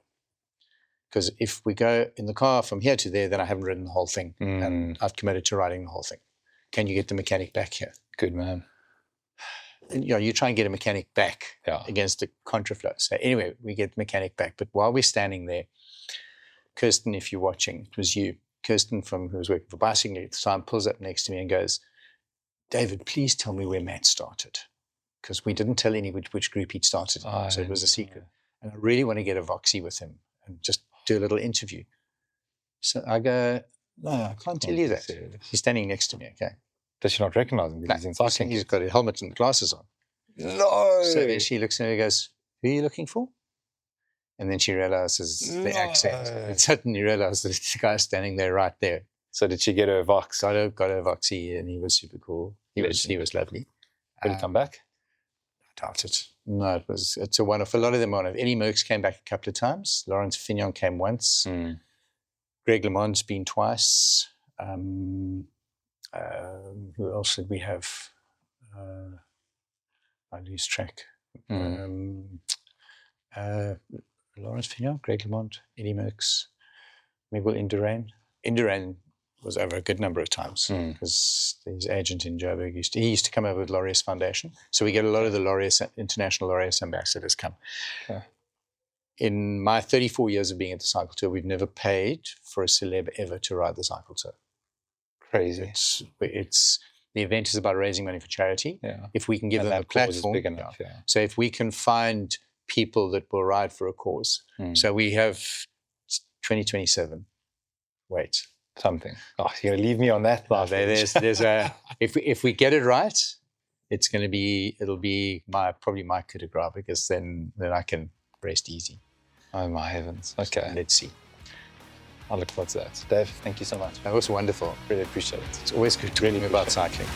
Because if we go in the car from here to there, then I haven't ridden the whole thing. And I've committed to riding the whole thing. Can you get the mechanic back here?" Good man. And, you try and get a mechanic back against the contraflow. So anyway, we get the mechanic back. But while we're standing there, Kirsten, if you're watching, it was you. Kirsten, who was working for Bicycling at the time, pulls up next to me and goes, "David, please tell me where Matt started." Because we didn't tell any which group he'd started in, so it was a secret. And I really want to get a Voxy with him and just do a little interview. So I go, "No, I can't tell you that." He's standing next to me, okay? Does she not recognize him because he's in cycling? He's got a helmet and glasses on. No! So then she looks at me and goes, "Who are you looking for?" And then she realizes the accent. And suddenly realized that the guy's standing there right there. So did she get her Vox? Got her Voxy, and he was super cool. He was lovely. Did he come back? I doubt it. No, it's a one-off. A lot of them on. Eddie Merckx came back a couple of times. Laurent Fignon came once. Greg LeMond's been twice. Who else did we have? I lose track. Laurent Fignon, Greg LeMond, Eddie Merckx, Miguel Indurain. Indurain was over a good number of times because his agent in Joburg used to come over with Laureus Foundation. So we get a lot of the international Laureus ambassadors come. Yeah. In my 34 years of being at the cycle tour, we've never paid for a celeb ever to ride the cycle tour. Crazy. It's The event is about raising money for charity. Yeah. If we can give And them a that cause is platform, big enough, yeah. So if we can find people that will ride for a cause, so we have 2027. Wait, something. Oh, you're gonna leave me on that. There's a if we get it right, it'll be probably my coup de grace, because then I can rest easy. Oh my heavens. Okay. Let's see. I look forward to that. Dave, thank you so much. That was wonderful. Really appreciate it. It's always good talking about cycling.